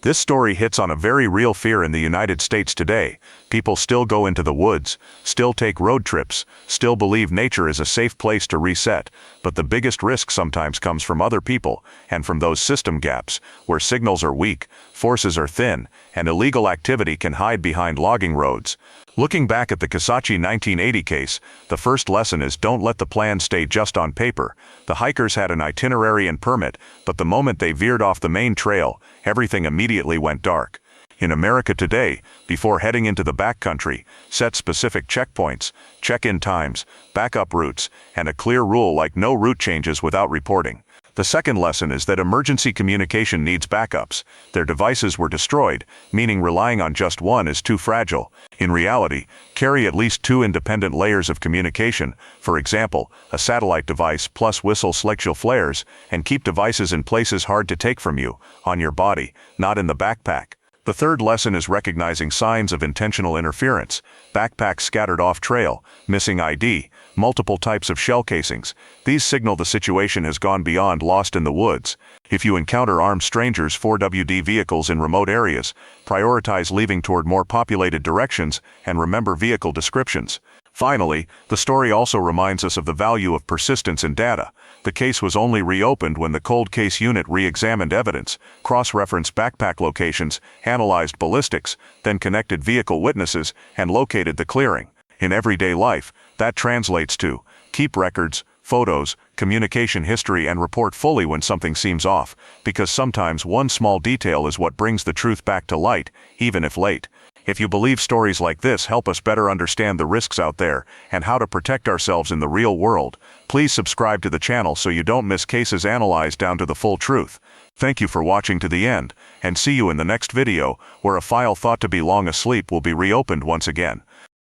This story hits on a very real fear in the United States today. People still go into the woods, still take road trips, still believe nature is a safe place to reset, but the biggest risk sometimes comes from other people, and from those system gaps, where signals are weak, forces are thin, and illegal activity can hide behind logging roads. Looking back at the Kisatchie 1980 case, the first lesson is don't let the plan stay just on paper. The hikers had an itinerary and permit, but the moment they veered off the main trail, everything immediately went dark. In America today, before heading into the backcountry, set specific checkpoints, check-in times, backup routes, and a clear rule like no route changes without reporting. The second lesson is that emergency communication needs backups. Their devices were destroyed, meaning relying on just one is too fragile. In reality, carry at least 2 independent layers of communication, for example, a satellite device plus whistle-slickshell flares, and keep devices in places hard to take from you, on your body, not in the backpack. The third lesson is recognizing signs of intentional interference: backpacks scattered off trail, missing ID, multiple types of shell casings. These signal the situation has gone beyond lost in the woods. If you encounter armed strangers, 4WD vehicles in remote areas, prioritize leaving toward more populated directions and remember vehicle descriptions. Finally, the story also reminds us of the value of persistence in data. The case was only reopened when the cold case unit re-examined evidence, cross-referenced backpack locations, analyzed ballistics, then connected vehicle witnesses, and located the clearing. In everyday life, that translates to keep records, photos, communication history, and report fully when something seems off, because sometimes one small detail is what brings the truth back to light, even if late. If you believe stories like this help us better understand the risks out there and how to protect ourselves in the real world, please subscribe to the channel so you don't miss cases analyzed down to the full truth. Thank you for watching to the end, and see you in the next video, where a file thought to be long asleep will be reopened once again.